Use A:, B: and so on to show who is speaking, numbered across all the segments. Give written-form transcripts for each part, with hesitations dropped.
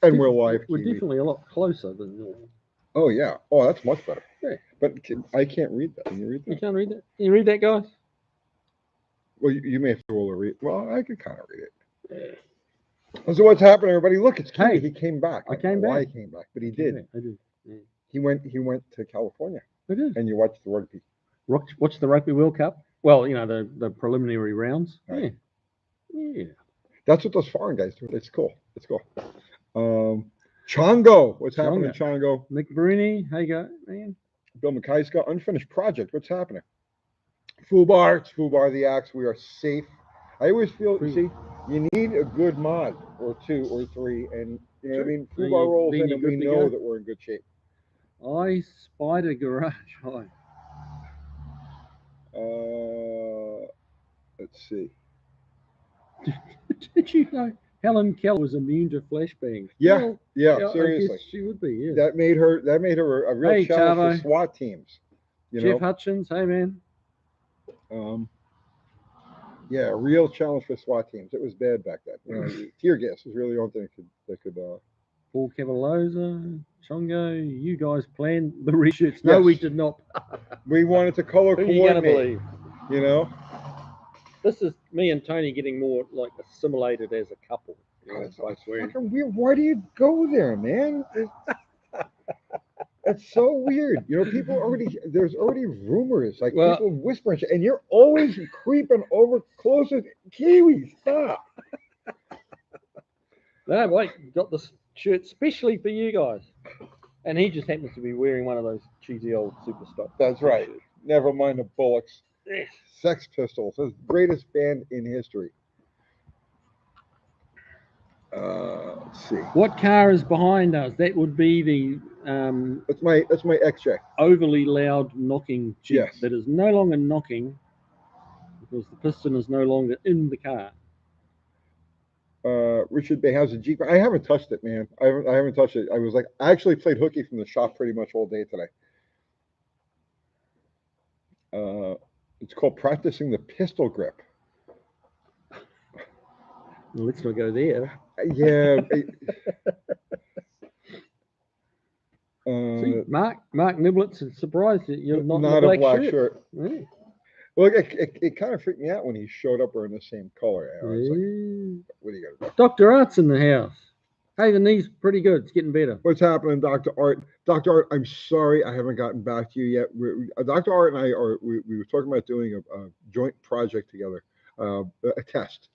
A: And we're live,
B: We're
A: Kiwi.
B: definitely a lot closer than normal.
A: Oh, yeah. Oh, that's much better.
B: Yeah.
A: But I can't read that. Can you read
B: You
A: that?
B: can't read that? Can you read that, guys?
A: Well, you may have to roll a read. Well, I can kind of read it.
B: Yeah.
A: So what's happening, everybody? Look, it's Kiwi.
B: Hey,
A: He came back.
B: I
A: don't
B: came
A: know why
B: back.
A: he came back, but he
B: I did.
A: did.
B: I did. Yeah.
A: He went to California,
B: I did.
A: and you watched the rugby.
B: Watch the Rugby World Cup. Well, you know, the preliminary rounds.
A: Right.
B: Yeah. Yeah.
A: That's what those foreign guys do. It's cool. It's cool. Chongo. What's happening, Chongo?
B: Nick Bruni, how you go, man?
A: Bill Mackay's got unfinished project. What's happening? Fubar. It's Fubar the Axe. We are safe. I always feel, you see, you need a good mod or two or three, and you know what I mean.
B: Then
A: Fubar rolls in,
B: you're
A: and we
B: good to
A: know
B: go.
A: that we're in good shape.
B: I spied a garage. Hi.
A: Let's see.
B: Did you know Helen Keller was immune to flashbangs?
A: Yeah,
B: Well,
A: yeah,
B: I
A: seriously.
B: guess she would be. Yeah.
A: That made her a real
B: Hey,
A: challenge
B: Chavo.
A: for SWAT teams. You
B: Jeff
A: know,
B: Hutchins, hey man.
A: yeah, a real challenge for SWAT teams. It was bad back then. You know, tear gas was really the only thing that could.
B: Paul Cavaloza, Chongo, you guys planned the reshoots. No,
A: Yes.
B: we did not.
A: We wanted to color
B: Who are you going to
A: coordinate.
B: believe?
A: You know,
B: This is me and Tony getting more like assimilated as a couple. You know,
A: it's
B: by swearing.
A: fucking weird. Why do you go there, man? It's so weird. You know, there's already rumors, like
B: Well-
A: people whispering, shit, and you're always creeping over closer. Kiwi, stop.
B: No, wait, got this shirt specially for you guys. And he just happens to be wearing one of those cheesy old Superstock.
A: That's right.
B: t-shirts.
A: Never mind the Bullocks.
B: Yes.
A: Sex Pistols, the greatest band in history. Let's see.
B: What car is behind us? That would be the
A: That's my XJ.
B: overly loud knocking Jeep
A: Yes.
B: that is no longer knocking because the piston is no longer in the car.
A: Richard Bay has a Jeep. I haven't touched it, man. I haven't touched it. I actually played hooky from the shop pretty much all day today. It's called practicing the pistol grip.
B: Well, let's not go there.
A: Yeah.
B: See, Mark Niblets is surprised that you're not in
A: not
B: the
A: a black
B: shirt.
A: shirt.
B: Yeah.
A: Well, it kind of freaked me out when he showed up wearing the same color. I was like, what are you gonna do?
B: Dr. Art's in the house. Hey, the knee's pretty good. It's getting better.
A: What's happening, Dr. Art? Dr. Art, I'm sorry I haven't gotten back to you yet. Dr. Art and I we were talking about doing a joint project together, a test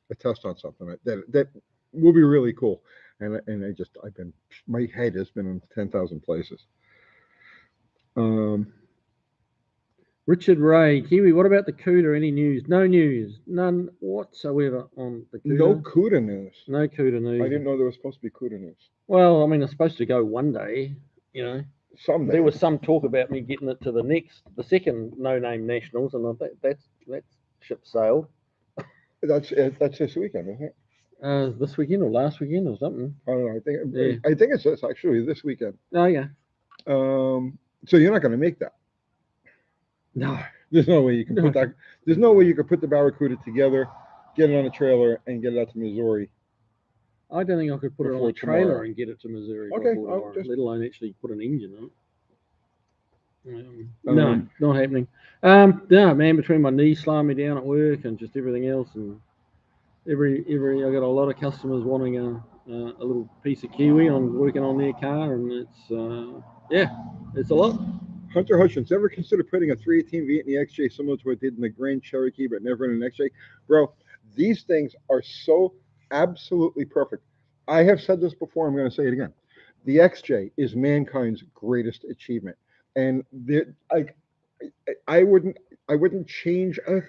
A: on something that will be really cool. And my head has been in 10,000 places.
B: Richard Ray, Kiwi, what about the CUDA? Any news? No news. None whatsoever on the CUDA.
A: No CUDA news.
B: No CUDA news.
A: I didn't know there was supposed to be CUDA news.
B: Well, I mean, it's supposed to go one day, you know.
A: Someday.
B: There was some talk about me getting it to the second no-name nationals, and that ship sailed.
A: That's this weekend, isn't it?
B: This weekend or last weekend or something.
A: I don't know. I think it's actually this weekend.
B: Oh yeah.
A: So you're not going to make that.
B: No.
A: There's no way you can put that. There's no way you could put the Barracuda together, get it on a trailer, and get it out to Missouri.
B: I don't think I could put it on a trailer and get it to Missouri.
A: Okay.
B: Let alone actually put an engine on it. No, not happening. No, man, between my knees slowing me down at work and just everything else, and I got a lot of customers wanting a little piece of Kiwi. I'm working on their car, and it's a lot.
A: Hunter Hutchins, ever consider putting a 318 V8 in the XJ similar to what it did in the Grand Cherokee, but never in an XJ? Bro, these things are so absolutely perfect. I have said this before. I'm going to say it again. The XJ is mankind's greatest achievement, and I wouldn't change a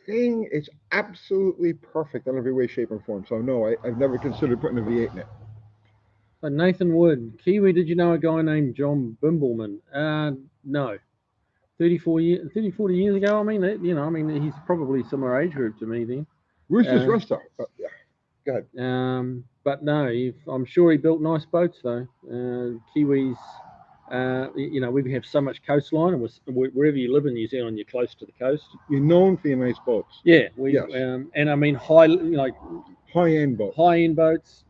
A: thing. It's absolutely perfect in every way, shape, and form. So no, I've never considered putting a V8 in it.
B: Nathan Wood, Kiwi, did you know a guy named John Bimbleman? No. 40 years ago, I mean, he's probably similar age group to me then.
A: Rooster's Ruster. Yeah. Go ahead.
B: But no, I'm sure he built nice boats though. Kiwis, we have so much coastline, and wherever you live in New Zealand, you're close to the coast.
A: You're known for your nice boats.
B: Yeah,
A: yes.
B: And I mean, high
A: High-end boats.
B: high-end boats.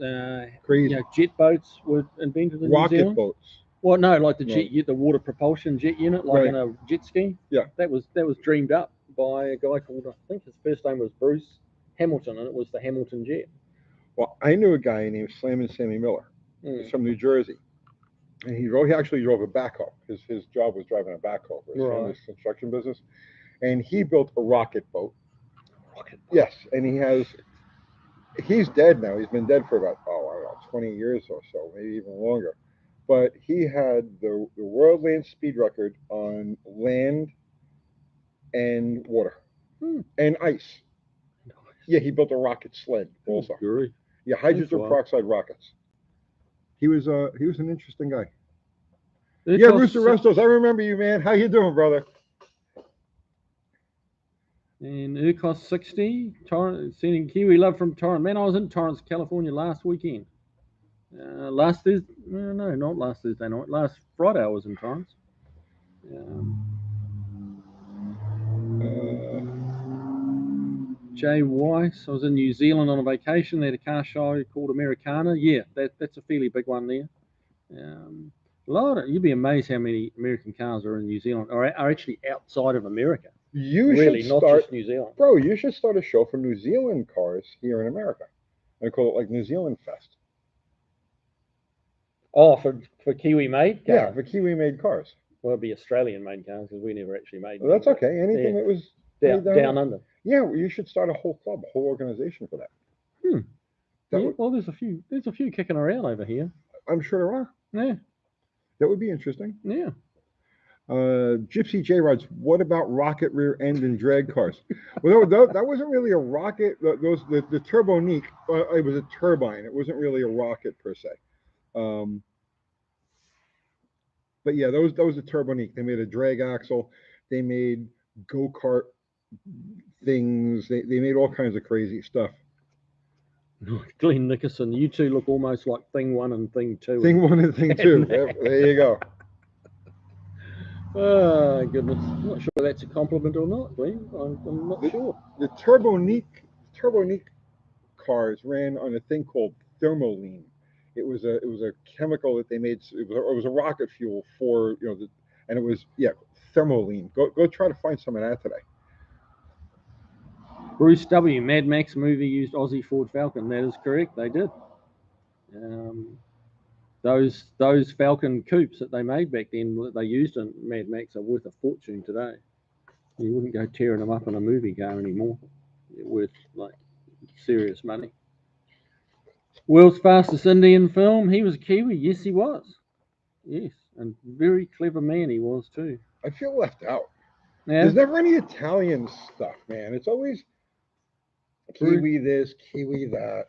A: Crazy.
B: Jet boats were invented in New
A: Rocket
B: Zealand.
A: boats.
B: Well, no, like the
A: No.
B: the water propulsion jet unit, like
A: Right.
B: in a jet ski.
A: Yeah.
B: That was dreamed up by a guy called, I think his first name was Bruce Hamilton, and it was the Hamilton jet.
A: Well, I knew a guy named Slammin' Sammy Miller. He's from New Jersey. And he actually drove a backhoe. His job was driving a backhoe for his family's construction business. And he built a rocket boat. Yes, and he's dead now. He's been dead for about, I don't know, 20 years or so, maybe even longer. But he had the world land speed record on land and water and ice. Yeah, he built a rocket sled also. Yeah, hydrogen peroxide rockets. He was an interesting guy. Yeah, Rooster Restos, I remember you, man. How you doing, brother?
B: And Urcos 60, sending Kiwi love from Torrance. Man, I was in Torrance, California last weekend. Last Thursday, no, not last Thursday night. Last Friday I was in Torrance. Jay Weiss, I was in New Zealand on a vacation. They had a car show called Americana. Yeah, that's a fairly big one there. You'd be amazed how many American cars are in New Zealand, or are actually outside of America.
A: You
B: really,
A: should
B: not
A: start,
B: just New Zealand.
A: Bro, you should start a show for New Zealand cars here in America. And call it like New Zealand Fest.
B: Oh, for Kiwi made cars?
A: Yeah, for Kiwi made cars.
B: Well, it'd be Australian made cars because we never actually made them.
A: Well, that's okay. Anything that was
B: down under.
A: Yeah, well, you should start a whole club, a whole organization for that.
B: Well, there's a few kicking around over here.
A: I'm sure there are.
B: Yeah.
A: That would be interesting.
B: Yeah.
A: Gypsy J Rods, what about rocket rear end and drag cars? Well, that wasn't really a rocket. The Turbonique, it was a turbine. It wasn't really a rocket per se. But yeah, that was a Turbonique. They made a drag axle. They made go-kart things. They made all kinds of crazy stuff.
B: Glenn Nickerson, you two look almost like Thing 1 and Thing 2.
A: Thing 1 and Thing 2. There you go.
B: Oh, goodness. I'm not sure that's a compliment or not, Glenn. I'm not sure.
A: The Turbonique cars ran on a thing called thermoline. It was a chemical that they made. It was a rocket fuel for, and it was, thermoline. Go try to find some of that today.
B: Bruce W. Mad Max movie used Aussie Ford Falcon. That is correct. They did. Those Falcon coupes that they made back then, that they used in Mad Max, are worth a fortune today. You wouldn't go tearing them up in a movie car anymore. They're worth like serious money. World's fastest Indian film. He was a Kiwi. Yes, he was. Yes, and very clever man he was too.
A: I feel left out.
B: Yeah.
A: There's never any Italian stuff, man. It's always Kiwi this, Kiwi that.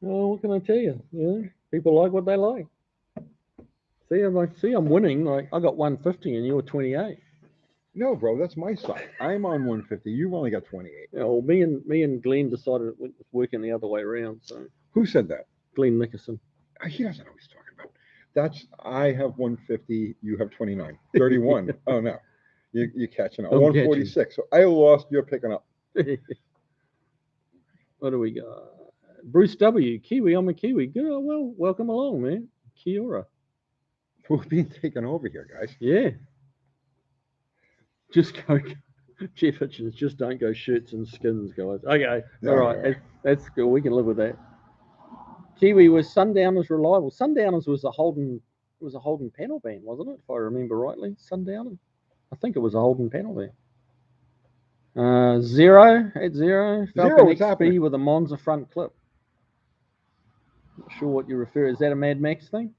B: Well, what can I tell you? Yeah, people like what they like. I'm winning. Like, I got 150 and you're 28.
A: No, bro, that's my side. I'm on 150. You've only got 28.
B: Yeah, well, me and Glenn decided it was working the other way around. So
A: who said that?
B: Glenn Nickerson.
A: He doesn't know what he's talking about. I have 150. You have 29. 31. Oh no, you're catching up. 146. So I lost. You're picking up.
B: What do we got? Bruce W. Kiwi. I'm a Kiwi. Good. Well, welcome along, man. Kia ora.
A: We're being taken over here, guys.
B: Yeah. Just go, Jeff Hitchens. Just don't go shirts and skins, guys. Okay. All right. That's good. We can live with that. Kiwi was Sundowners reliable. Sundowners was a Holden panel van, wasn't it? If I remember rightly, Sundowners. I think it was a Holden panel van. Zero. Falcon XP with a Monza front clip. Not sure what you refer. Is that a Mad Max thing?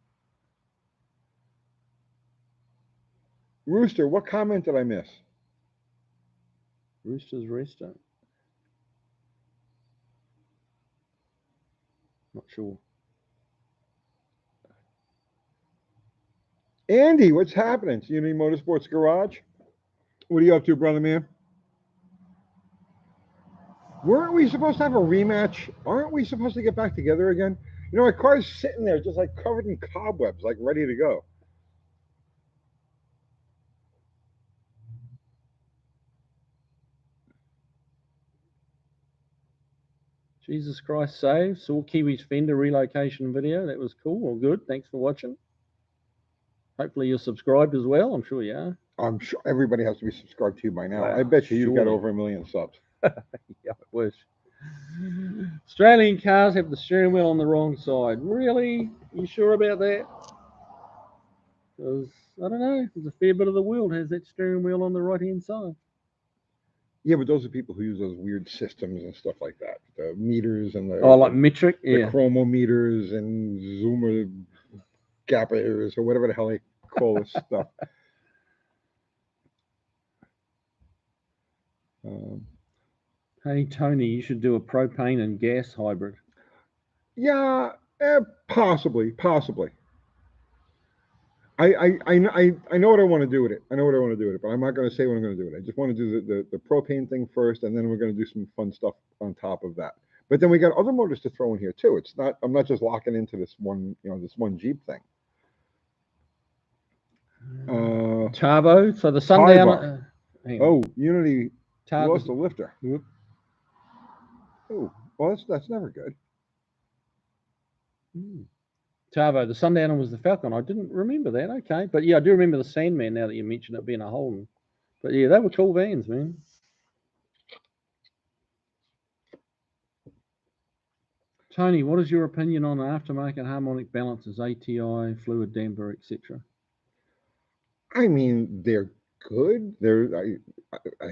A: Rooster, what comment did I miss?
B: Rooster's Restaurant. Not sure.
A: Andy, what's happening? It's Unity Motorsports Garage. What are you up to, brother man? Weren't we supposed to have a rematch? Aren't we supposed to get back together again? You know, my car's sitting there just like covered in cobwebs, like ready to go.
B: Jesus Christ save. Saw Kiwi's fender relocation video. That was cool. Well, good. Thanks for watching. Hopefully you're subscribed as well. I'm sure you are.
A: I'm sure everybody has to be subscribed to you by now.
B: Wow,
A: I bet you've got
B: surely.
A: over 1 million subs.
B: Yeah, I wish. Australian cars have the steering wheel on the wrong side. Really? You sure about that? Because, I don't know, there's a fair bit of the world has that steering wheel on the right-hand side.
A: Yeah, but those are people who use those weird systems and stuff like that. The meters and the
B: Oh, like metric?
A: the
B: Yeah.
A: chromometers and zoomer gappers or whatever the hell they call this stuff.
B: Hey, Tony, you should do a propane and gas hybrid.
A: Yeah, possibly. I know what I want to do with it. I know what I want to do with it, but I'm not going to say what I'm going to do with it. I just want to do the propane thing first, and then we're going to do some fun stuff on top of that. But then we got other motors to throw in here too. It's not. I'm not just locking into this one. This one Jeep thing.
B: Turbo. So the Sundowner.
A: Oh, Unity
B: Turbo.
A: lost a lifter.
B: Yep.
A: Oh, well, that's never good.
B: Turbo. The Sundowner was the Falcon. I didn't remember that. Okay, but yeah, I do remember the Sandman now that you mentioned it being a Holden. But yeah, they were cool vans, man. Tony, what is your opinion on aftermarket harmonic balances, ATI, fluid damper, etc.?
A: I mean, they're good. I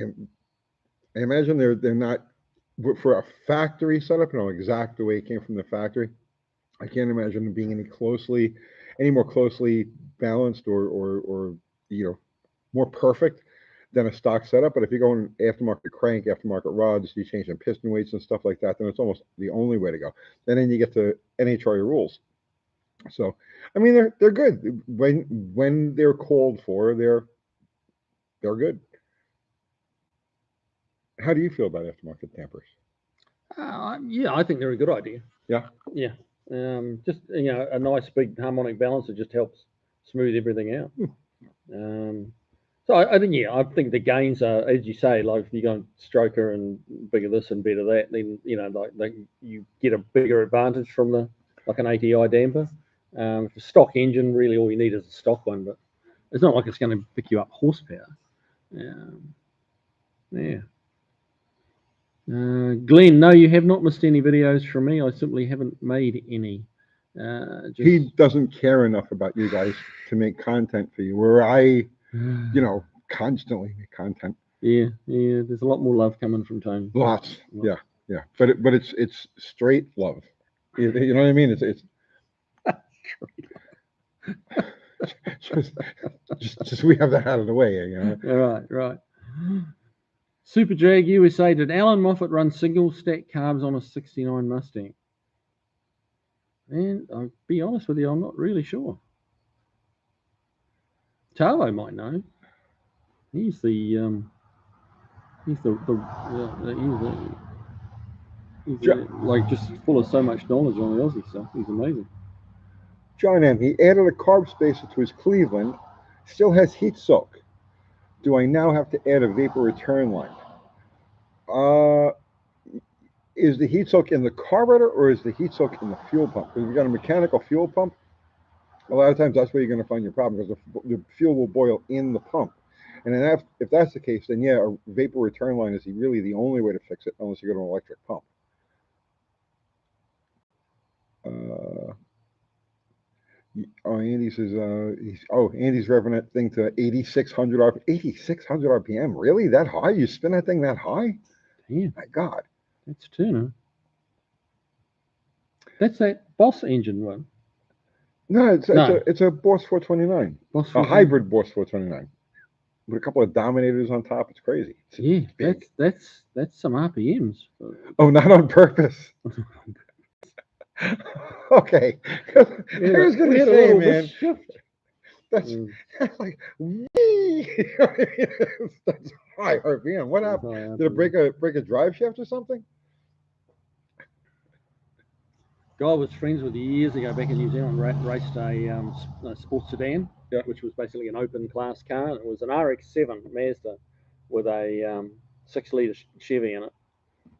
A: imagine they're not for a factory setup. Exact the way it came from the factory. I can't imagine them being any more closely balanced or more perfect than a stock setup. But if you're going aftermarket crank, aftermarket rods, you change some piston weights and stuff like that, then it's almost the only way to go. And then you get to NHRA rules. So, I mean, they're good when they're called for. They're good. How do you feel about aftermarket dampers?
B: Yeah, I think they're a good idea.
A: Yeah.
B: Just a nice big harmonic balancer just helps smooth everything out. So I think the gains are, as you say, like if you go stroker and bigger this and better that, then you get a bigger advantage from like an ATI damper. The stock engine, really all you need is a stock one, but it's not like it's going to pick you up horsepower. Yeah. Glenn, no, you have not missed any videos from me. I simply haven't made any.
A: He doesn't care enough about you guys to make content for you, where I, constantly make content.
B: Yeah. There's a lot more love coming from Tony.
A: Lots. Yeah. But it's straight love. You know what I mean? It's just we have that out of the way.
B: Right. Super Jag USA, did Alan Moffat run single stack carbs on a 69 Mustang? And I'll be honest with you, I'm not really sure. Tarlo might know. He's like just full of so much knowledge on the Aussie stuff. He's amazing.
A: John M. He added a carb spacer to his Cleveland. Still has heat soak. Do I now have to add a vapor return line? Is the heat soak in the carburetor or is the heat soak in the fuel pump? Because if you've got a mechanical fuel pump, a lot of times that's where you're going to find your problem because the fuel will boil in the pump. And then if that's the case, then yeah, a vapor return line is really the only way to fix it unless you go to an electric pump. Andy says, Andy's revving that thing to 8,600 RPM. 8,600 RPM? Really? That high? You spin that thing that high?
B: Damn.
A: My God.
B: That's tuner. That's that Boss engine one.
A: No, it's a Boss 429. A hybrid Boss 429. With a couple of Dominators on top. It's crazy.
B: That's some RPMs.
A: Oh, not on purpose. Okay. I was going to say, man, that's like, that's high RPM. What happened? Did it break a drive shaft or something?
B: Guy I was friends with years ago back in New Zealand raced a sports sedan, which was basically an open class car. It was an RX-7 Mazda with a 6-litre Chevy in it.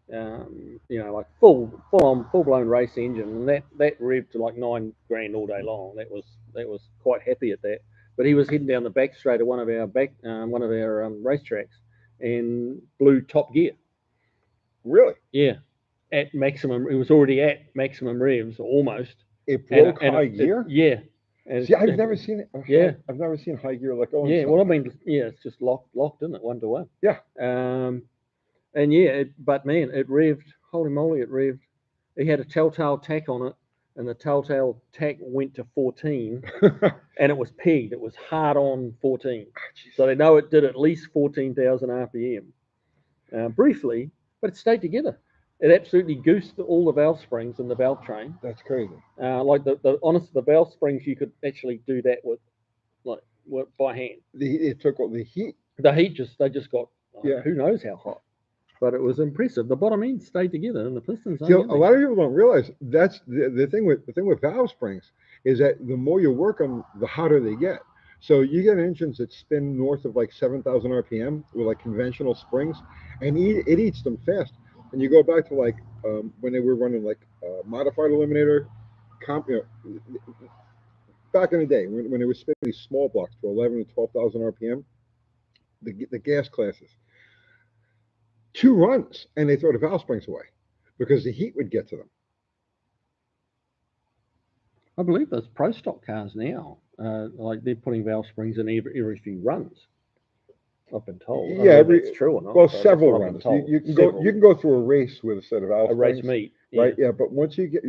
B: like full blown race engine, and that revved to like $9,000 all day long. That was quite happy at that. But he was heading down the back straight of one of our racetracks and blew top gear.
A: Really?
B: Yeah, at maximum. It was already at maximum revs almost.
A: It broke high gear?
B: Yeah. And
A: See, I've never seen it.
B: Yeah.
A: I've never seen high gear let go.
B: Yeah, well, I mean, yeah, it's just locked in it 1-to-1.
A: Yeah.
B: And yeah, but man, it revved. Holy moly, it revved. He had a telltale tack on it, and the telltale tack went to 14, and it was pegged. It was hard on 14. So they know it did at least 14,000 RPM. Briefly, but it stayed together. It absolutely goosed all the valve springs in the valve train.
A: That's crazy.
B: Like the valve springs, you could actually do that with by hand.
A: It took all the heat.
B: The heat they just got
A: Yeah.
B: who knows how hot. But it was impressive. The bottom end stayed together, and the pistons.
A: See, a lot of people don't realize that's the thing with valve springs is that the more you work them, the hotter they get. So you get engines that spin north of like 7,000 RPM with like conventional springs, and it eats them fast. And you go back to like when they were running like modified eliminator, back in the day when they were spinning these small blocks to 11 to 12,000 RPM, the gas classes. 2 runs and they throw the valve springs away because the heat would get to them.
B: I believe there's pro stock cars now, like they're putting valve springs in every few runs. I've been told.
A: Yeah,
B: I don't know if it's true or not.
A: Well, several runs. You can go through a race with a set of valve springs.
B: Race meet,
A: right? Yeah, but once you get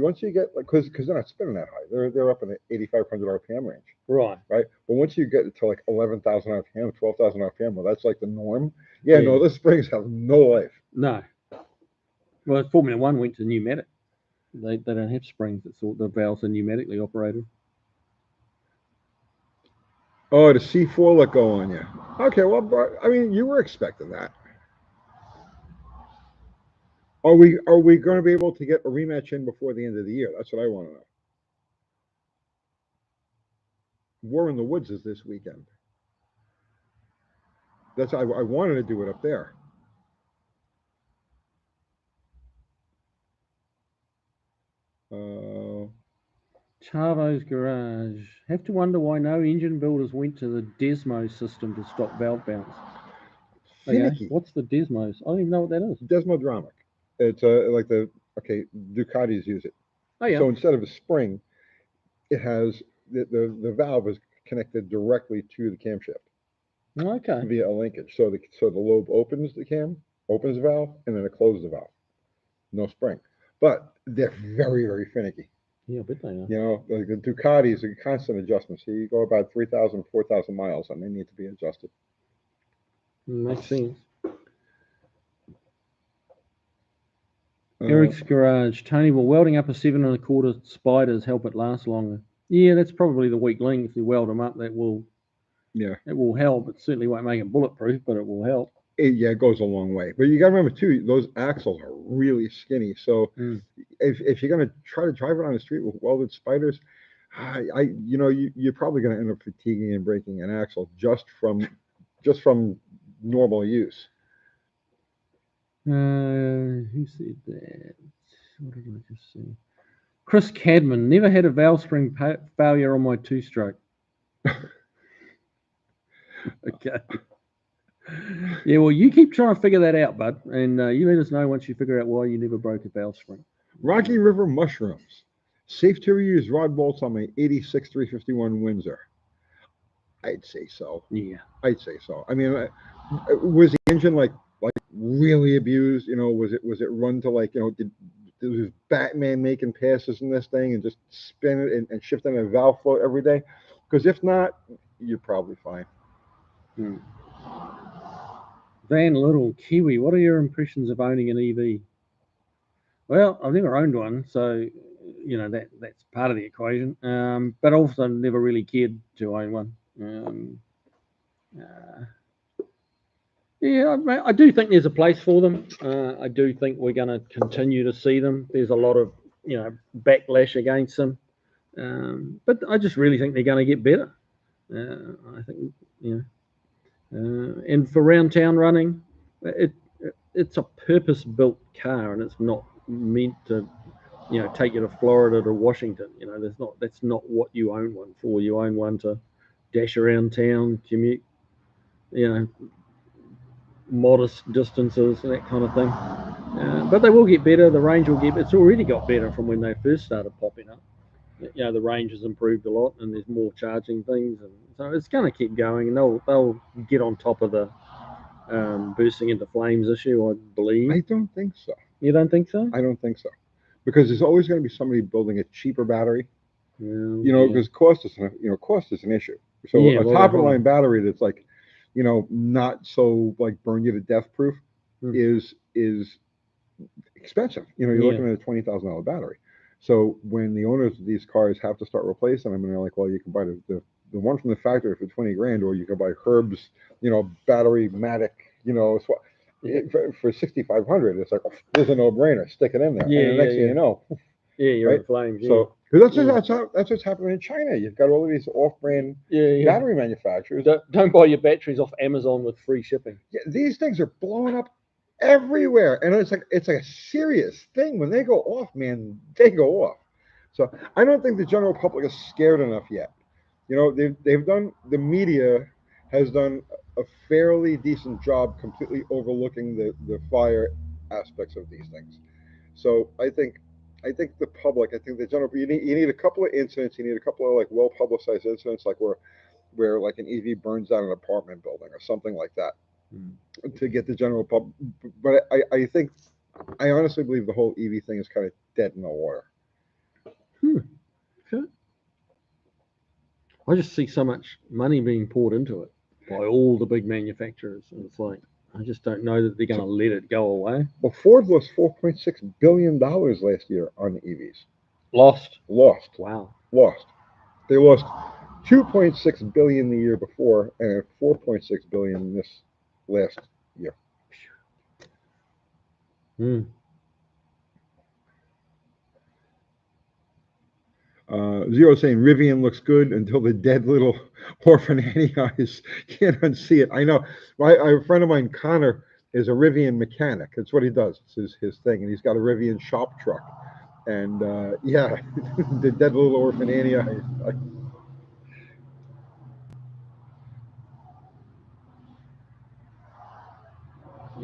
A: like because they're not spinning that high, they're up in the 8,500 RPM range.
B: Right.
A: But once you get to like 11,000 RPM, 12,000 RPM, well, that's like the norm. Yeah, no, the springs have no life.
B: No. Well, Formula One went to pneumatic. They don't have springs. It's all the valves are pneumatically operated.
A: Oh, the C4 let go on you. Okay, well, I mean, you were expecting that. Are we going to be able to get a rematch in before the end of the year? That's what I want to know. War in the Woods is this weekend. I wanted to do it up there.
B: Chavo's Garage. Have to wonder why no engine builders went to the Desmo system to stop valve bounce.
A: Finicky.
B: Okay. What's the Desmos? I don't even know what that is.
A: Desmodromic. It's like Ducatis use it.
B: Oh yeah.
A: So instead of a spring, it has the valve is connected directly to the camshaft.
B: Okay.
A: Via a linkage. So the lobe opens the valve, and then it closes the valve. No spring. But they're very, very finicky.
B: Yeah, I bet they are.
A: You know, like the Ducatis are constant adjustments. So you go about 3,000, 4,000 miles, and they need to be adjusted.
B: Makes sense. Eric's Garage. Tony, will welding up a 7 1/4 spiders help it last longer? Yeah, that's probably the weak link. If you weld them up, that will help. It certainly won't make it bulletproof, but it will help.
A: It goes a long way. But you got to remember too, those axles are really skinny. So if you're going to try to drive it on the street with welded spiders, you're probably going to end up fatiguing and breaking an axle just from normal use.
B: Who said that? What did I just see? Chris Cadman. Never had a valve spring failure on my 2-stroke. Okay. Yeah, well, you keep trying to figure that out, bud, and you let us know once you figure out why you never broke a valve spring.
A: Rocky River Mushrooms. Safe to reuse rod bolts on my 86 351 Windsor. I'd say so.
B: Yeah.
A: I'd say so. I mean, was the engine like really abused? You know, was it run to like, you know, did was Batman making passes in this thing and just spin it and shifting a valve flow every day? Because if not, you're probably fine.
B: Van Little, Kiwi, what are your impressions of owning an EV? Well, I've never owned one, so you know that's part of the equation. But also never really cared to own one. Yeah, I do think there's a place for them. I do think we're going to continue to see them. There's a lot of backlash against them, but I just really think they're going to get better. I think and for round town running, it's a purpose-built car, and it's not meant to, take you to Florida to Washington. That's not what you own one for. You own one to dash around town, commute, you know, modest distances and that kind of thing. But they will get better. The range will get. It's already got better from when they first started popping up. The range has improved a lot, and there's more charging things, and so it's going to keep going. And they'll get on top of the bursting into flames issue, I believe.
A: I don't think so.
B: You don't think so?
A: I don't think so, because there's always going to be somebody building a cheaper battery.
B: Yeah.
A: Because cost is an issue. So
B: Yeah,
A: a
B: well,
A: top of the line battery that's like, not so like burn you to death proof is expensive. You're looking at a $20,000 battery. So when the owners of these cars have to start replacing them, and they're like, well, you can buy the one from the factory for 20 grand, or you can buy Herb's, battery Matic, for 6,500. It's like, oh, there's a no-brainer. Stick it in there.
B: Yeah,
A: and the next thing you know,
B: you're
A: right?
B: in flames. Yeah.
A: So because that's what's happening in China. You've got all of these off-brand battery manufacturers.
B: Don't buy your batteries off Amazon with free shipping.
A: Yeah, these things are blowing up everywhere, and it's like a serious thing. When they go off, man, they go off. So I don't think the general public is scared enough yet. They've done, the media has done a fairly decent job completely overlooking the fire aspects of these things. So I think the public, I think the general, you need a couple of incidents, you need a couple of like well publicized incidents, like where like an EV burns down an apartment building or something like that, to get the general public. But I honestly believe the whole EV thing is kind of dead in the water.
B: Okay. I just see so much money being poured into it by all the big manufacturers, and it's like, I just don't know that they're going to let it go away.
A: Well, Ford lost $4.6 billion last year on the EVs.
B: Lost.
A: Wow. Lost. They lost $2.6 billion the year before, and $4.6 billion this last year. Zero saying Rivian looks good until the dead little orphan Annie eyes can't unsee it. I know. A friend of mine, Connor, is a Rivian mechanic. That's what he does. It's his thing, and he's got a Rivian shop truck. And the dead little orphan Annie eyes.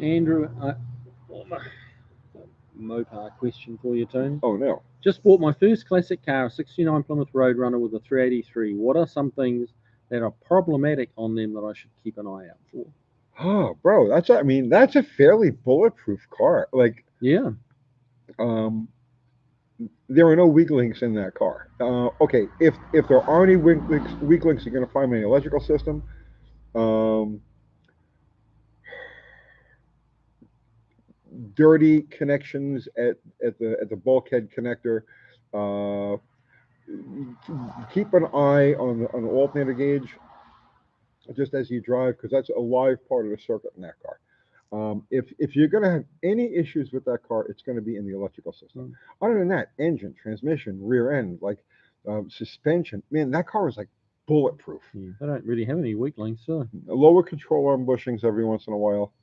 B: Andrew, Mopar question for you, Tony.
A: Oh no.
B: Just bought my first classic car, a 69 Plymouth Roadrunner with a 383. What are some things that are problematic on them that I should keep an eye out for?
A: Oh, bro, that's a fairly bulletproof car. Like,
B: yeah.
A: There are no weak links in that car. Okay, if there are any weak links, you're going to find them in the electrical system. Dirty connections at the bulkhead connector. Keep an eye on the alternator gauge just as you drive, because that's a live part of the circuit in that car. If you're going to have any issues with that car, it's going to be in the electrical system. Other than that, engine, transmission, rear end, like suspension, man, that car is like bulletproof.
B: They don't really have any weak links, so.
A: Lower control arm bushings every once in a while.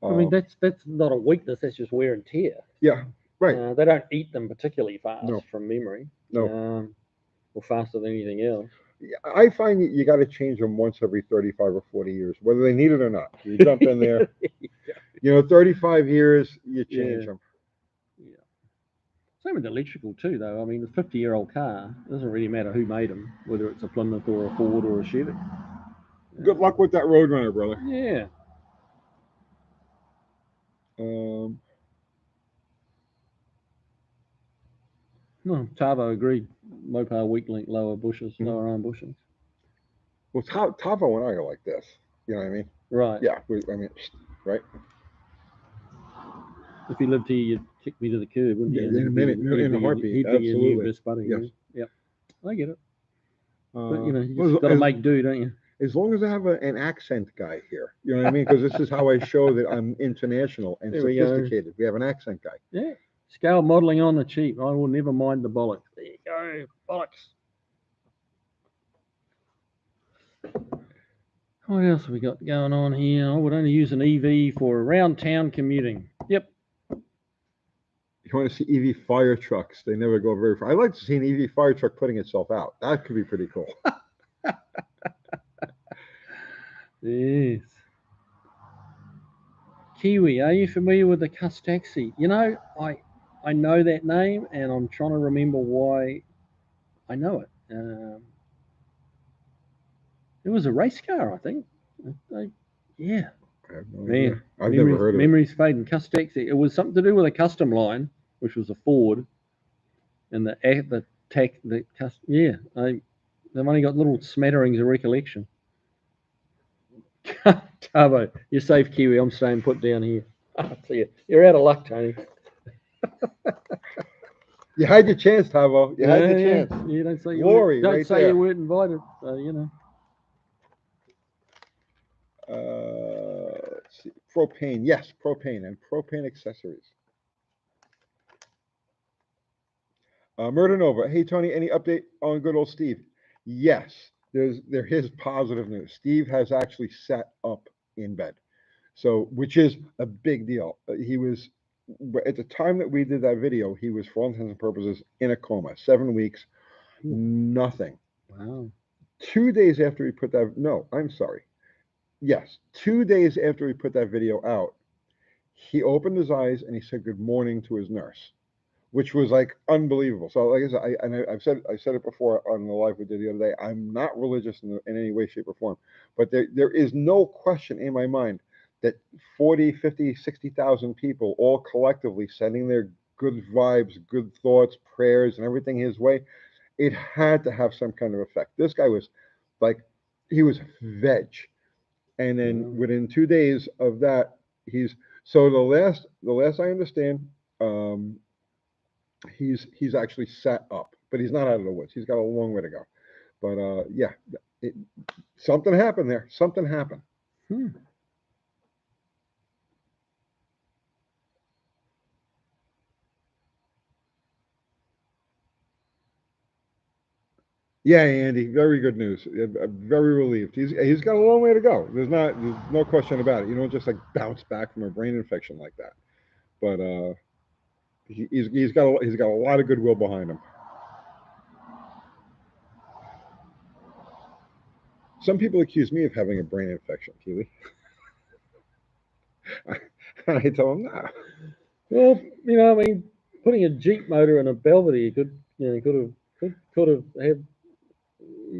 B: I mean, that's not a weakness. That's just wear and tear.
A: Yeah, right.
B: They don't eat them particularly fast from memory.
A: No.
B: Or faster than anything else.
A: I find you got to change them once every 35 or 40 years, whether they need it or not. You jump in there. 35 years, you change them.
B: Yeah. Same with electrical too, though. I mean, a 50-year-old car, it doesn't really matter who made them, whether it's a Plymouth or a Ford or a Chevy.
A: Good luck with that Roadrunner, brother.
B: Yeah. No, Tavo agreed. Mopar weak link, lower bushes, lower arm bushings.
A: Well, Tavo and I are like this. You know what I mean?
B: Right.
A: Yeah. Right.
B: If you lived here, you'd kick me to the curb, wouldn't you?
A: In a minute, in a heartbeat.
B: He'd be your new best buddy.
A: Yes.
B: Yep. I get it. But you just got to make do, don't you?
A: As long as I have an accent guy here, you know what I mean? Because this is how I show that I'm international and sophisticated. We have an accent guy.
B: Yeah. Scale modelling on the cheap. I will never mind the bollocks. There you go. Bollocks. What else have we got going on here? I would only use an EV for around town commuting. Yep.
A: You want to see EV fire trucks? They never go very far. I'd like to see an EV fire truck putting itself out. That could be pretty cool.
B: Yes. Kiwi, are you familiar with the Cuss taxi? You know, I know that name, and I'm trying to remember why I know it. It was a race car, I think. Yeah,
A: I have no idea.
B: man.
A: I've never heard of it.
B: Memories fade. And Cuss taxi. It was something to do with a custom line, which was a Ford, and yeah. They've only got little smatterings of recollection. Tabo, you're safe, Kiwi. I'm staying put down here. See you. You're out of luck, Tony.
A: You had your chance, Tavo. You had your chance.
B: You don't say
A: Glory,
B: don't
A: right
B: say
A: there.
B: you weren't invited. You know.
A: Let's see. Propane. Yes, propane and propane accessories. Murder Nova. Hey, Tony, any update on good old Steve? Yes, there is positive news. Steve has actually sat up in bed. So, which is a big deal. He was, at the time that we did that video, he was, for all intents and purposes, in a coma. 7 weeks, nothing.
B: Wow.
A: 2 days after we put that, no, I'm sorry. Yes, 2 days after we put that video out, he opened his eyes and he said good morning to his nurse, which was like unbelievable. So, like I said, I said it before on the live we did the other day. I'm not religious in any way, shape, or form, but there is no question in my mind that 40, 50, 60,000 people all collectively sending their good vibes, good thoughts, prayers, and everything his way, it had to have some kind of effect. This guy was like, he was veg. And then within 2 days of that, he's so the last I understand, he's actually sat up, but he's not out of the woods. He's got a long way to go. But yeah, something happened there. Something happened. Yeah, Andy, very good news. Very relieved. He's got a long way to go. There's no question about it. You don't just like bounce back from a brain infection like that. But he's got a lot of goodwill behind him. Some people accuse me of having a brain infection, Kiwi. I tell them no.
B: Well, you know, I mean, putting a Jeep motor in a Belvedere could have had.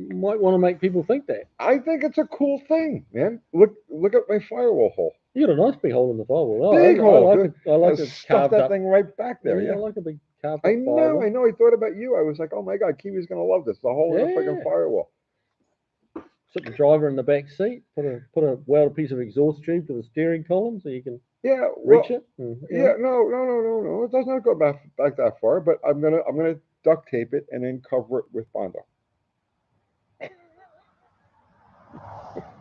B: Might want to make people think that.
A: I think it's a cool thing, man. Look at my firewall hole.
B: You got a nice big hole in the firewall.
A: Big hole.
B: I like it
A: stuff
B: carved
A: that
B: up.
A: thing right back there. Yeah,
B: I like a big carved
A: I
B: up
A: know.
B: firewall.
A: I know. I thought about you. I was like, oh my god, Kiwi's gonna love this. The hole in the freaking firewall.
B: Sit the driver in the back seat. Put a welded piece of exhaust tube to the steering column so you can reach it.
A: Yeah, no. It does not go back that far. But I'm gonna duct tape it and then cover it with Bondo.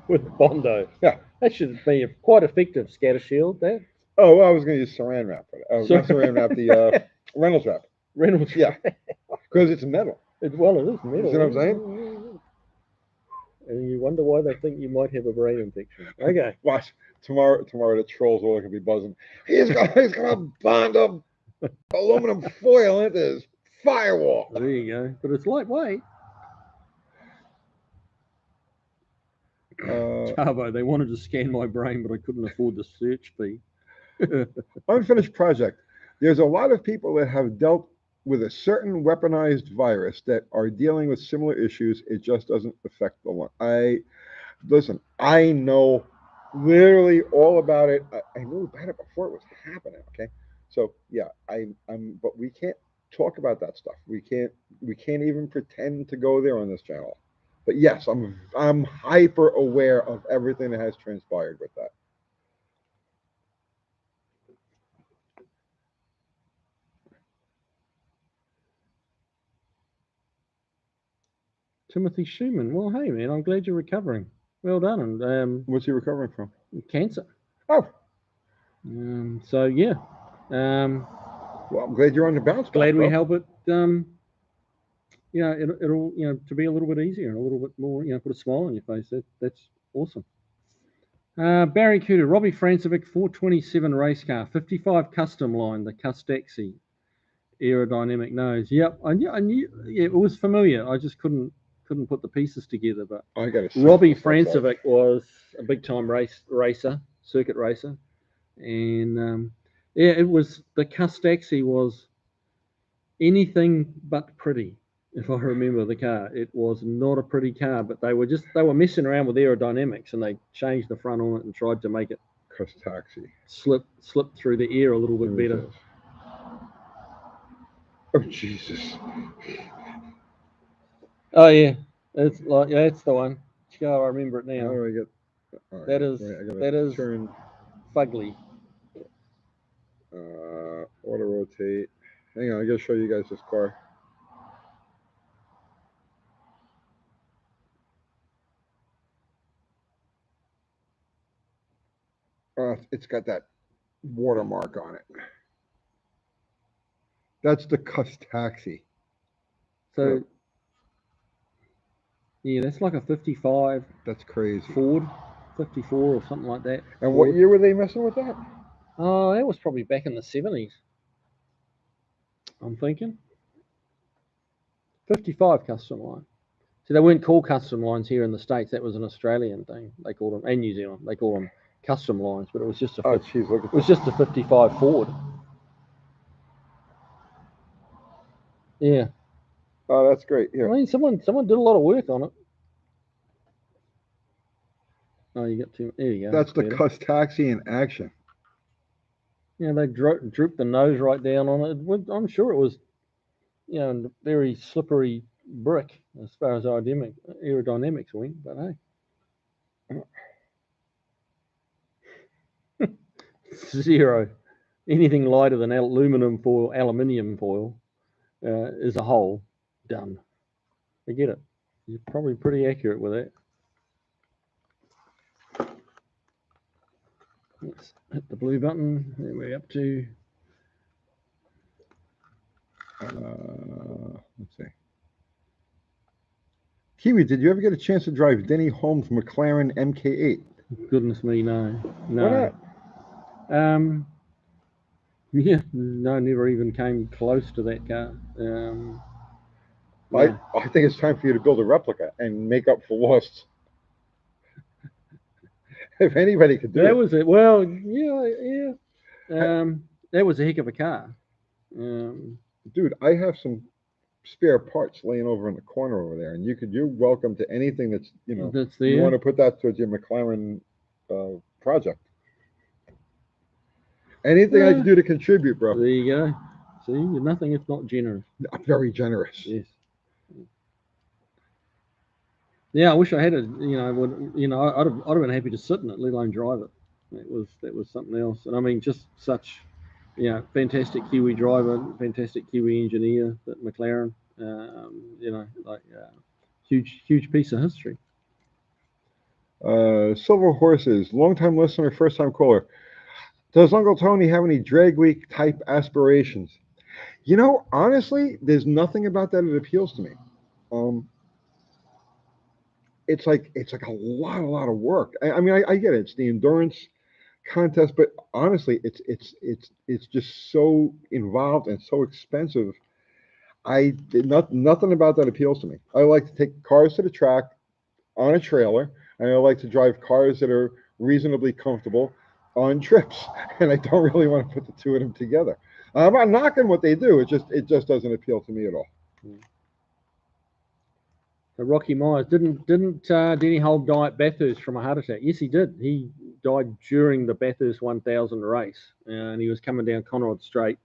B: With Bondo.
A: Yeah,
B: that should be a quite effective scatter shield. That.
A: Oh, well, I was going to use Saran wrap. Not Saran wrap. The Reynolds wrap.
B: Reynolds.
A: Yeah, because it's metal.
B: It is metal.
A: You see what I'm saying?
B: And you wonder why they think you might have a brain infection. Okay.
A: Watch tomorrow. The trolls all going to be buzzing. He's gonna bond up aluminum foil into his firewall.
B: There you go. But it's lightweight. Tavo, they wanted to scan my brain, but I couldn't afford the search fee.
A: Unfinished project. There's a lot of people that have dealt with a certain weaponized virus that are dealing with similar issues. It just doesn't affect the one. I know literally all about it. I knew about it before it was happening. Okay, so yeah, but we can't talk about that stuff. We can't even pretend to go there on this channel. But yes, I'm hyper aware of everything that has transpired with that.
B: Timothy Schumann. Well, hey man, I'm glad you're recovering. Well done. And
A: what's he recovering from?
B: Cancer.
A: Oh.
B: So yeah.
A: Well, I'm glad you're on the bounce back.
B: Glad we help it. It'll to be a little bit easier and a little bit more. Put a smile on your face. That's Awesome. Barry Cooter, Robbie Francovic, 427 race car, 55 custom line, the Custaxi aerodynamic nose. Yep, I knew. Yeah, it was familiar. I just couldn't put the pieces together. But
A: I got
B: Robbie Francovic was a big time circuit racer, and it was the Custaxi was anything but pretty. If I remember the car, it was not a pretty car, but they were messing around with aerodynamics and they changed the front on it and tried to make it
A: Custaxi
B: slip through the air a little bit better.
A: Oh Jesus!
B: Oh yeah, it's like that's the one. Oh, I remember it now.
A: How do I get?
B: That is
A: turn.
B: fugly.
A: Auto rotate. Hang on, I gotta show you guys this car. It's got that watermark on it. That's the Custaxi.
B: So yeah, that's like a 55.
A: That's crazy.
B: Ford, 54 or something like that.
A: And
B: Ford.
A: what year were they messing with that?
B: Oh, that was probably back in the 70s. I'm thinking 55 custom line. See, they weren't called custom lines here in the States. That was an Australian thing. They called them, and New Zealand. They call them custom lines, but it was just a.
A: Look at
B: just a 55 Ford. Yeah.
A: Oh, that's great. Yeah.
B: I mean, someone did a lot of work on it. Oh, you got two. There you go.
A: That's the Custaxi in action.
B: Yeah, they drooped the nose right down on it. I'm sure it was, very slippery brick as far as aerodynamics went. But hey, zero. Anything lighter than aluminium foil is a hole. Done. Forget it. You're probably pretty accurate with that. Let's hit the blue button. There we're up to.
A: Let's see. Kiwi, did you ever get a chance to drive Denny Holmes' McLaren MK8?
B: Goodness me, no.
A: Why
B: not? Yeah, no, never even came close to that car. No.
A: I think it's time for you to build a replica and make up for lost. If anybody could do it.
B: That was it. Well, yeah. That was a heck of a car.
A: Dude, I have some spare parts laying over in the corner over there, and you're welcome to anything that's
B: that's there.
A: You want to put that towards your McLaren project. Anything I can do to contribute, bro.
B: There you go. See, you're nothing if not generous.
A: I'm very generous.
B: Yes. Yeah, I wish I had it. I'd have been happy to sit in it, let alone drive it. That was something else. And I mean, just such, fantastic Kiwi driver, fantastic Kiwi engineer at McLaren. Huge piece of history.
A: Silver Horses, long-time listener, first-time caller. Does Uncle Tony have any drag week type aspirations? Honestly, there's nothing about that appeals to me. It's like a lot of work. I mean, I get it. It's the endurance contest, but honestly, it's just so involved and so expensive. Nothing about that appeals to me. I like to take cars to the track on a trailer, and I like to drive cars that are reasonably comfortable on trips, and I don't really want to put the two of them together. I'm not knocking what they do. It just doesn't appeal to me at all.
B: Rocky Myers didn't Denny Holm die at Bathurst from a heart attack? Yes, he did. He died during the Bathurst 1000 race, and he was coming down Conrod Straight,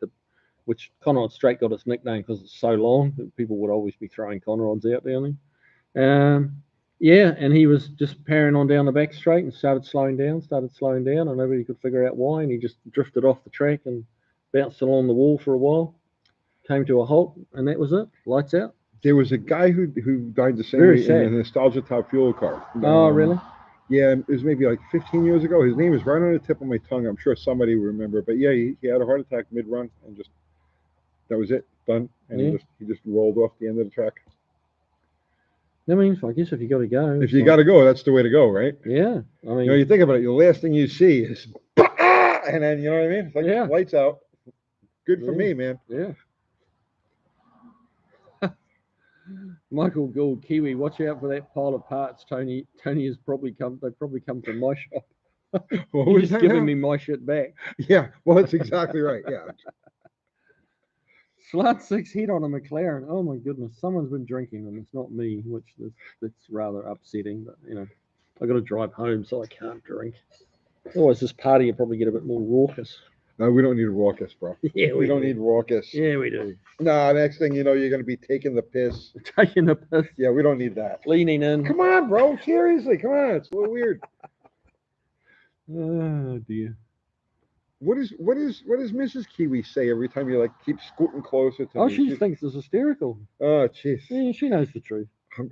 B: which Conrod Straight got its nickname because it's so long that people would always be throwing Conrods out down there. And he was just powering on down the back straight and started slowing down, and nobody could figure out why, and he just drifted off the track and bounced along the wall for a while, came to a halt, and that was it. Lights out.
A: There was a guy who died the same way in a Nostalgia Top Fuel car.
B: Oh, really?
A: Yeah, it was maybe like 15 years ago. His name is right on the tip of my tongue. I'm sure somebody will remember. But yeah, he had a heart attack mid-run, and that was it, done. And he just rolled off the end of the track.
B: I mean, I guess if you got to go,
A: If you got to go, that's the way to go, right?
B: yeah. I mean,
A: You think about it. The last thing you see is, and then you know what I mean. It's like
B: yeah,
A: lights out. Good for
B: yeah,
A: me, man.
B: yeah. Michael Gould, Kiwi, watch out for that pile of parts. Tony has probably come. They probably come from my shop.
A: What
B: You're
A: was
B: just
A: that
B: giving
A: now?
B: me my shit back.
A: Yeah, well, that's exactly right. Yeah.
B: Slant 6 hit on a McLaren. Oh my goodness, someone's been drinking and it's not me, which that's rather upsetting. But I got to drive home, so I can't drink. Otherwise, this party will probably get a bit more raucous.
A: No, we don't need raucous, bro.
B: Yeah,
A: We don't need raucous.
B: Yeah, we do.
A: Nah, next thing you know, you're going to be taking the piss.
B: Taking a piss,
A: Yeah, we don't need that.
B: leaning in.
A: Come on, bro. Seriously, come on. It's a little weird.
B: Oh dear.
A: What is Mrs. Kiwi say every time you like keep scooting closer to
B: Oh,
A: me?
B: she thinks it's hysterical.
A: Oh, jeez.
B: Yeah, she knows the truth.
A: I'm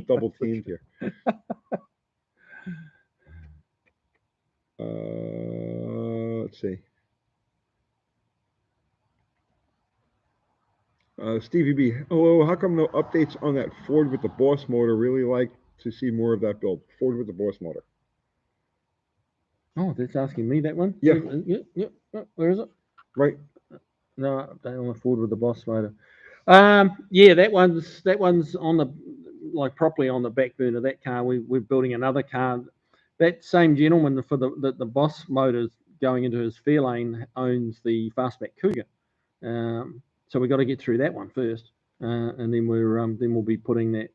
A: double teamed here. Let's see. Stevie B. Hello. How come no updates on that Ford with the Boss motor? Really like to see more of that build. Ford with the Boss motor.
B: Oh, that's asking me that one.
A: Yeah.
B: Yeah. Where is it?
A: Right.
B: No, they on the Ford with the Boss motor. Yeah, that one's on the properly on the back burner. That car, we're building another car. That same gentleman for the Boss motors going into his Fairlane owns the Fastback Cougar. So we got to get through that one first, and then we'll be putting that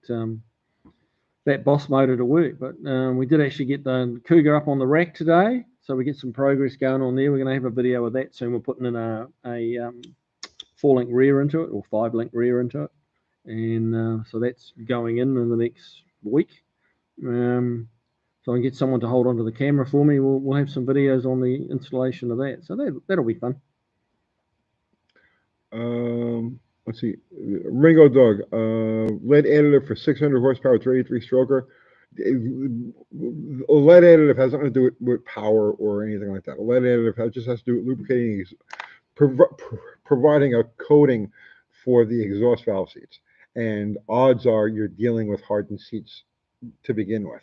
B: Boss motor to work. But we did actually get the Cougar up on the rack today, so we get some progress going on there. We're going to have a video of that soon. We're putting in a 4-link rear into it, or 5-link rear into it, and so that's going in the next week. So I can get someone to hold onto the camera for me. We'll have some videos on the installation of that, so that'll be fun.
A: Let's see. Ringo Dog. Lead additive for 600 horsepower, 33 stroker. Lead additive has nothing to do with power or anything like that. Lead additive just has to do with lubricating, providing a coating for the exhaust valve seats. And odds are you're dealing with hardened seats to begin with.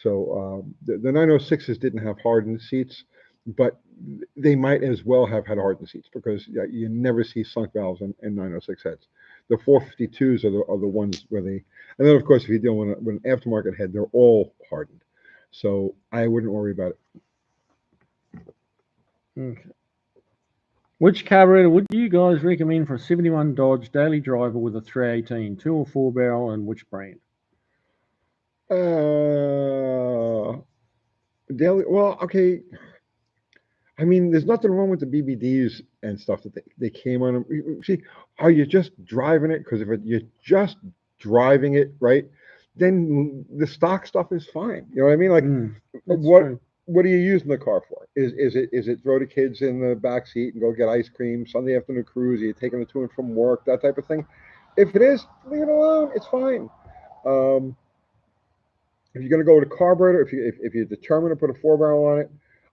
A: So the 906s didn't have hardened seats, but they might as well have had hardened seats because you never see sunk valves in 906 heads. The 452s are the ones where they, and then of course if you deal with an aftermarket head, they're all hardened. So I wouldn't worry about it.
B: Okay. Which carburetor would you guys recommend for a 71 Dodge daily driver with a 318, 2 or 4 barrel, and which brand?
A: Daily. Well, okay. I mean, there's nothing wrong with the BBDs and stuff that they came on. See, are you just driving it? Because if you're just driving it, right, then the stock stuff is fine. You know what I mean? Like, what are you using the car for? Is it throw the kids in the back seat and go get ice cream, Sunday afternoon cruise? Are you taking them to and from work, that type of thing? If it is, leave it alone. It's fine. If you're going to go with a carburetor, if you determine to put a 4-barrel on it,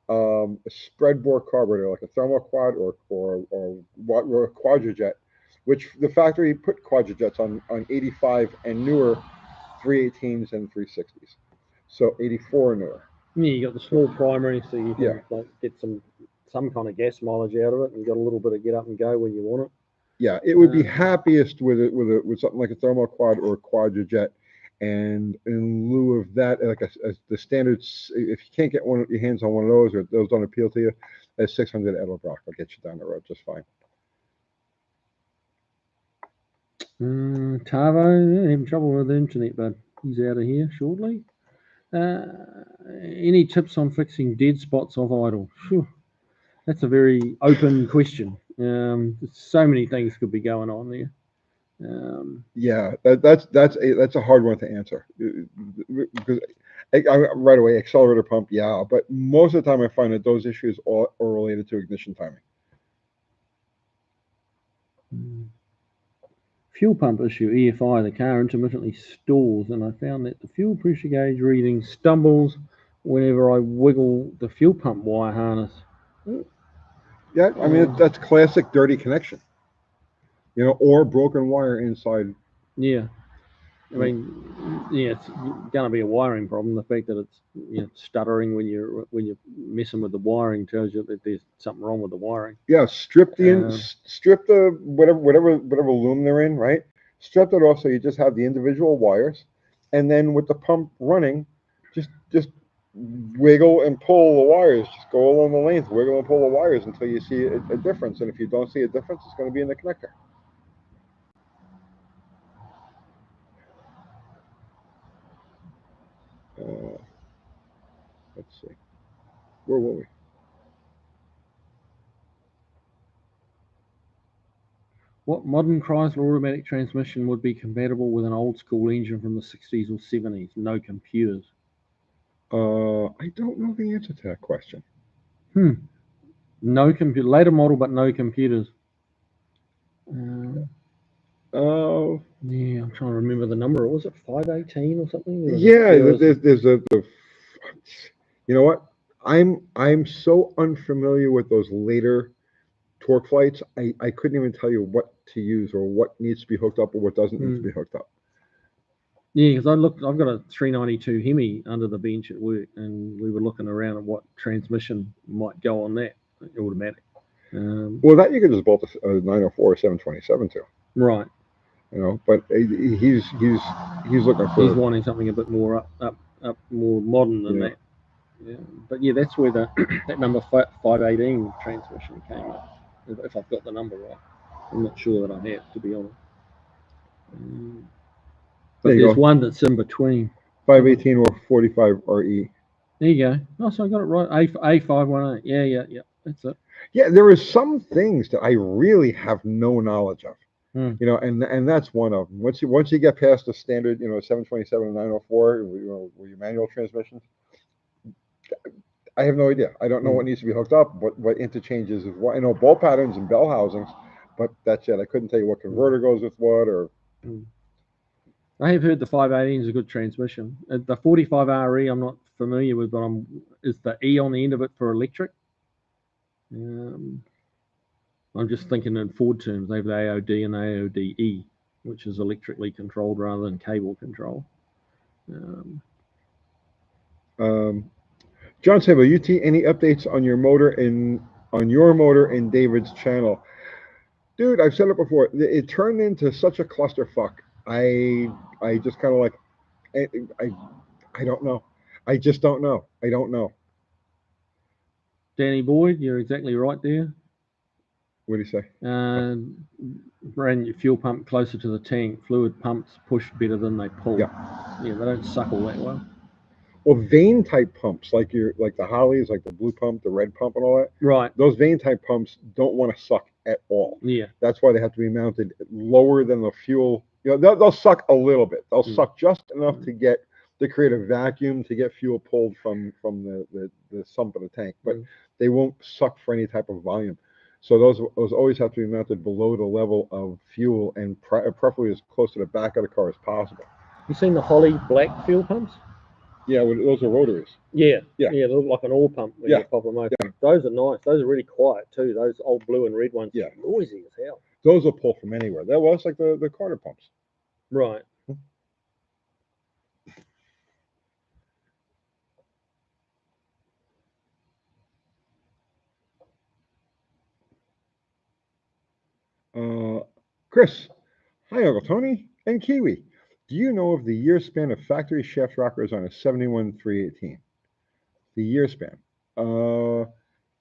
A: a spread bore carburetor like a thermoquad or a quadrajet, which the factory put quadrajets on 85 and newer 318s and 360s, so 84 and newer.
B: Yeah, you got the small primary, so you can get some kind of gas mileage out of it, and you got a little bit of get up and go when you want it.
A: Yeah, it would be happiest with something like a thermoquad or a quadrajet. And in lieu of that, like the standards, if you can't get your hands on one of those, or those don't appeal to you, a 600 Edelbrock will get you down the road just fine.
B: Tavo, having trouble with the internet, but he's out of here shortly. Any tips on fixing dead spots off idle? Whew. That's a very open question. So many things could be going on there.
A: Yeah, that's a hard one to answer because right away accelerator pump, yeah, but most of the time I find that those issues are related to ignition timing.
B: Fuel pump issue, EFI, the car intermittently stalls, and I found that the fuel pressure gauge reading stumbles whenever I wiggle the fuel pump wire harness.
A: Yeah, I mean that's classic dirty connection, or broken wire inside.
B: Yeah. I mean, yeah, it's going to be a wiring problem. The fact that it's stuttering when you're messing with the wiring tells you that there's something wrong with the wiring.
A: Yeah, strip
B: Uh,
A: strip the whatever loom they're in, right? Strip it off so you just have the individual wires, and then with the pump running, just wiggle and pull the wires. Just go along the length, wiggle and pull the wires until you see a difference. And if you don't see a difference, it's going to be in the connector. Uh, let's see, where were we?
B: What modern Chrysler automatic transmission would be compatible with an old school engine from the 60s or 70s? No computers.
A: I don't know the answer to that question.
B: No computer. Later model, but no computers. Yeah, I'm trying to remember the number. Was it 518 or something?
A: There's you know what? I'm so unfamiliar with those later torque flights. I couldn't even tell you what to use or what needs to be hooked up or what doesn't need to be hooked up.
B: Yeah, because I've got a 392 Hemi under the bench at work, and we were looking around at what transmission might go on that automatic.
A: Well, that you could just bolt a 904 or 727 to.
B: Right.
A: But he's looking for.
B: He's wanting something a bit more up more modern than that. Yeah, but yeah, that's where that number 518 transmission came up. If I've got the number right, I'm not sure that I have, to be honest. But there's one that's in between.
A: 518 or 45 RE.
B: There you go. Oh, so I got it right. A518. Yeah. That's it.
A: Yeah, there are some things that I really have no knowledge of. And that's one of them. Once you get past the standard, 727 and 904, with your manual transmissions, I have no idea. I don't know what needs to be hooked up, what interchanges of what. I know ball patterns and bell housings, but that's it. I couldn't tell you what converter goes with what or.
B: I have heard the 518 is a good transmission. The 45 RE I'm not familiar with, but is the E on the end of it for electric? I'm just thinking in Ford terms. They have the AOD and the AODE, which is electrically controlled rather than cable controlled.
A: John Sable, UT, any updates on your motor in David's channel? Dude, I've said it before. It turned into such a clusterfuck. I just kind of like, I don't know. I just don't know. I don't know.
B: Danny Boyd, you're exactly right there.
A: What do you say?
B: Ran your fuel pump closer to the tank. Fluid pumps push better than they pull. Yeah, they don't suckle that well.
A: Well, vane type pumps, like the Hollies, like the blue pump, the red pump, and all that.
B: Right.
A: Those vane type pumps don't want to suck at all.
B: Yeah.
A: That's why they have to be mounted lower than the fuel. They'll suck a little bit. They'll suck just enough to create a vacuum to get fuel pulled from the sump of the tank, but they won't suck for any type of volume. So those always have to be mounted below the level of fuel and preferably as close to the back of the car as possible.
B: You seen the Holly black fuel pumps?
A: Yeah, those are rotaries.
B: Yeah, they look like an oil pump when you pop them open.
A: Yeah.
B: Those are nice. Those are really quiet too. Those old blue and red ones are noisy as hell.
A: Those will pull from anywhere. That was like the Carter pumps.
B: Right.
A: Chris, hi Uncle Tony and Kiwi. Do you know of the year span of factory shaft rockers on a 71 318? The year span.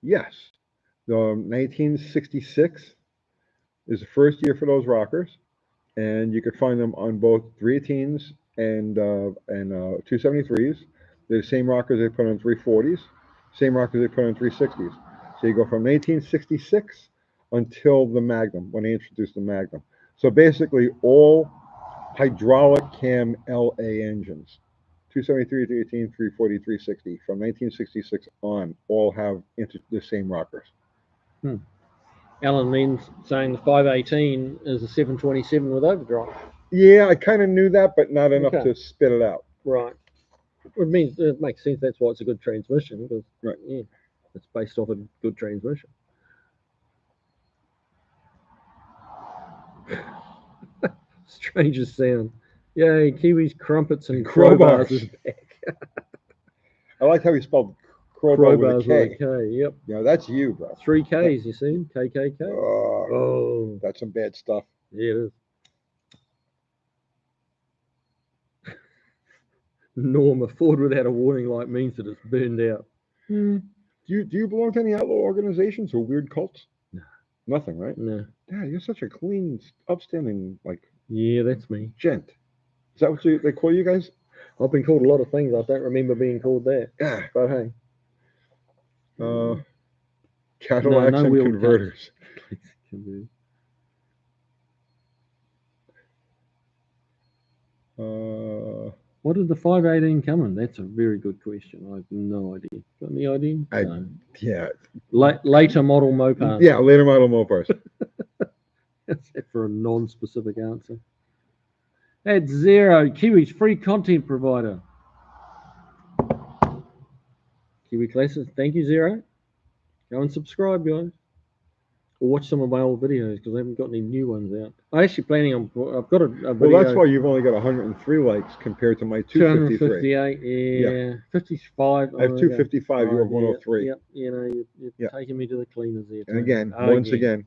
A: Yes. The 1966 is the first year for those rockers, and you could find them on both 318s and 273s. They're the same rockers they put on 340s, same rockers they put on 360s. So you go from 1966 until the Magnum, when they introduced the Magnum. So basically all hydraulic cam LA engines, 273, 318, 340, 360, from 1966 on, all have the same rockers.
B: Alan means saying the 518 is a 727 with overdrive.
A: Yeah, I kind of knew that, but not enough to spit it out.
B: Right. It makes sense. That's why it's a good transmission, because it's based off a good transmission. Strangest sound. Yay, Kiwis, crumpets, and
A: Crowbars.
B: crowbars is back.
A: I like how he spelled crowbar with a
B: Crowbars with a
A: K.
B: K. Yep.
A: You know, that's you, bro.
B: 3 Ks, you see? KKK.
A: Oh,
B: Oh,
A: that's some bad stuff.
B: yeah, it is. Norma, Ford without a warning light means that it's burned out.
A: Do you belong to any outlaw organizations or weird cults?
B: No.
A: Nothing, right?
B: No.
A: Dad, you're such a clean, upstanding, like,
B: Yeah, that's me.
A: gent. Is that what they call you guys?
B: I've been called a lot of things. I don't remember being called that.
A: Yeah.
B: But hey.
A: Cadillacs
B: no
A: and
B: wheel
A: converters.
B: What did the 518 come in? That's a very good question. I have no idea. Got any idea? No.
A: Yeah.
B: Later model Mopars.
A: Yeah, later model Mopars.
B: That's it for a non-specific answer. At Zero, Kiwi's free content provider. Kiwi Classes, thank you, Zero. Go and subscribe, guys. Or watch some of my old videos because I haven't got any new ones out. I'm actually planning on. I've got a video.
A: Well, that's why you've only got 103 likes compared to my 253.
B: 258, yeah. 55.
A: I have 255. You have 103.
B: Yep. You know, you're taking me to the cleaners there.
A: And again, once again.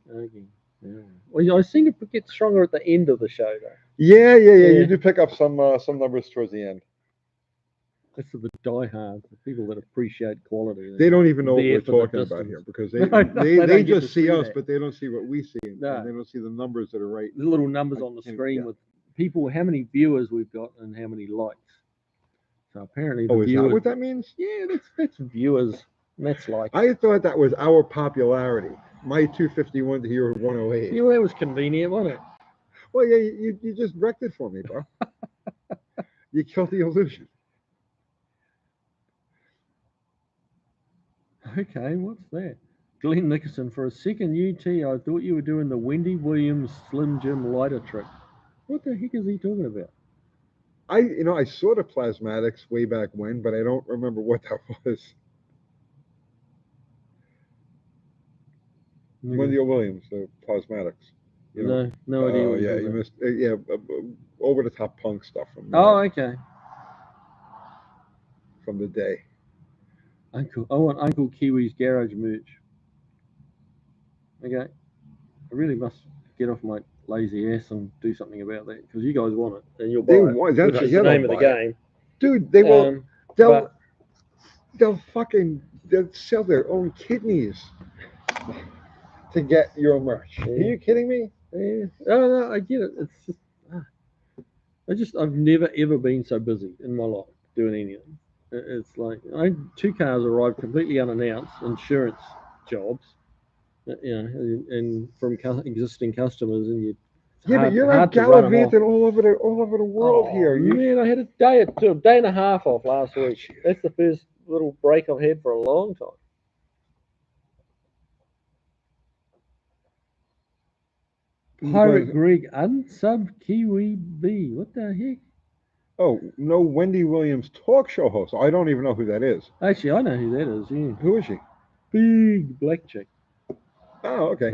B: Yeah. Well, I seem to get stronger at the end of the show, though.
A: Yeah. You do pick up some numbers towards the end.
B: That's for the diehards, the people that appreciate quality.
A: They don't even know what we're talking about here because they just see us, but they don't see what we see.
B: No.
A: And they don't see the numbers that are right.
B: The little numbers on the screen with people, how many viewers we've got and how many likes. So apparently the
A: is
B: viewers,
A: that what that means?
B: Yeah, that's viewers. And that's likes.
A: I thought that was our popularity. My 251 to your 108.
B: Yeah, well, that was convenient, wasn't it?
A: Well, yeah, you just wrecked it for me, bro. You killed the illusion.
B: Okay, what's that? Glenn Nickerson, for a second UT, I thought you were doing the Wendy Williams Slim Jim lighter trick. What the heck is he talking about?
A: I saw the plasmatics way back when, but I don't remember what that was. Wendy Williams, the plasmatics.
B: No idea.
A: Oh yeah, you missed. Over the top punk stuff from.
B: Okay.
A: From the day.
B: I want Uncle Kiwi's garage merch. Okay. I really must get off my lazy ass and do something about that because you guys want it and you'll buy it. That's the name of the game.
A: Dude, they will. They'll sell their own kidneys to get your merch. Yeah. Are you kidding me?
B: Yeah. No, I get it. It's just I've never ever been so busy in my life doing anything. It's like two cars arrived completely unannounced, insurance jobs, and from existing customers, and
A: but you're out gallivanting all over the world here.
B: Man, I had a day and a half off last week. That's the first little break I've had for a long time. Pirate Greg unsub Kiwi B. What the heck?
A: Oh, no, Wendy Williams talk show host. I don't even know who that is.
B: Actually, I know who that is. Yeah.
A: Who is she?
B: Big black chick.
A: Oh, okay.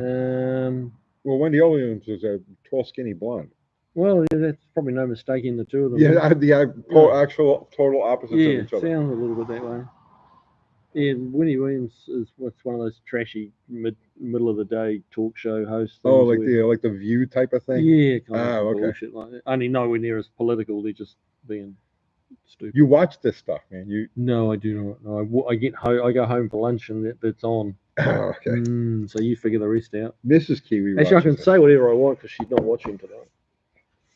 A: Well, Wendy Williams is a tall, skinny blonde.
B: Well, yeah, that's probably no mistake in the two of them.
A: Yeah, actual total opposites of each other.
B: Yeah, sounds a little bit that way. Yeah, Wendy Williams is one of those trashy middle of the day talk show hosts.
A: Oh, like the View type of thing.
B: Yeah, kind of bullshit like that. Only nowhere near as political. They're just being stupid.
A: You watch this stuff, man?
B: No, I do not. No, I get home. I go home for lunch, and that's on.
A: Oh, okay.
B: So you figure the rest out.
A: Mrs. Kiwi.
B: Actually, I can say whatever I want because she's not watching tonight.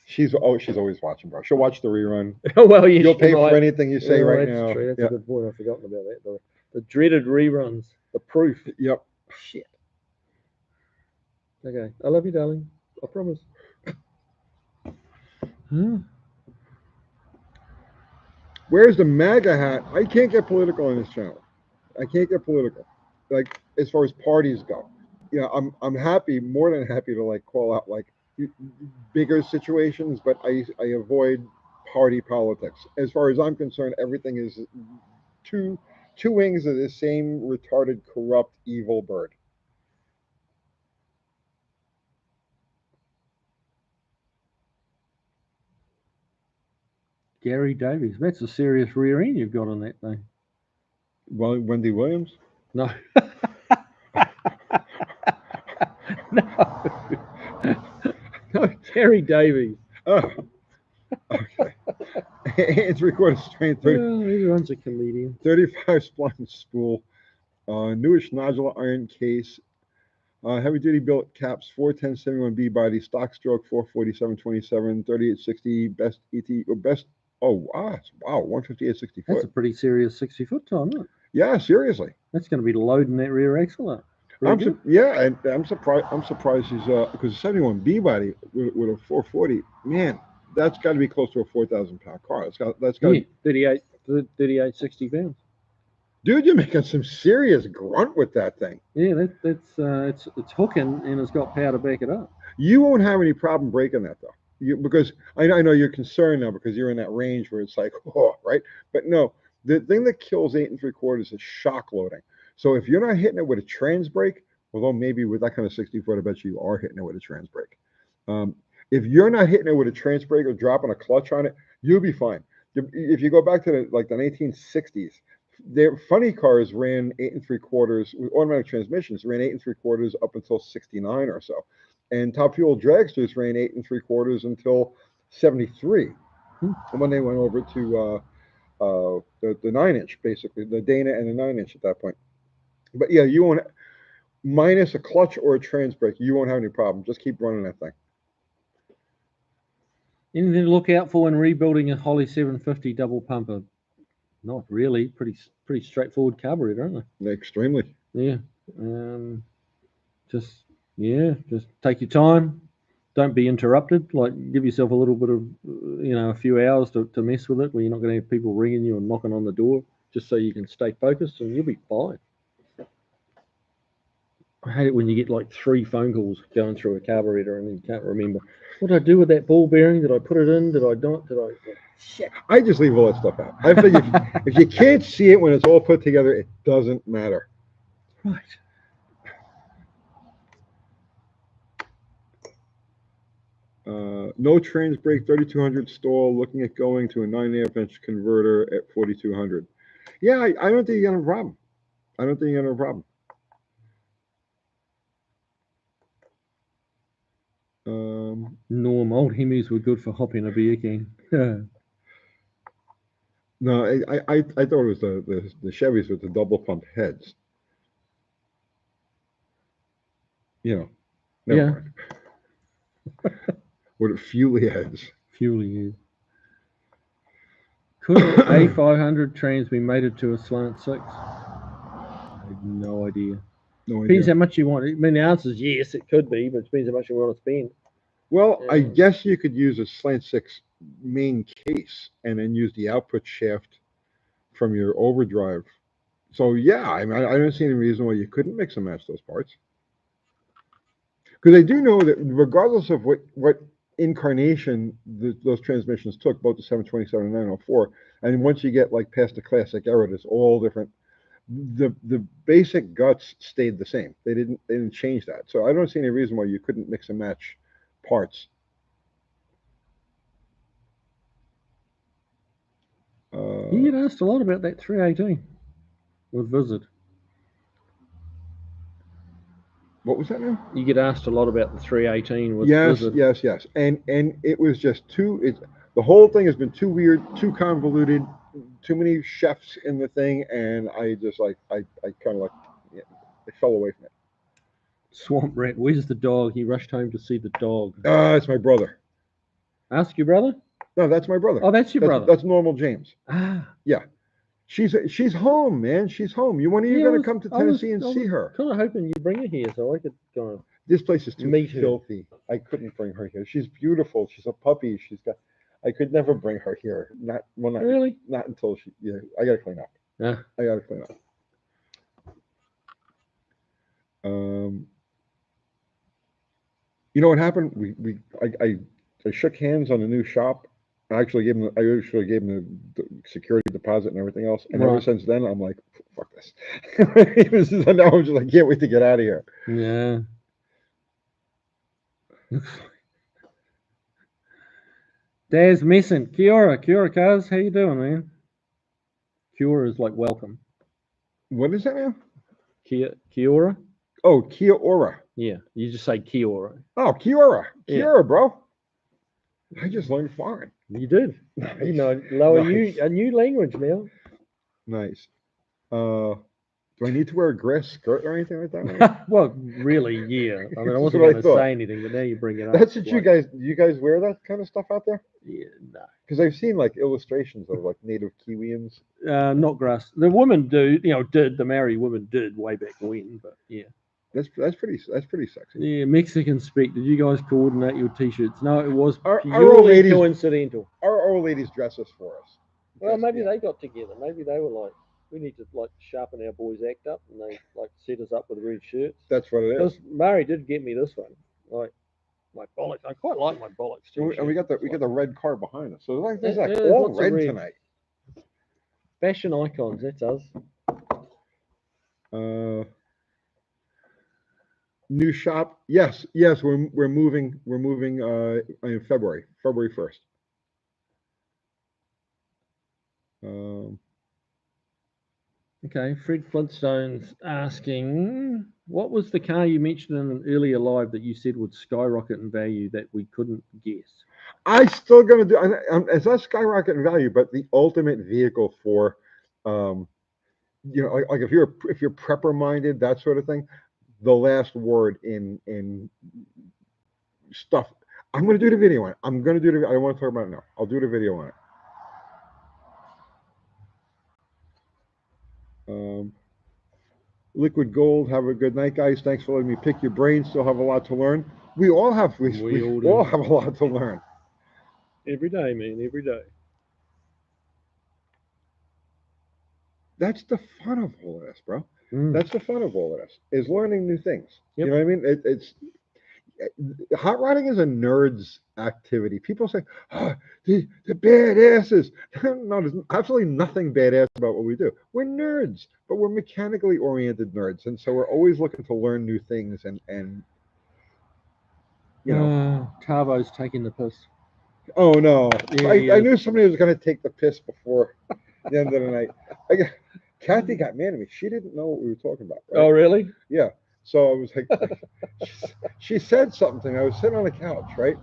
A: She's always watching, bro. She'll watch the rerun.
B: Well, yeah,
A: you'll pay for anything you say right now.
B: True. That's a good point. I've forgotten about that. The dreaded reruns. The proof.
A: Yep.
B: Shit. Okay. I love you, darling. I promise.
A: Where's the MAGA hat? I can't get political on this channel. I can't get political. Like, as far as parties go. I'm happy, more than happy to call out bigger situations, but I avoid party politics. As far as I'm concerned, everything is two wings of the same retarded, corrupt, evil bird.
B: Gary Davies. That's a serious rear end you've got on that thing.
A: Well, Wendy Williams.
B: No. No. No, Gary Davies.
A: Oh, okay. 8 3/4 strain,
B: Well, everyone's a comedian.
A: 35 spline spool, newish nodular iron case, heavy duty built caps, 41071B body, stock stroke 44727, 3860, best ET, or best. Oh, wow, 158.60
B: That's a
A: foot.
B: pretty serious 60-foot time, isn't it?
A: Yeah, seriously.
B: That's going to be loading that rear axle up.
A: Yeah, and I'm surprised. I'm surprised he's because 71B body with a 440. Man, that's got to be close to a 4,000 pound car. That's got.
B: Yeah, 38, 60 pounds.
A: Dude, you're making some serious grunt with that thing.
B: Yeah, it's hooking and it's got power to back it up.
A: You won't have any problem breaking that though, because I know you're concerned now because you're in that range where it's like, oh, right. But no, the thing that kills 8 3/4 is shock loading. So if you're not hitting it with a trans brake, although maybe with that kind of 60 foot, I bet you are hitting it with a trans brake. If you're not hitting it with a trans brake or dropping a clutch on it, you'll be fine. If you go back to the 1960s, their funny cars ran 8 3/4 with automatic transmissions, ran 8 3/4 up until 69 or so, and top fuel dragsters ran 8 3/4 until 73, and when they went over to the 9-inch, basically the Dana and the 9-inch at that point. But yeah, you won't, minus a clutch or a trans brake, you won't have any problem. Just keep running that thing.
B: Anything to look out for when rebuilding a Holly 750 double pumper? Not really. Pretty straightforward carburetor, aren't they?
A: Extremely.
B: Yeah. Just take your time. Don't be interrupted. Like, give yourself a little bit of, a few hours to mess with it, where you're not going to have people ringing you and knocking on the door, just so you can stay focused, and you'll be fine. I hate it when you get like 3 phone calls going through a carburetor and then you can't remember. What did I do with that ball bearing? Did I put it in? Did I not? Shit.
A: I just leave all that stuff out. I think if you can't see it when it's all put together, it doesn't matter.
B: Right.
A: No trans brake, 3200 stall, looking at going to a 9.5-inch converter at 4200. Yeah, I don't think you're going to have a problem. I don't think you're going to have a problem.
B: Norm, old Hemis were good for hopping a beer can.
A: No, I thought it was the Chevys with the double pump heads. Never mind. With fuelie heads.
B: Fuelie heads. Could an A500 trans be mated to a slant 6? I have no idea. Depends how much you want. I mean, the answer is yes, it could be, but it depends how much you want to spend.
A: Well, I guess you could use a slant 6 main case and then use the output shaft from your overdrive. So yeah, I mean, I don't see any reason why you couldn't mix and match those parts. Because I do know that regardless of what incarnation those transmissions took, both the 727 and 904, and once you get like past the classic era, it's all different. The basic guts stayed the same. They didn't change that. So I don't see any reason why you couldn't mix and match parts.
B: You get asked a lot about that 318 with Visit.
A: What was that now?
B: You get asked a lot about the 318 with
A: Visit. Yes. And it was just the whole thing has been too weird, too convoluted, too many chefs in the thing, and I just I kind of I fell away from it.
B: Swamp Rat, where's the dog? He rushed home to see the dog.
A: It's my brother.
B: Ask your brother?
A: No, that's my brother.
B: Oh, that's your brother.
A: That's Normal James.
B: Ah.
A: Yeah. She's home, man. She's home. When are you going to come to Tennessee and see her?
B: Kind of hoping you bring her here so I could go and
A: This place is too
B: meet
A: filthy.
B: Her.
A: I couldn't bring her here. She's beautiful. She's a puppy. I could never bring her here.
B: Really?
A: Not until she. Yeah, I got to clean up.
B: Yeah.
A: I got to clean up. You know what happened? I shook hands on the new shop. I actually gave him the security deposit and everything else. And ever since then, I'm like, fuck this. Now I'm just like, can't wait to get out of here.
B: Yeah. Daz Messon, Kia ora, cuz. How you doing, man? Kia is like welcome.
A: What is that now?
B: Kia ora?
A: Oh, Kia Ora.
B: Yeah, you just say Kia ora.
A: Oh, Kiora.
B: Yeah,
A: Kiora, bro. I just learned foreign.
B: you did.
A: Nice.
B: You know, lower
A: Nice.
B: a new language now.
A: Nice. Do I need to wear a grass skirt or anything like that? Man?
B: Well, really, yeah. I mean, I
A: That's
B: wasn't
A: what
B: going
A: I
B: to
A: thought.
B: say anything, but now you bring it up.
A: That's what
B: like,
A: you guys wear that kind of stuff out there?
B: yeah, no.
A: Because I've seen like illustrations of like native Kiwians.
B: Not grass. The women do, did the married women did way back when, but yeah.
A: That's pretty sexy.
B: Yeah, Mexican speak. Did you guys coordinate your t-shirts? No, it was
A: Our old
B: purely
A: ladies
B: coincidental.
A: our old ladies dress us for us.
B: Well, maybe
A: Yeah.
B: they got together. Maybe they were like, we need to like sharpen our boys' act up, and they like set us up with red shirts.
A: That's what it is.
B: Because Murray did get me this one, like my bollocks. I quite like my bollocks
A: And
B: t-shirt.
A: we got the red car behind us. So there's like
B: there's
A: all
B: lots of
A: red
B: red.
A: tonight.
B: Fashion icons. That's us.
A: New shop. Yes, we're moving in February 1st.
B: Okay, Fred Flintstone's asking, what was the car you mentioned in an earlier live that you said would skyrocket in value that we couldn't guess?
A: I still gonna do. It's not skyrocket in value, but the ultimate vehicle for, like if you're prepper minded, that sort of thing. The last word in stuff. I'm gonna do the video on it. I'm gonna do the. I don't want to talk about it now. I'll do the video on it. Liquid Gold. Have a good night, guys. Thanks for letting me pick your brain. Still have a lot to learn. We all have. We all have a lot to learn.
B: Every day, man. Every day.
A: That's the fun of all of this, bro. That's the fun of all of this is learning new things. Yep. You know what I mean? It's hot rodding is a nerd's activity. People say, "Oh, the badasses." No, there's absolutely nothing badass about what we do. We're nerds, but we're mechanically oriented nerds, and so we're always looking to learn new things. And
B: Carvo's taking the piss.
A: Oh no! Yeah, I knew somebody was going to take the piss before the end of the night. Kathy got mad at me. She didn't know what we were talking about. Right?
B: Oh, really?
A: Yeah. So I was like, she said something. I was sitting on the couch, right?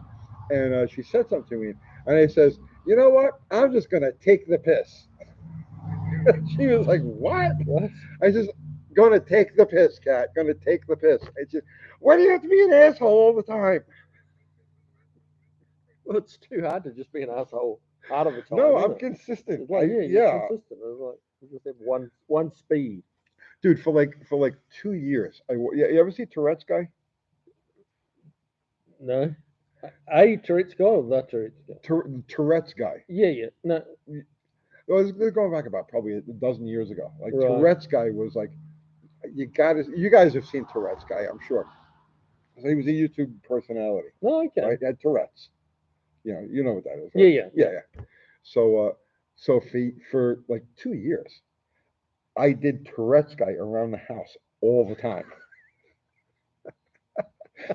A: And she said something to me. And I says, you know what? I'm just going to take the piss. She was like, what? I just, going to take the piss, Kat. Going to take the piss. I just, why do you have to be an asshole all the time?
B: Well, it's too hard to just be an asshole part of the time.
A: No, I'm consistent.
B: It's like, you're consistent. It's like you just have one speed.
A: Dude, for like 2 years. You ever see Tourette's guy?
B: No. A Tourette's guy or the Tourette's guy?
A: Tourette's guy.
B: Yeah. No.
A: They're going back about probably a dozen years ago. Like right. Tourette's guy was like, you guys have seen Tourette's guy, I'm sure. So he was a YouTube personality.
B: Oh, okay.
A: Right? He had Tourette's. You know what that is, right? Yeah. So for like 2 years, I did Tourette's guy around the house all the time.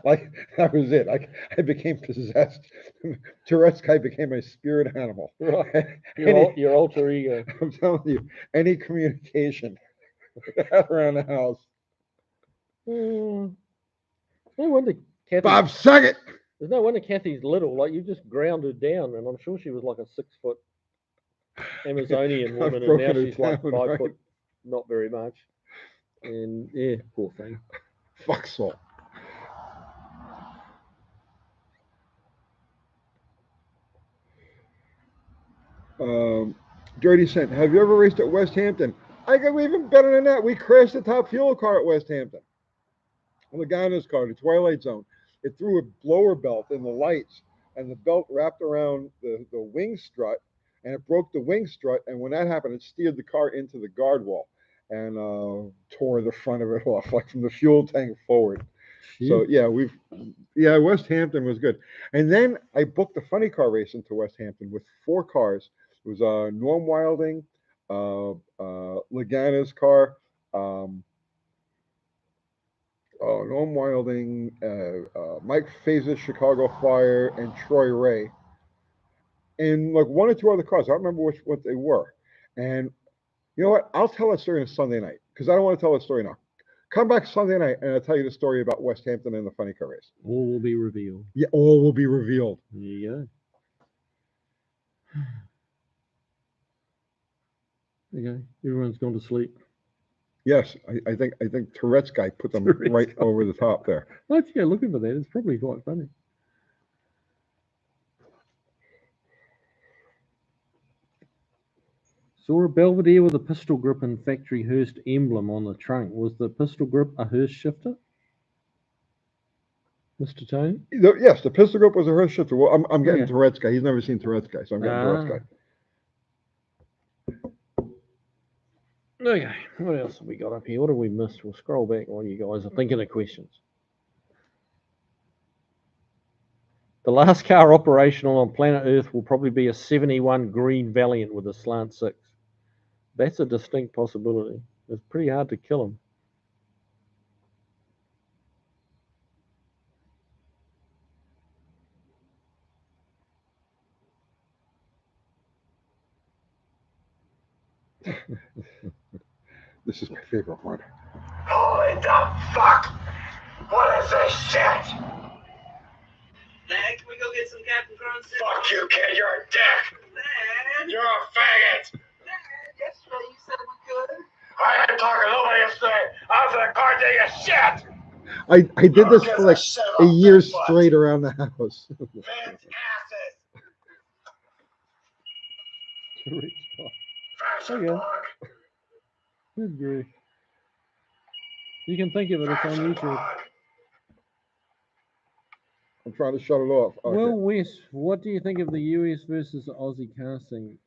A: Like that was it. I became possessed. Tourette's guy became my spirit animal.
B: Right. Your alter ego.
A: I'm telling you, any communication around the house.
B: No wonder Kathy.
A: Bob Saget.
B: There's no wonder Kathy's little. Like you just ground her down, and I'm sure she was like a 6 foot Amazonian woman, and now she's like 5 foot, not very much. And yeah, poor thing.
A: Fuck salt. Dirty Cent, have you ever raced at West Hampton? I got even better than that. We crashed the top fuel car at West Hampton. Lagana's car, the Twilight Zone. It threw a blower belt in the lights, and the belt wrapped around the wing strut, and it broke the wing strut. And when that happened, it steered the car into the guard wall and tore the front of it off, like from the fuel tank forward. Jeez. So West Hampton was good. And then I booked a funny car race into West Hampton with 4 cars. It was Norm Wilding, Lagana's car, Norm Wilding, Mike Faze's Chicago Fire, and Troy Ray. and like one or two other cars. I don't remember what they were. And you know what? I'll tell that story on Sunday night because I don't want to tell that story now. Come back Sunday night and I'll tell you the story about West Hampton and the funny car race.
B: All will be revealed.
A: Yeah, all will be revealed.
B: There you go. Okay, everyone's gone to sleep.
A: Yes, I think Tourette's guy put them right over the top there.
B: Let's go looking for that. It's probably quite funny. Saw a Belvedere with a pistol grip and factory Hurst emblem on the trunk. Was the pistol grip a Hurst shifter? Mr. Tony?
A: Yes, the pistol grip was a Hurst shifter. Well, I'm getting
B: Okay.
A: Tourette's guy. He's never seen Tourette's guy, so I'm getting Tourette's guy.
B: Okay, what else have we got up here? What have we missed? We'll scroll back while you guys are thinking of questions. The last car operational on planet Earth will probably be a 71 green Valiant with a slant 6. That's a distinct possibility. It's pretty hard to kill them.
A: This is my favorite one.
C: Holy the fuck! What is this shit?
D: Dad, can we go get some Captain Crunch?
C: Fuck you, kid, you're a dick!
D: Dad!
C: You're a faggot!
D: Dad, yesterday you said we could.
C: I ain't talking to nobody yesterday! I was in the car taking a shit!
A: I did this for like a year straight around the house.
C: Vince asses! Fashion
B: Okay.
C: dog!
B: Good grief. You can think of it, it's on
C: Fashion
B: YouTube.
C: dog!
A: I'm trying to shut it off. Okay.
B: Well, Wes, what do you think of the US versus the Aussie car scene?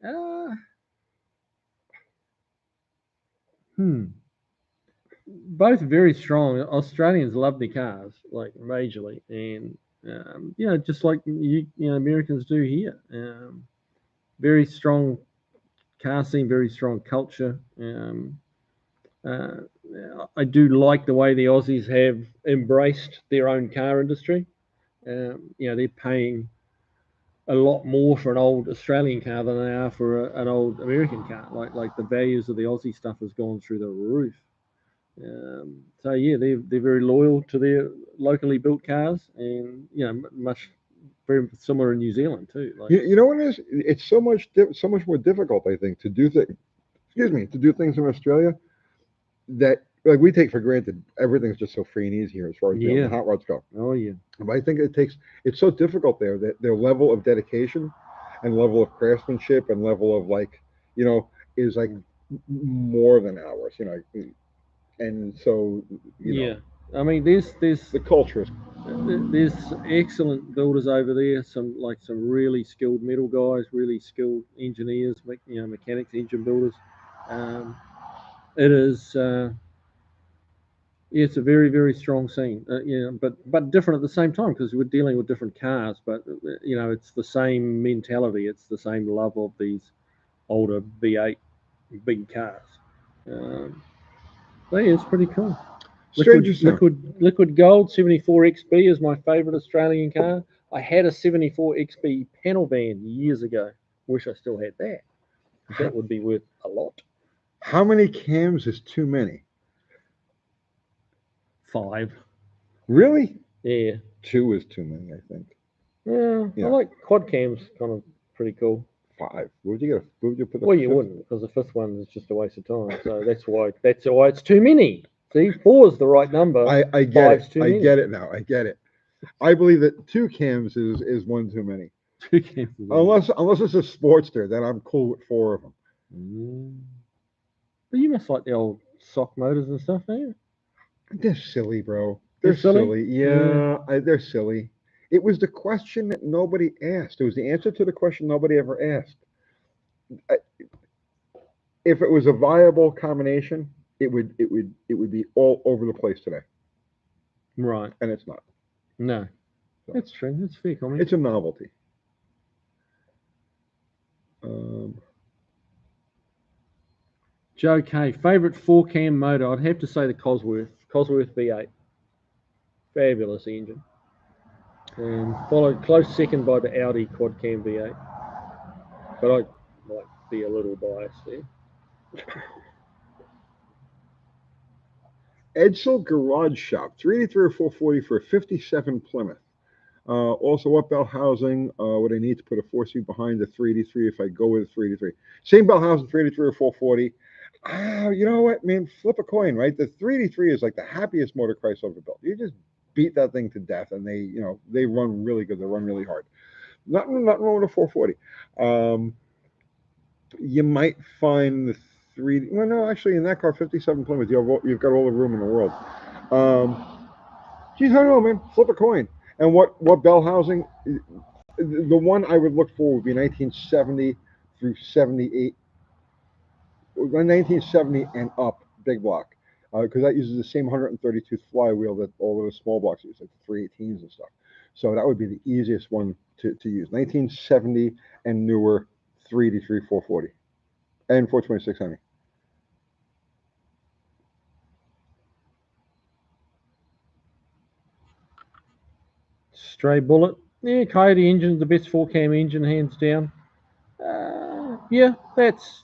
B: Both very strong. Australians love their cars, like majorly, and just like Americans do here. Very strong car scene, very strong culture. I do like the way the Aussies have embraced their own car industry. They're paying a lot more for an old Australian car than they are for an old American car. Like the values of the Aussie stuff has gone through the roof. So yeah, they're very loyal to their locally built cars, and much very similar in New Zealand too. Like,
A: you know what it is? It's so much more difficult, I think, to do things. To do things in Australia that like we take for granted. Everything's just so free and easy here as far as the hot rods go.
B: oh yeah,
A: But I think it's so difficult there that their level of dedication and level of craftsmanship and level of is like more than ours. And so
B: I mean, there's
A: the culture is
B: there's excellent builders over there. Some really skilled metal guys, really skilled engineers, mechanics, engine builders. It is. It's a very, very strong scene, but different at the same time because we're dealing with different cars. But it's the same mentality. It's the same love of these older V8 big cars. So yeah, it's pretty cool. Liquid Gold 74 XB is my favorite Australian car. I had a 74 XB panel van years ago. Wish I still had that. That would be worth a lot.
A: How many cams is too many?
B: 5.
A: Really?
B: Yeah.
A: 2 is too many, I think.
B: Yeah. I like quad cams, kind of pretty cool.
A: 5. Where would you put the
B: Well, you wouldn't, because the 5th one is just a waste of time. So that's why it's too many. See, 4 is the right number.
A: I get it. I get it now. I get it. I believe that 2 cams is one too many.
B: 2 cams.
A: Unless it's a Sportster, then I'm cool with 4 of them.
B: But you must like the old sock motors and stuff, don't you?
A: They're silly, bro. They're silly. Yeah, they're silly. It was the question that nobody asked. It was the answer to the question nobody ever asked. If it was a viable combination, it would be all over the place today.
B: Right.
A: And it's not.
B: No. That's true. That's fair comment.
A: It's a novelty.
B: Joe K, favorite 4-cam motor? I'd have to say the Cosworth V8. Fabulous engine. And followed close second by the Audi quad cam V8. but I might be a little biased there.
A: Edsel Garage Shop, 383 or 440 for a 57 Plymouth. Also, what bell housing would I need to put a 4-seat behind the 383 if I go with a 383? Same bell housing, 383 or 440. You know what, man? Flip a coin, right? The 383 is like the happiest motor Chrysler ever built. You just beat that thing to death, and they run really good. They run really hard. Nothing wrong with a 440. You might find the 3. Well, no, actually, in that car, 57 Plymouth, you've got all the room in the world. Geez, I don't know, man. Flip a coin. And what bell housing? The one I would look for would be 1970 through 78. 1970 and up, big block, because that uses the same 132 flywheel that all of the small blocks use, like the 318s and stuff. So that would be the easiest one to use. 1970 and newer, 383, 440, and 426 Hemi.
B: Stray Bullet. Yeah, Coyote engine, the best 4-cam engine, hands down. Yeah, that's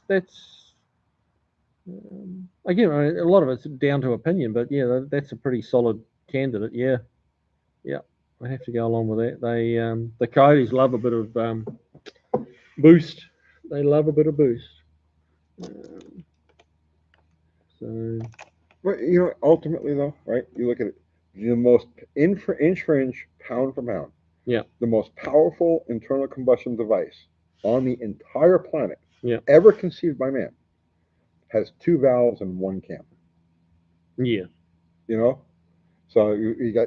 B: again, a lot of it's down to opinion, but yeah, that's a pretty solid candidate. Yeah, I have to go along with that. They the Coyotes love a bit of boost. They love a bit of boost. So,
A: but ultimately though, right? You look at it, the most inch for inch, pound for pound.
B: Yeah.
A: The most powerful internal combustion device on the entire planet,
B: yeah,
A: ever conceived by man, has 2 valves and 1 cam.
B: Yeah.
A: So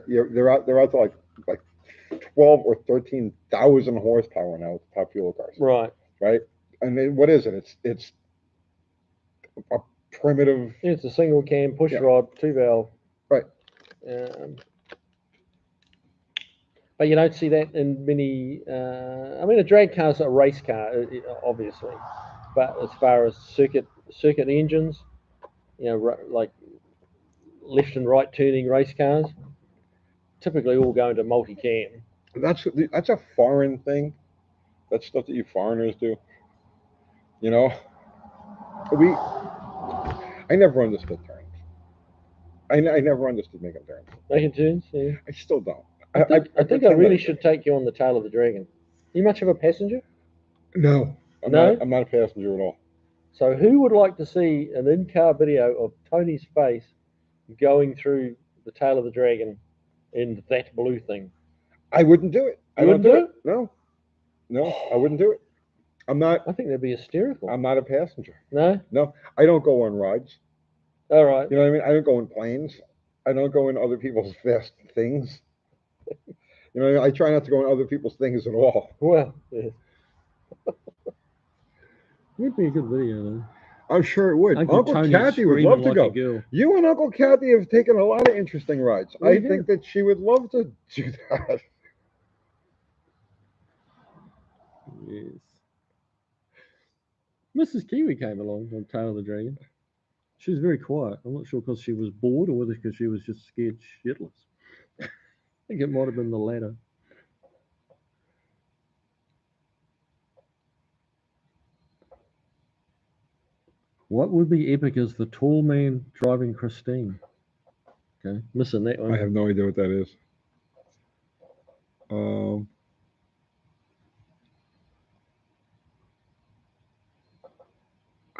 A: they're out to like 12 or 13,000 horsepower now with top fuel cars.
B: Right.
A: And then what is it? It's a primitive.
B: It's a single cam push rod, 2 valve.
A: Right.
B: But you don't see that in many. I mean, a drag car is a race car, obviously, but as far as circuit engines, like left and right turning race cars, typically all go into multi-cam.
A: That's a foreign thing. That's stuff that you foreigners do. I never understood turns. I never understood making turns.
B: Making turns, yeah.
A: I still don't.
B: I think I really should take you on the tail of the dragon. You much of a passenger?
A: No. I'm not a passenger at all.
B: So who would like to see an in-car video of Tony's face going through the tail of the dragon in that blue thing?
A: I wouldn't do it.
B: You wouldn't do it?
A: No, I wouldn't do it. I'm not.
B: I think that'd be hysterical.
A: I'm not a passenger.
B: No,
A: I don't go on rides.
B: All right.
A: You know what I mean? I don't go in planes. I don't go in other people's fast things. I try not to go in other people's things at all.
B: Well, yeah. Would be a good video, though.
A: I'm sure it would. Uncle Kathy would love to go. You and Uncle Kathy have taken a lot of interesting rides. I think that she would love to do that.
B: Yes. Mrs. Kiwi came along on Tail of the Dragon. She was very quiet. I'm not sure because she was bored or whether because she was just scared shitless. I think it might have been the latter. What would be epic is the tall man driving Christine. Okay, missing that one.
A: I have no idea what that is.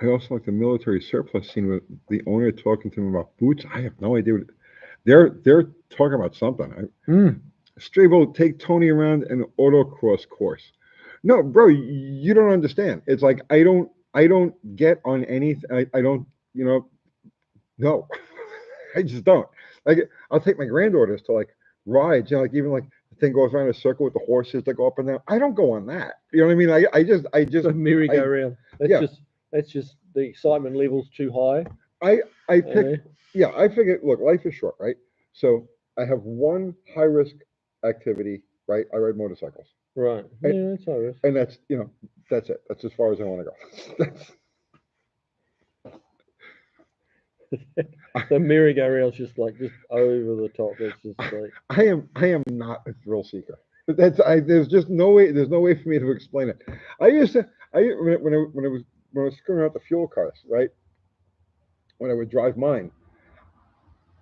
A: I also like the military surplus scene with the owner talking to him about boots. I have no idea what they're talking about something. Strabo, take Tony around an autocross course. No, bro, you don't understand. It's like I don't get on anything. I don't, no, I just don't. Like I'll take my granddaughters to like rides, like even like the thing goes around a circle with the horses that go up and down. I don't go on that. You know what I mean? I just
B: the merry-go-round. That's just the excitement level's too high.
A: I pick. Yeah, I figured. Look, life is short, right? So I have one high risk activity, right? I ride motorcycles.
B: Right. Yeah, that's high risk.
A: And that's that's it. That's as far as I want to
B: go. The merry-go-round's just over the top. It's just like
A: I am not a thrill seeker. There's just no way. There's no way for me to explain it. I When I was screwing out the fuel cars, right? When I would drive mine,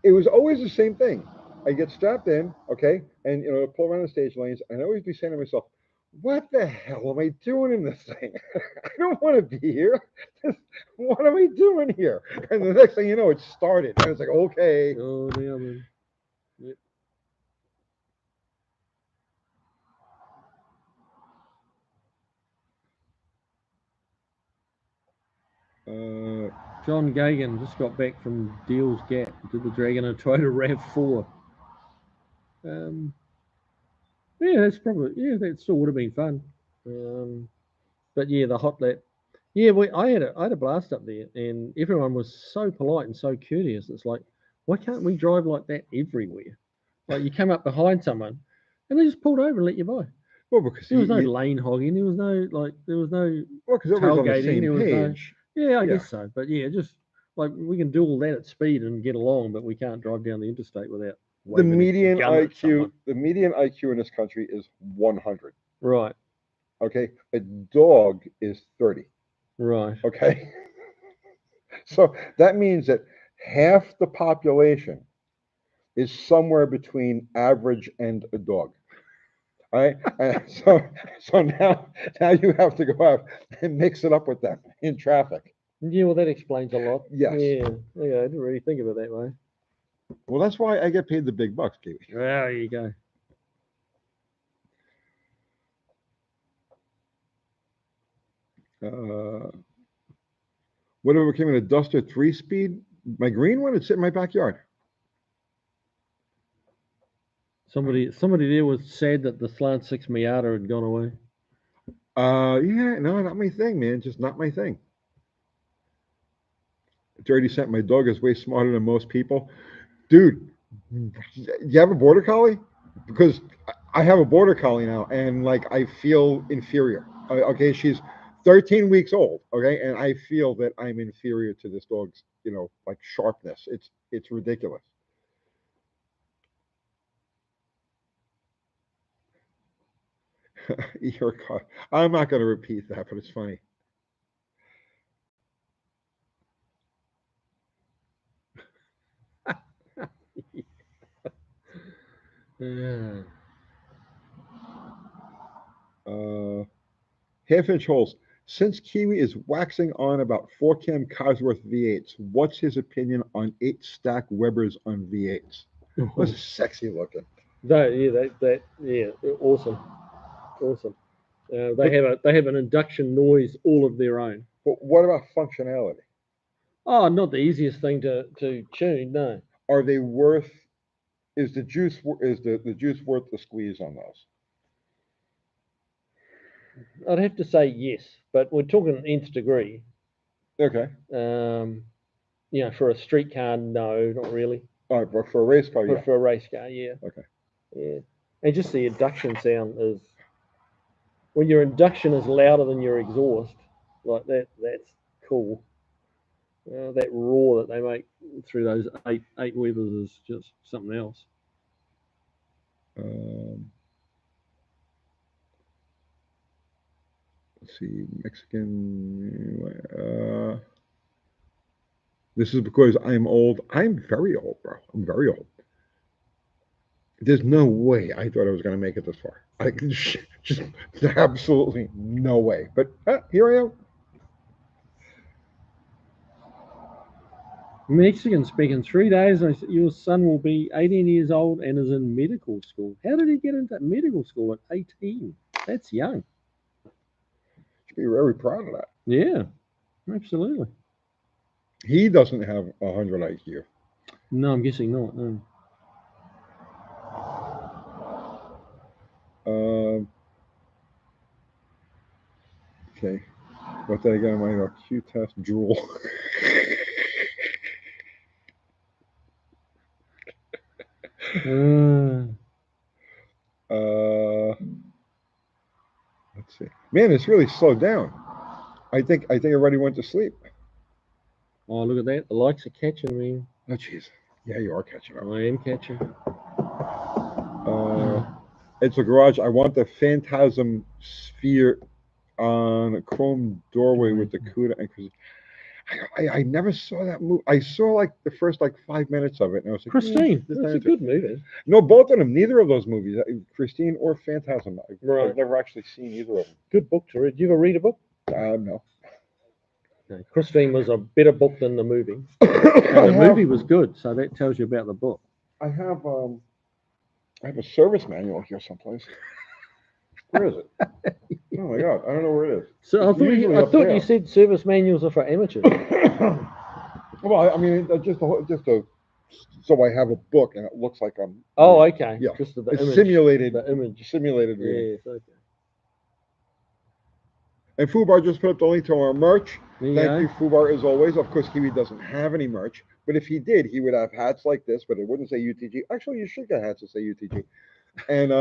A: it was always the same thing. I get strapped in, okay, and pull around the stage lanes, and I always be saying to myself, "What the hell am I doing in this thing? I don't want to be here. What am I doing here?" And the next thing you know, it started, and it's like, okay.
B: Oh, yeah, man. Yep. John Gagan just got back from Deal's Gap. Did the Dragon and Toyota RAV4. Yeah, that still would have been fun. But yeah, the hot lap. Yeah, I had a blast up there, and everyone was so polite and so courteous. It's like, why can't we drive like that everywhere? Like you come up behind someone, and they just pulled over and let you by.
A: Well, because
B: There was no lane hogging. There was no
A: well, because everybody's on the
B: tailgating.
A: same
B: There was no.
A: page.
B: Yeah, I
A: Yeah.
B: guess so. But yeah, just like we can do all that at speed and get along, but we can't drive down the interstate without
A: The
B: waving a
A: median
B: gun at
A: IQ,
B: someone.
A: the median IQ in this country is 100.
B: Right,
A: Okay, a dog is 30.
B: right.
A: Okay, so that means that half the population is somewhere between average and a dog. All right, so now you have to go out and mix it up with them in traffic.
B: Yeah, well, that explains a lot.
A: Yes.
B: Yeah, I didn't really think of it that way.
A: Well, that's why I get paid the big bucks, Kiwi.
B: There you go.
A: Whatever became of the Duster 3-speed, my green one, it's in my backyard.
B: Somebody there was sad that the Slant 6 Miata had gone away.
A: Yeah, no, not my thing, man. Just not my thing. Dirty cent. My dog is way smarter than most people, dude. You have a border collie? Because I have a border collie now, and like I feel inferior. Okay, she's 13 weeks old. Okay, and I feel that I'm inferior to this dog's, like sharpness. It's ridiculous. Your car. I'm not going to repeat that, but it's funny.
B: Yeah.
A: Half-inch holes. Since Kiwi is waxing on about 4-cam Cosworth V8s, what's his opinion on 8-stack Webers on V8s? Those are sexy looking.
B: Awesome. They have an induction noise all of their own.
A: But what about functionality?
B: Oh, not the easiest thing to tune. No.
A: Are they worth? Is the juice worth the squeeze on those?
B: I'd have to say yes, but we're talking nth degree.
A: Okay.
B: For a street car, no, not really.
A: All right, but for a race car, yeah.
B: For a race car, yeah.
A: Okay.
B: Yeah, and just the induction sound is when your induction is louder than your exhaust, like that. That's cool. That roar that they make through those eight Webers is just something else.
A: Let's see, Mexican. This is because I'm old. I'm very old, bro. I'm very old. There's no way I thought I was going to make it this far. Just absolutely no way. But here I am.
B: Mexican speaking. 3 days, your son will be 18 years old and is in medical school. How did he get into medical school at 18? That's young.
A: Should be very proud of that.
B: Yeah, absolutely.
A: He doesn't have 100 IQ.
B: No, I'm guessing not. No.
A: Okay. What did I get on my Q test? Drool. Let's see. Man, it's really slowed down. I think everybody went to sleep.
B: Oh, look at that. The lights are catching me.
A: Oh, jeez. Yeah, you are catching up.
B: I am catching.
A: It's a garage. I want the Phantasm Sphere on a chrome doorway with the Cuda and I never saw that movie. I saw like the first like 5 minutes of it, and I was like,
B: Christine.
A: just
B: That's
A: not
B: a
A: into it.
B: good movie.
A: No, both of them. Neither of those movies, Christine or Phantasm.
B: Right.
A: I've never actually seen either of them.
B: Good book to read. Did you ever read a book?
A: No.
B: No. Christine was a better book than the movie.
A: I
B: And the
A: have-
B: movie was good, so that tells you about the book.
A: I have a service manual here someplace. Where is it? Oh my god, I don't know where it is.
B: So I
A: It's
B: thought
A: usually
B: you
A: up there.
B: said service manuals are for amateurs.
A: Well, I mean, so I have a book and it looks like I'm.
B: Oh, okay.
A: Yeah.
B: Just the
A: It's
B: image.
A: simulated.
B: The image.
A: Simulated reading.
B: Yes, okay.
A: And Fubar just put up the link to our merch.
B: There you
A: Thank
B: go.
A: you, Fubar, as always. Of course, Kiwi doesn't have any merch, but if he did, he would have hats like this, but it wouldn't say UTG. Actually, you should get hats that say UTG. And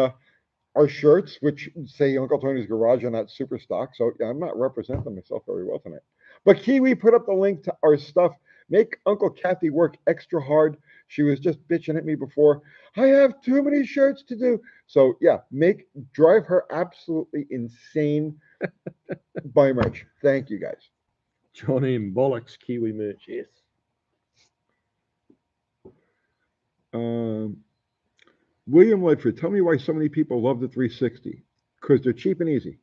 A: our shirts, which say Uncle Tony's Garage and not super stock. So yeah, I'm not representing myself very well tonight. But Kiwi put up the link to our stuff. Make Uncle Kathy work extra hard. She was just bitching at me before. I have too many shirts to do. So yeah, drive her absolutely insane. Buy merch. Thank you guys.
B: Johnny and Bollocks Kiwi merch, yes.
A: William Ledford, tell me why so many people love the 360. Because they're cheap and easy.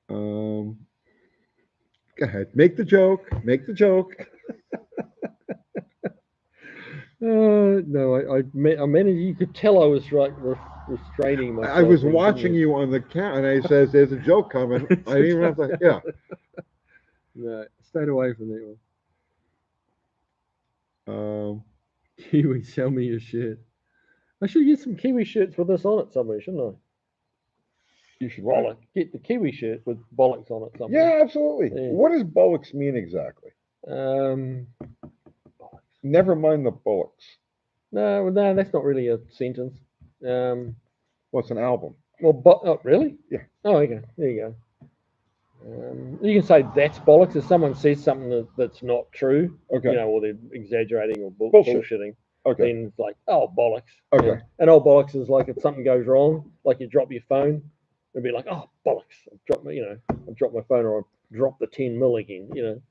A: Go ahead. Make the joke. Make the joke.
B: No, I managed. You could tell I was restraining myself.
A: I was
B: when
A: watching you on the cat, and I says, "There's a joke coming." I didn't even have to. Yeah.
B: No, stayed away from that one.
A: Um,
B: Kiwi, sell me your shirt. I should get some Kiwi shirts with this on it somewhere, shouldn't I?
A: you should
B: Bollock. Get the Kiwi shirt with bollocks on it somewhere.
A: Yeah, absolutely.
B: Yeah.
A: What does bollocks mean exactly? Never mind the bollocks.
B: No, that's not really a sentence.
A: What's an album?
B: Well, oh, really?
A: Yeah.
B: Oh, okay. There you go. You can say that's bollocks if someone says something that's not true.
A: Okay.
B: You know, or they're exaggerating or
A: Bullshit.
B: bullshitting.
A: Okay.
B: Then it's like, oh, bollocks.
A: Okay.
B: Yeah. And oh, bollocks is like if something goes wrong, like you drop your phone, it'd be like, oh, bollocks. I've dropped my phone, or I've dropped the 10 mil again. You know,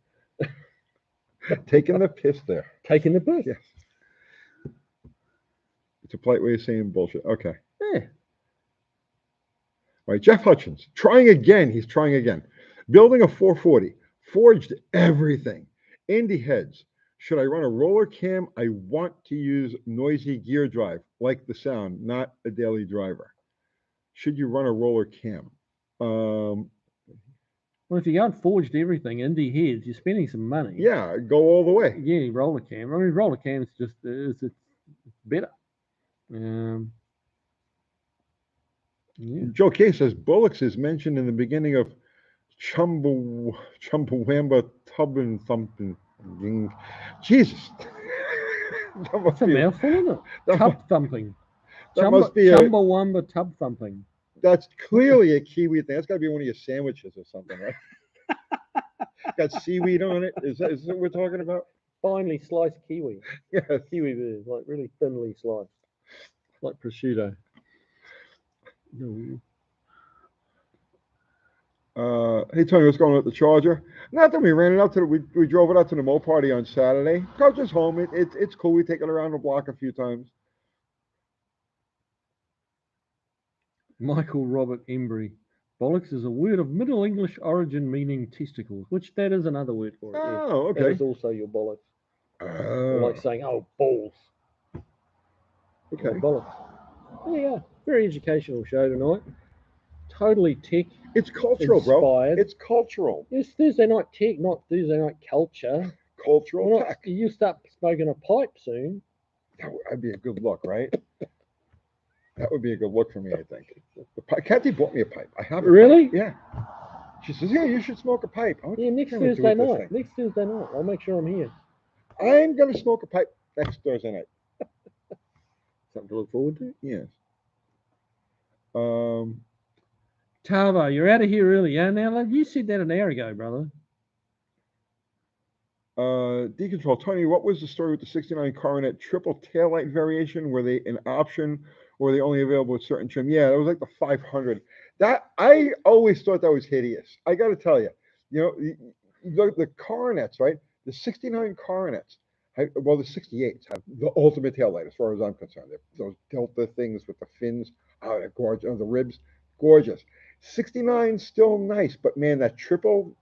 A: Taking the piss there.
B: taking the piss.
A: Yes. It's a polite way of saying bullshit. Okay.
B: Yeah.
A: All right, Jeff Hutchins, trying again. He's trying again. Building a 440, forged everything. Indy heads. Should I run a roller cam? I want to use noisy gear drive, like the sound, not a daily driver. Should you run a roller cam?
B: Well, if you go and forged everything, indie heads, you're spending some money.
A: Yeah, go all the way.
B: Yeah, roller cam. I mean, roller cam's just it's better. Yeah.
A: Joe K says Bullocks is mentioned in the beginning of Chumbawamba Tubbin Thumping. Jesus.
B: That's a mouthful, isn't it? Tub thumping.
A: That must be
B: Chumbawamba tub thumping.
A: That's clearly a Kiwi thing. That's got to be one of your sandwiches or something, right? Got seaweed on it. Is that what we're talking about?
B: Finely sliced kiwi.
A: Yes.
B: Kiwi beers, like really thinly sliced. Like prosciutto. No.
A: Hey Tony, what's going on with the Charger? Nothing. We ran it out to we drove it out to the Mo party on Saturday. Charger's home. It's cool. We take it around the block a few times.
B: Michael Robert Embry. Bollocks is a word of Middle English origin meaning testicles, which that is another word for it.
A: Oh,
B: Yeah.
A: okay.
B: That is also your bollocks. Like saying, oh, balls.
A: Okay.
B: Oh, bollocks. There you go. Very educational show tonight. Totally tech.
A: It's cultural,
B: inspired.
A: bro. It's cultural.
B: It's Thursday night tech, not Thursday night culture.
A: Cultural tech.
B: You start smoking a pipe soon.
A: That'd be a good look, right? That would be a good look for me, I think. Kathy bought me a pipe. I have it.
B: Really?
A: Yeah. She says, yeah, you should smoke a pipe.
B: Yeah, next Thursday night. Next Thursday night. I'll make sure I'm here.
A: I'm going to smoke a pipe next Thursday night.
B: Something to look forward to?
A: Yes.
B: Tavo, you're out of here early. Yeah, now you said that an hour ago, brother.
A: Decontrol. Tony, what was the story with the 69 Coronet triple taillight variation? Were they an option or were they only available with certain trim? Yeah, it was like the 500. That I always thought that was hideous. I got to tell you, the Coronets, right? The '69 Coronets, well, the '68s have the ultimate taillight, as far as I'm concerned. Those Delta things with the fins, oh, they're gorgeous. The ribs, gorgeous. '69 still nice, but man, that triple,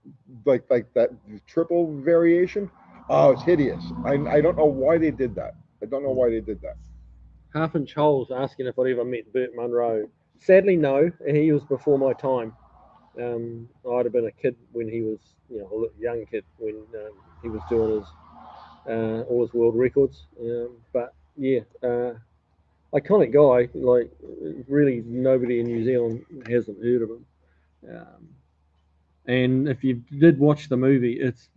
A: like that triple variation, oh, it's hideous. I don't know why they did that. I don't know why they did that.
B: Half Inch Holes asking if I'd ever met Burt Munro. Sadly, no. He was before my time. I'd have been a kid when he was, a young kid when he was doing his all his world records. But yeah, iconic guy. Like really, nobody in New Zealand hasn't heard of him. And if you did watch the movie, it's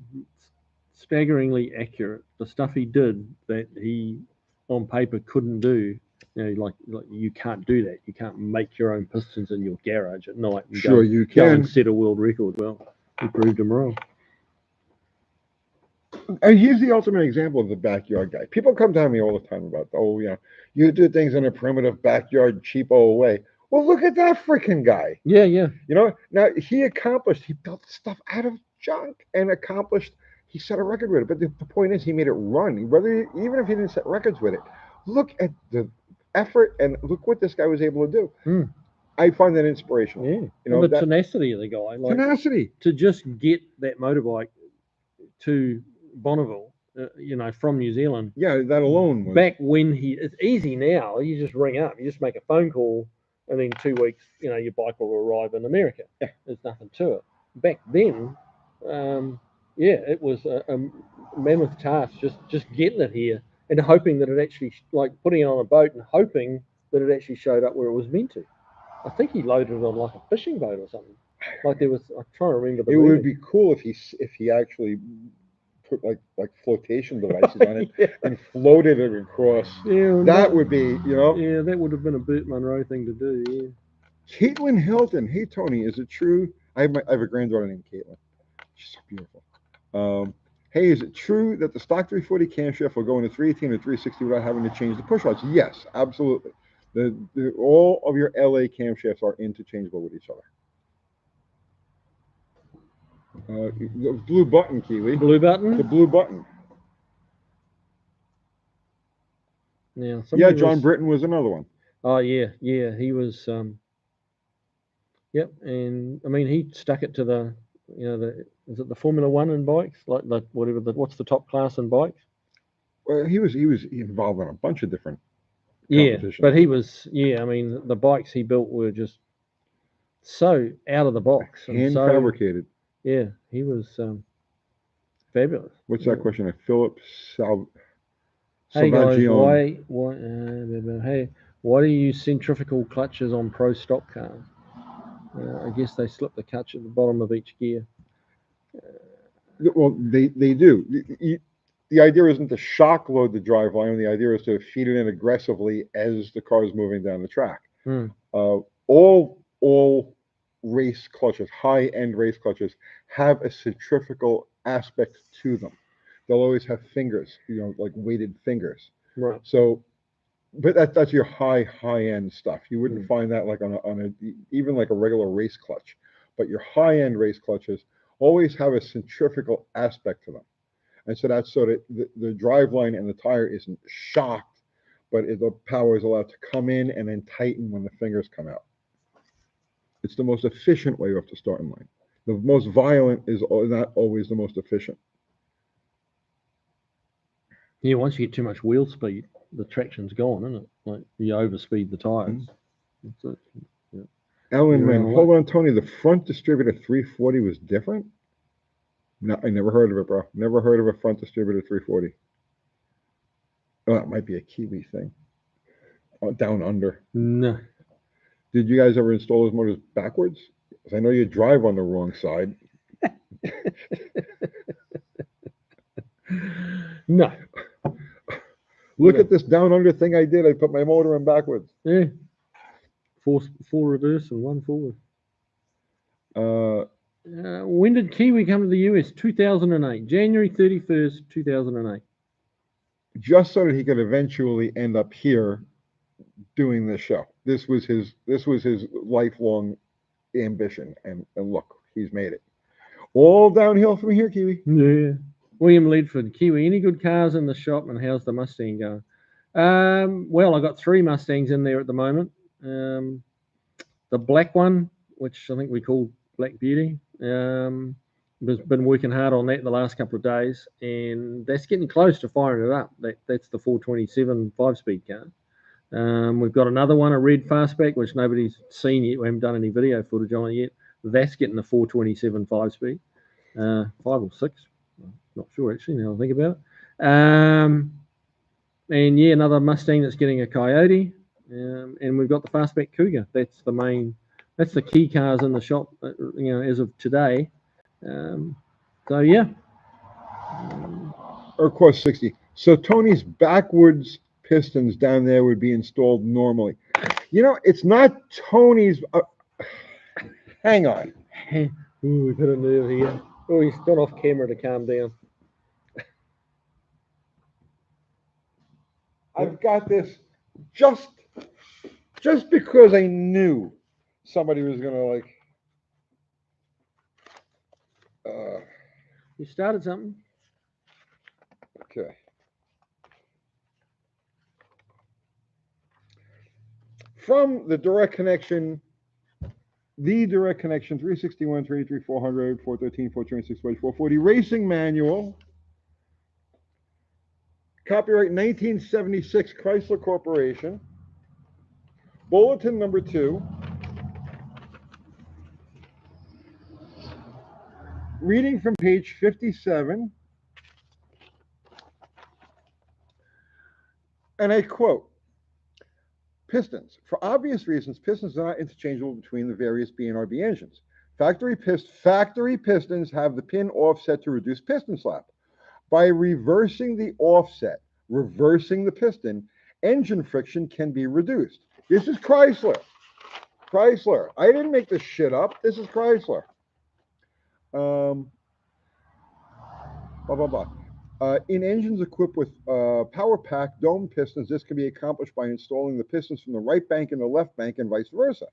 B: staggeringly accurate. The stuff he did that he on paper couldn't do. Like you can't do that. You can't make your own pistons in your garage at night and
A: Sure, you
B: go
A: can.
B: and set a world record. Well, he proved him wrong.
A: And he's the ultimate example of the backyard guy. People come to me all the time about, you do things in a primitive backyard cheapo way. Well, look at that freaking guy.
B: Yeah.
A: Now he built stuff out of junk and he set a record with it. But the point is, he made it run. Even if he didn't set records with it, look at the effort and look what this guy was able to do. I find that inspirational.
B: Yeah. The tenacity of the guy.
A: Tenacity.
B: To just get that motorbike to Bonneville, from New Zealand.
A: Yeah, that alone was.
B: Back when it's easy now. You just ring up, you just make a phone call, and in 2 weeks, your bike will arrive in America.
A: Yeah.
B: There's nothing to it. Back then, it was a mammoth task just getting it here and hoping that it actually, like putting it on a boat and hoping that it actually showed up where it was meant to. I think he loaded it on like a fishing boat or something. Like I'm trying to remember the movie.
A: Would be cool if he actually put like flotation devices on it and floated it across.
B: Yeah,
A: that would be,
B: Yeah, that would have been a Burt Munro thing to do. Yeah.
A: Caitlin Hilton. Hey Tony, is it true? I have a granddaughter named Caitlin. She's so beautiful. Hey, is it true that the stock 340 camshaft will go into 318 or 360 without having to change the push rods? Yes, absolutely. All of your LA camshafts are interchangeable with each other. The blue button, Kiwi.
B: Blue button?
A: The blue button.
B: Yeah.
A: John Britton was another one.
B: Oh, yeah. He was. Yep. And I mean, he stuck it to is it the Formula One in bikes? Like what's the top class in bikes?
A: Well, he was involved in a bunch of different.
B: Yeah, but he was. Yeah, I mean, the bikes he built were just so out of the box.
A: Hand fabricated.
B: Yeah, he was fabulous.
A: What's that question? Philip
B: Hey guys, why do you use centrifugal clutches on pro stock cars? I guess they slip the clutch at the bottom of each gear.
A: Well, they do. The idea isn't to shock load the driveline. The idea is to feed it in aggressively as the car is moving down the track. All race clutches, high-end race clutches, have a centrifugal aspect to them. They'll always have fingers, like weighted fingers.
B: Right.
A: So, but that's your high-end stuff. You wouldn't find that like even like a regular race clutch. But your high-end race clutches always have a centrifugal aspect to them. And so that's so that the driveline and the tire isn't shocked, but the power is allowed to come in and then tighten when the fingers come out. It's the most efficient way off the starting line. The most violent is not always the most efficient.
B: Yeah, once you get too much wheel speed, the traction's gone, isn't it? Like you overspeed the tires.
A: Ellen, man, hold on, Tony. The front distributor 340 was different? No, I never heard of it, bro. Never heard of a front distributor 340. Oh, that might be a Kiwi thing. Down under.
B: No.
A: Did you guys ever install those motors backwards? Because I know you drive on the wrong side.
B: No.
A: Look at this down under thing I did. I put my motor in backwards.
B: Yeah. Four reverse and one forward. When did Kiwi come to the US? 2008. January 31st, 2008.
A: Just so that he could eventually end up here doing this show. This was his lifelong ambition, and look, he's made it. All downhill from here, Kiwi.
B: Yeah. William Ledford, Kiwi. Any good cars in the shop, and how's the Mustang going? Well, I got 3 Mustangs in there at the moment. The black one, which I think we call Black Beauty, been working hard on that the last couple of days, and that's getting close to firing it up. That's the 427 5-speed car. We've got another one, a red fastback, which nobody's seen yet. We haven't done any video footage on it yet. That's getting the 427 5-speed, 5 or 6. I'm not sure actually. Now I think about it. And yeah, another Mustang that's getting a Coyote, and we've got the fastback Cougar. That's the key cars in the shop, as of today. So yeah.
A: Or course 60. So Tony's backwards pistons down there would be installed normally. It's not Tony's. Hang on.
B: Ooh, we've hit a nerve here. Oh, he's got off camera to calm down.
A: I've got this just because I knew somebody was gonna
B: You started something?
A: Okay. From the direct connection 361, 383, 400, 413, 426, 440 racing manual. Copyright 1976 Chrysler Corporation. Bulletin number 2. Reading from page 57. And I quote, pistons. For obvious reasons, pistons are not interchangeable between the various B and RB engines. Factory pistons have the pin offset to reduce piston slap. By reversing the offset, reversing the piston, engine friction can be reduced. This is Chrysler. I didn't make this shit up. This is Chrysler. In engines equipped with power pack dome pistons, this can be accomplished by installing the pistons from the right bank and the left bank and vice versa.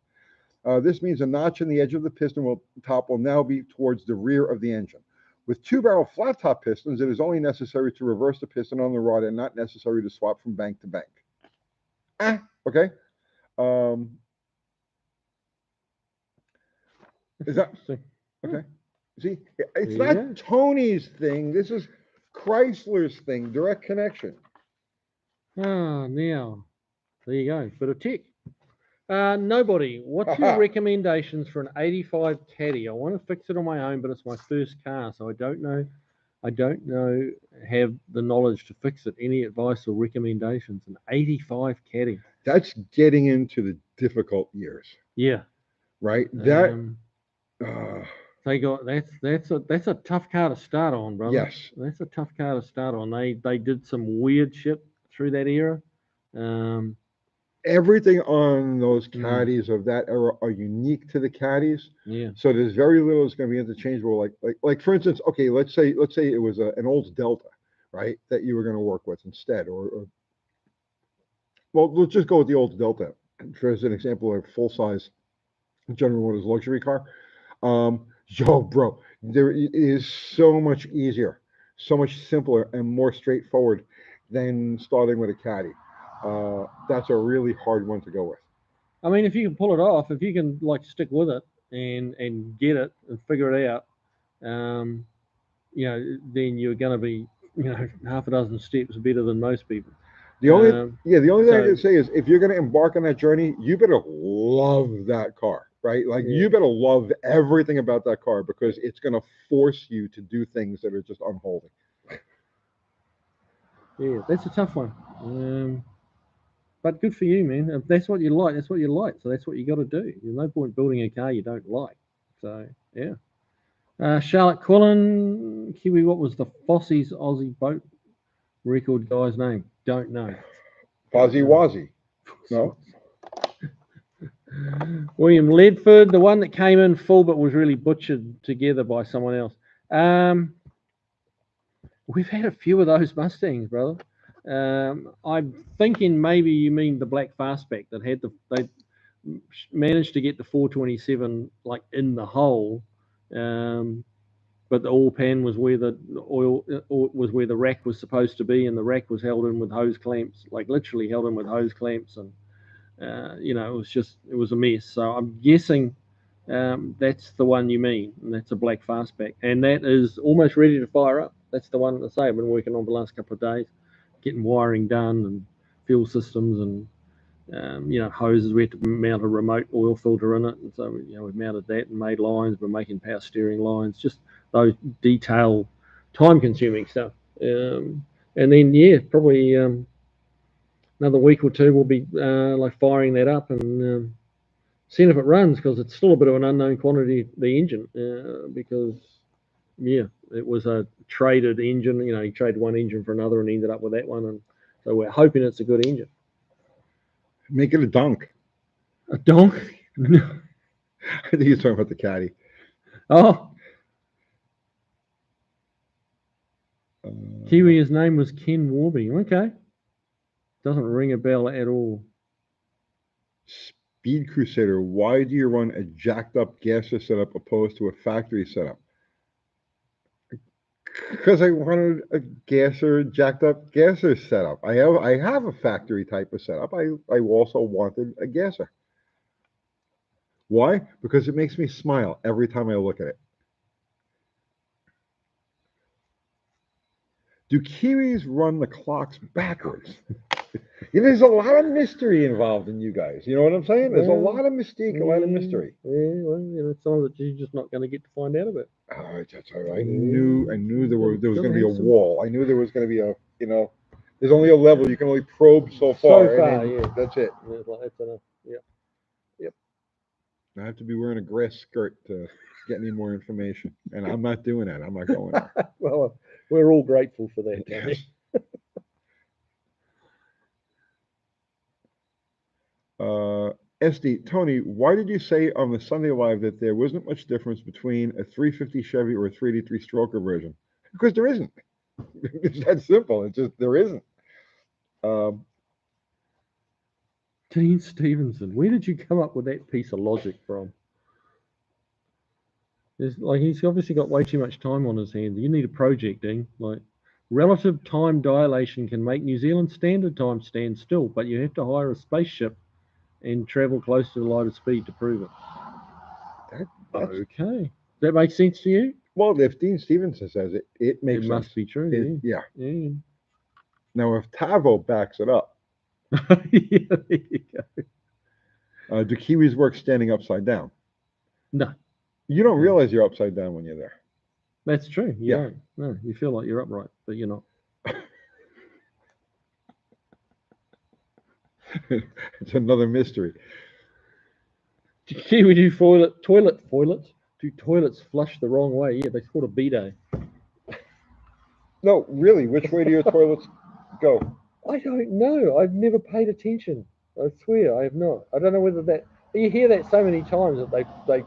A: This means a notch in the edge of the piston top will now be towards the rear of the engine. With 2-barrel flat top pistons, it is only necessary to reverse the piston on the rod and not necessary to swap from bank to bank. Okay. Is that okay? See, it's not Tony's thing. This is Chrysler's thing. Direct connection.
B: Now there you go. Bit of tech. Nobody. What's your recommendations for an 85 Caddy? I want to fix it on my own, but it's my first car, so I don't know. Have the knowledge to fix it. Any advice or recommendations? An 85 Caddy.
A: That's getting into the difficult years.
B: Yeah.
A: Right.
B: They got that's a tough car to start on, brother.
A: Yes.
B: That's a tough car to start on. They did some weird shit through that era.
A: Everything on those caddies of that era are unique to the caddies.
B: Yeah.
A: So there's very little that's going to be interchangeable. Like for instance, okay, let's say it was an old Delta, right, that you were going to work with instead, or well, let's just go with the old Delta for as an example of a full size General Motors luxury car. Bro, it is so much easier, so much simpler, and more straightforward than starting with a caddy. That's a really hard one to go with.
B: I mean, if you can pull it off, if you can stick with it and get it and figure it out, then you're going to be half a dozen steps better than most people.
A: The only thing I can say is if you're going to embark on that journey, you better love that car, right? You better love everything about that car, because it's going to force you to do things that are just unholy.
B: Yeah, that's a tough one. But good for you, man. If that's what you like, that's what you like. So that's what you got to do. There's no point building a car you don't like. So, yeah. Charlotte Quillen, Kiwi, what was the Fossey's Aussie boat record guy's name? Don't know.
A: Fozzie Wazzie. No.
B: William Ledford, the one that came in full but was really butchered together by someone else. We've had a few of those Mustangs, brother. I'm thinking maybe you mean the black fastback that had managed to get the 427 like in the hole, but the oil pan was where the oil was where the rack was supposed to be, and the rack was held in with hose clamps, like literally held in with hose clamps, and it was a mess. So I'm guessing that's the one you mean, and that's a black fastback, and that is almost ready to fire up. That's the one that I've been working on the last couple of days, getting wiring done and fuel systems and hoses. We had to mount a remote oil filter in it, and so we've mounted that and made lines. We're making power steering lines, just those detailed, time-consuming stuff. And then probably another week or two we'll be like firing that up and seeing if it runs, because it's still a bit of an unknown quantity, the engine, because it was a traded engine. You trade one engine for another and ended up with that one, and so we're hoping it's a good engine.
A: Make it a dunk.
B: A donk?
A: I think he's talking about the caddy.
B: Oh. Kiwi, his name was Ken Warby. Okay. Doesn't ring a bell at all.
A: Speed Crusader, why do you run a jacked up gasser setup opposed to a factory setup? Because I wanted a jacked up gasser setup. I have a factory type of setup. I also wanted a gasser. Why? Because it makes me smile every time I look at it. Do Kiwis run the clocks backwards? There's a lot of mystery involved in you guys. You know what I'm saying? There's a lot of mystique, a lot of mystery.
B: Yeah, well, some of it you're just not going to get to find out about.
A: I knew there was going to be a wall. I knew there was going to be there's only a level. You can only probe so far. That's it.
B: That's enough. Yeah. Yep.
A: I have to be wearing a grass skirt to get any more information, and I'm not doing that. I'm not going there.
B: Well, we're all grateful for that.
A: Yes. SD, Tony, why did you say on the Sunday Live that there wasn't much difference between a 350 Chevy or a 383 stroker version? Because there isn't. It's that simple. It's just there isn't.
B: Dean Stevenson, where did you come up with that piece of logic from? He's obviously got way too much time on his hands. You need a project, Dean. Relative time dilation can make New Zealand Standard Time stand still, but you have to hire a spaceship and travel close to the light of speed to prove it. Okay. That makes sense to you?
A: Well, if Dean Stevenson says it, it makes sense.
B: It must be true.
A: Yeah. Now, if Tavo backs it up,
B: there you go.
A: Do Kiwis work standing upside down?
B: No.
A: You don't realize you're upside down when you're there.
B: That's true. You don't. No, you feel like you're upright, but you're not.
A: It's another mystery.
B: Do Kiwi do toilets? Do toilets flush the wrong way? Yeah, they call it a bidet.
A: No, really, which way do your toilets go?
B: I don't know. I've never paid attention. I swear, I have not. I don't know whether that. You hear that so many times that they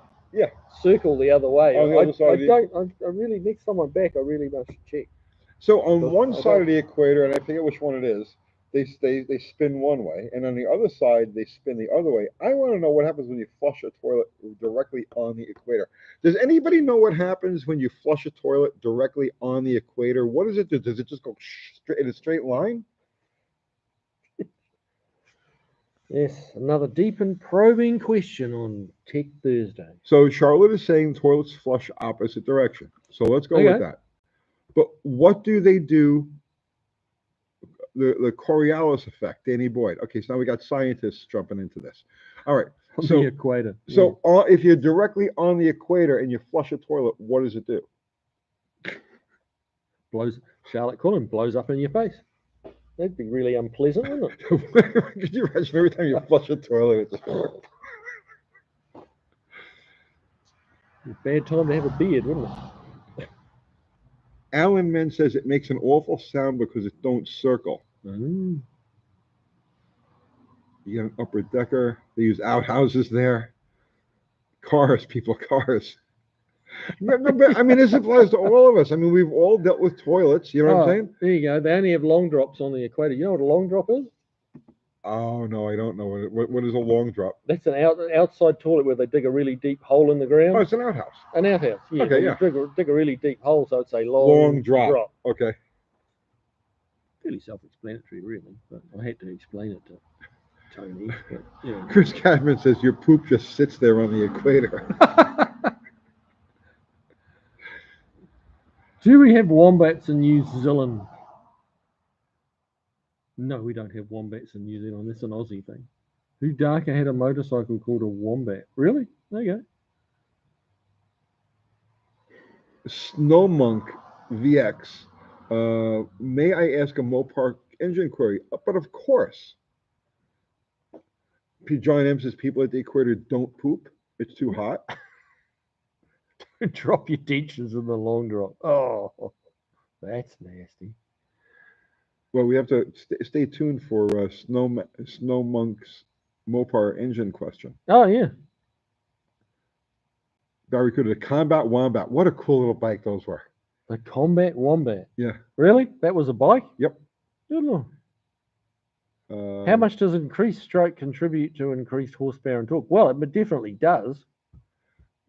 B: circle the other way.
A: On the other side
B: I really, next time I'm back, I really must check.
A: So on one side of the equator, and I forget which one it is, they spin one way, and on the other side they spin the other way. I want to know what happens when you flush a toilet directly on the equator. Does anybody know what happens when you flush a toilet directly on the equator? What does it do? Does it just go in a straight line?
B: Yes, another deep and probing question on Tech Thursday.
A: So Charlotte is saying toilets flush opposite direction. So let's go with that. But what do they do? The Coriolis effect, Danny Boyd. Okay, so now we got scientists jumping into this. All right.
B: So the equator.
A: So if you're directly on the equator and you flush a toilet, what does it do?
B: Charlotte Cullen blows up in your face. That'd be really unpleasant, wouldn't it?
A: Could you imagine every time you flush a toilet?
B: Bad time to have a beard, wouldn't it?
A: Alan Menn says it makes an awful sound because it don't circle. You got an upper decker. They use outhouses there. Cars. I mean, this applies to all of us. I mean, we've all dealt with toilets. You know what I'm saying?
B: There you go. They only have long drops on the equator. You know what a long drop is?
A: Oh no, I don't know what is a long drop.
B: That's an outside toilet where they dig a really deep hole in the
A: Oh,
B: ground.
A: it's an outhouse.
B: An outhouse, yeah.
A: Okay,
B: well,
A: yeah.
B: You dig a really deep hole, so it's a
A: Long drop. Okay.
B: Fairly self-explanatory, really, but I had to explain it to Tony. But, yeah.
A: Chris Cadman says your poop just sits there on the equator.
B: Do we have wombats in New Zealand? No, we don't have wombats in New Zealand. That's an Aussie thing. Who Darker had a motorcycle called a wombat? Really? There you go.
A: Snowmonk VX. May I ask a Mopar engine query? But of course. P. John M says people at the equator don't poop. It's too hot.
B: Drop your dentures in the long drop. Oh, that's nasty.
A: Well, we have to stay tuned for Snowmonk's Mopar engine question.
B: Oh, yeah.
A: Barracuda, the Combat Wombat. What a cool little bike those were.
B: The Combat Wombat.
A: Yeah.
B: Really? That was a bike?
A: Yep.
B: Good Lord. How much does increased stroke contribute to increased horsepower and torque? Well, it definitely does.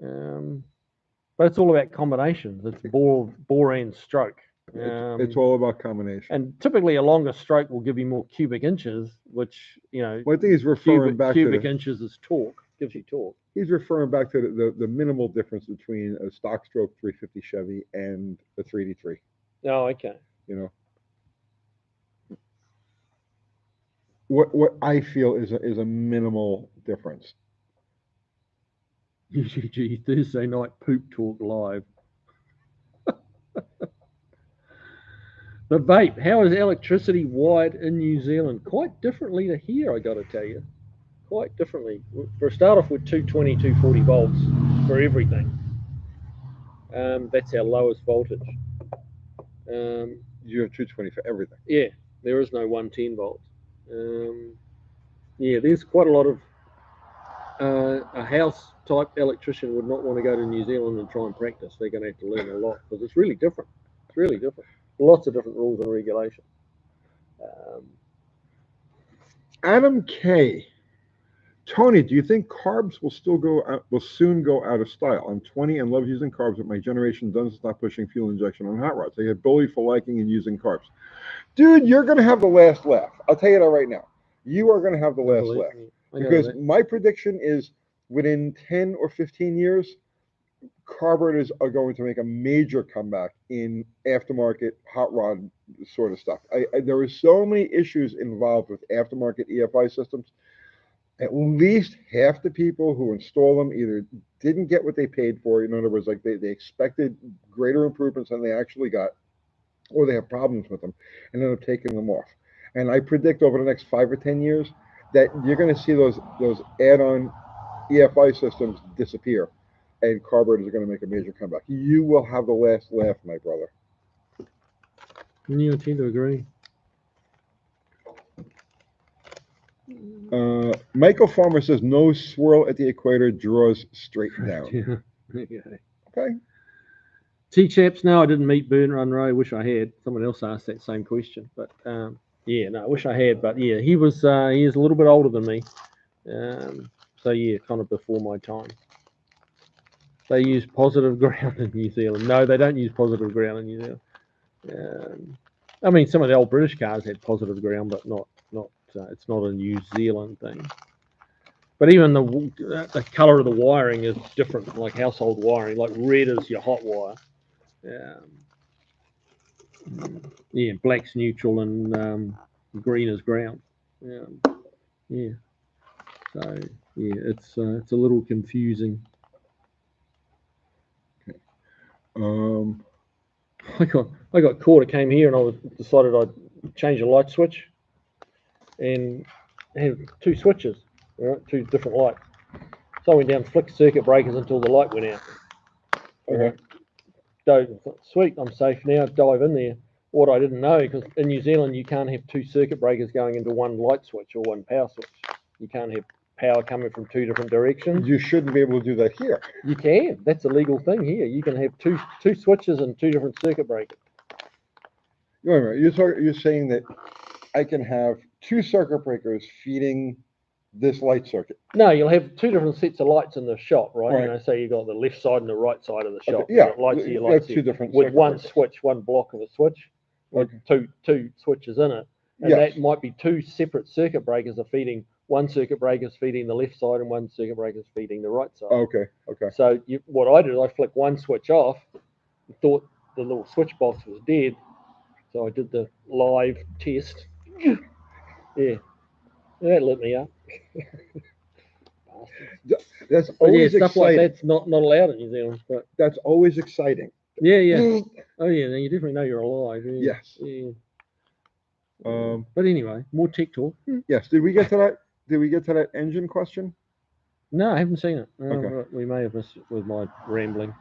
B: But it's all about combinations. It's bore and stroke.
A: It's all about combination.
B: And typically a longer stroke will give you more cubic inches, which, you know,
A: well, I think he's referring back
B: cubic
A: to
B: inches is torque, gives you torque.
A: He's referring back to the minimal difference between a stock stroke 350 Chevy and a 383.
B: Oh, okay.
A: You know, what I feel is a minimal difference.
B: UTG Thursday night poop talk live. The vape. How is electricity wired in New Zealand? Quite differently to here, I got to tell you. Quite differently. For a start off with 220, 240 volts for everything. That's our lowest voltage.
A: You have 220 for everything.
B: Yeah, there is no 110 volts. Yeah, there's quite a lot of a house type electrician would not want to go to New Zealand and try and practice. They're going to have to learn a lot because it's really different. It's really different. Lots of different rules and regulation.
A: Adam K. Tony, do you think carbs will soon go out of style? I'm 20 and love using carbs, but my generation doesn't stop pushing fuel injection on hot rods. They get bullied for liking and using carbs. Dude, you're going to have the last laugh. I'll tell you that right now. You are going to have the last laugh. Because my prediction is within 10 or 15 years, carburetors are going to make a major comeback in aftermarket hot rod sort of stuff. There are so many issues involved with aftermarket EFI systems. At least half the people who install them either didn't get what they paid for. In other words, like they expected greater improvements than they actually got, or they have problems with them and end up taking them off. And I predict over the next 5 or 10 years that you're going to see those add-on EFI systems disappear, and carburetors are going to make a major comeback. You will have the last laugh, my brother.
B: You tend to agree.
A: Michael Farmer says no swirl at the equator, draws straight down.
B: Yeah.
A: Okay.
B: T-Chaps, no, I didn't meet Bern Runray. Wish I had. Someone else asked that same question, but yeah, no, I wish I had. But yeah, he is a little bit older than me, so yeah, kind of before my time. They use positive ground in New Zealand. No, they don't use positive ground in New Zealand. I mean, some of the old British cars had positive ground, but not. It's not a New Zealand thing. But even the color of the wiring is different, like household wiring. Like red is your hot wire. Yeah, black's neutral and green is ground. Yeah. So yeah, it's a little confusing. I got caught. I came here and I decided I'd change a light switch, and had 2 switches, right, 2 different lights. So I went down, flicked circuit breakers until the light went out. Okay. Sweet, I'm safe now. Dive in there. What I didn't know, because in New Zealand you can't have 2 circuit breakers going into one light switch or one power switch. You can't have power coming from 2 different directions.
A: You shouldn't be able to do that here.
B: You can. That's a legal thing here. You can have two switches and 2 different circuit breakers.
A: Wait a minute. You're saying that I can have two circuit breakers feeding this light circuit.
B: No, you'll have two different sets of lights in the shop, right?
A: Right.
B: You know, so you got the left side and the right side of the
A: Okay,
B: shop.
A: yeah,
B: You've got lights here,
A: that's
B: lights
A: two
B: here,
A: different
B: with
A: circuit
B: one
A: breakers.
B: switch, one block of a switch, with
A: Okay.
B: two switches in it, and
A: Yes.
B: that might be two separate circuit breakers are feeding. One circuit breaker is feeding the left side, and one circuit breaker is feeding the right side.
A: Okay. Okay.
B: So what I did is I flicked one switch off, thought the little switch box was dead, so I did the live test. Yeah, that lit me up. Bastards.
A: That's
B: But yeah,
A: always
B: stuff
A: exciting.
B: like that's not allowed in New Zealand. But
A: That's always exciting.
B: yeah, yeah. Oh yeah, then you definitely know you're alive. Yeah.
A: Yes.
B: Yeah.
A: But
B: anyway, more tech talk.
A: yes. Did we get to that? Did we get to that engine question?
B: No, I haven't seen it.
A: Okay.
B: But we may have missed it with my rambling.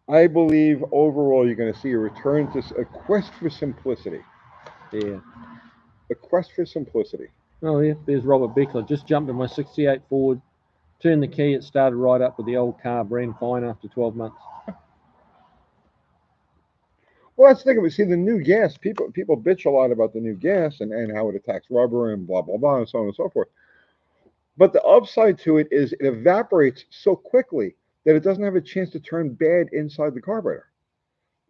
A: I believe overall you're going to see a return to a quest for simplicity.
B: Yeah.
A: A quest for simplicity.
B: Oh yeah, there's Robert Beckler. Just jumped in my '68 Ford, turned the key, it started right up with the old car, ran fine after 12 months.
A: Well, let's think of it. See, the new gas, people bitch a lot about the new gas and how it attacks rubber and blah, blah, blah, and so on and so forth. But the upside to it is it evaporates so quickly that it doesn't have a chance to turn bad inside the carburetor.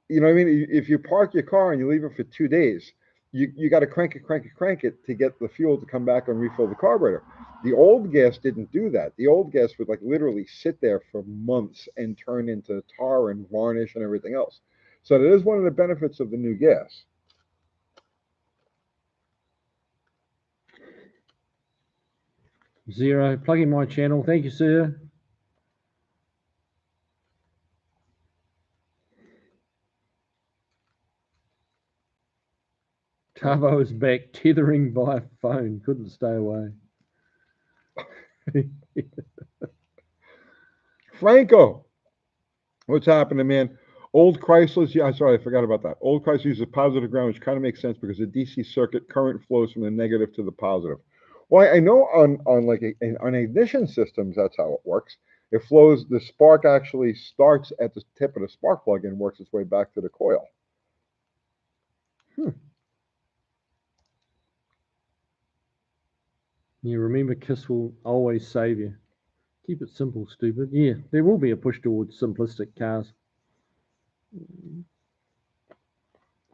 A: You know what I mean? If you park your car and you leave it for 2 days, you got to crank it to get the fuel to come back and refill the carburetor. The old gas didn't do that. The old gas would like literally sit there for months and turn into tar and varnish and everything else. So that is one of the benefits of the new gas.
B: Zero, plugging my channel. Thank you, sir. Tavo is back, tethering by phone. Couldn't stay away.
A: Franco, what's happening, man? Old Chryslers, yeah, sorry, I forgot about that. Old Chrysler uses positive ground, which kind of makes sense because the DC circuit current flows from the negative to the positive. Well, I know on like on ignition systems, that's how it works. It flows. The spark actually starts at the tip of the spark plug and works its way back to the coil.
B: You remember, KISS will always save you. Keep it simple, stupid. Yeah, there will be a push towards simplistic cars.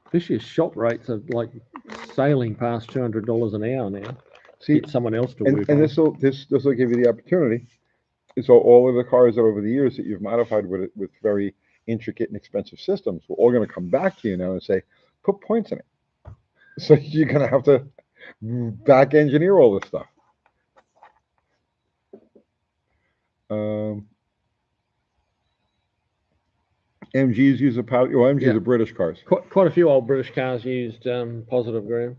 B: Especially as shop rates are like sailing past $200 an hour now.
A: See,
B: Get someone else to work
A: and
B: on.
A: this will give you the opportunity. So all of the cars that over the years that you've modified with very intricate and expensive systems, we're all going to come back to you now and say, put points in it. So you're going to have to back engineer all this stuff. MGs use a power. Well, MGs are British cars.
B: Quite a few old British cars used positive ground.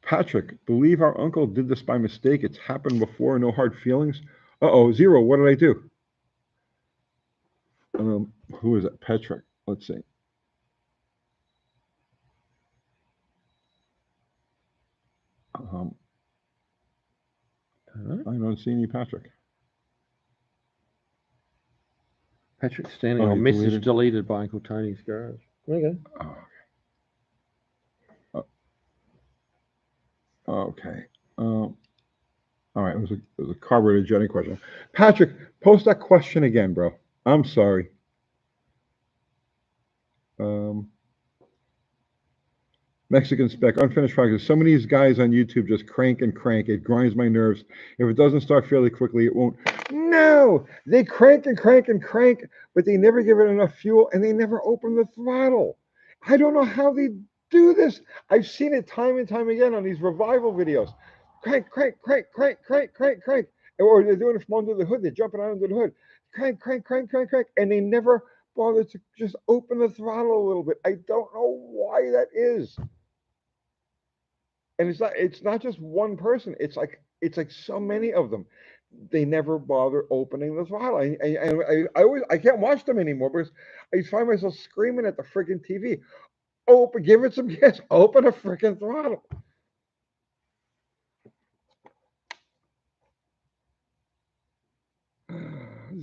A: Patrick, believe our uncle did this by mistake. It's happened before. No hard feelings. Uh-oh, Zero, what did I do? Who is it? Patrick. Let's see. I don't see any Patrick.
B: Patrick standing on message deleted by Uncle Tony's garage. Okay.
A: Okay. All right. It was a carburetor jetting question. Patrick, post that question again, bro. I'm sorry. Mexican spec, unfinished practice. Some of these guys on YouTube just crank and crank. It grinds my nerves. If it doesn't start fairly quickly, it won't. No, they crank and crank and crank, but they never give it enough fuel and they never open the throttle. I don't know how they do this. I've seen it time and time again on these revival videos. Crank, crank, crank, crank, crank, crank, crank. Or they're doing it from under the hood. They're jumping out under the hood. Crank, crank, crank, crank, crank. And they never bother to just open the throttle a little bit. I don't know why that is. And it's not just one person. It's like so many of them. They never bother opening the throttle. I can't watch them anymore because I find myself screaming at the freaking TV. Open, give it some gas. Open a freaking throttle.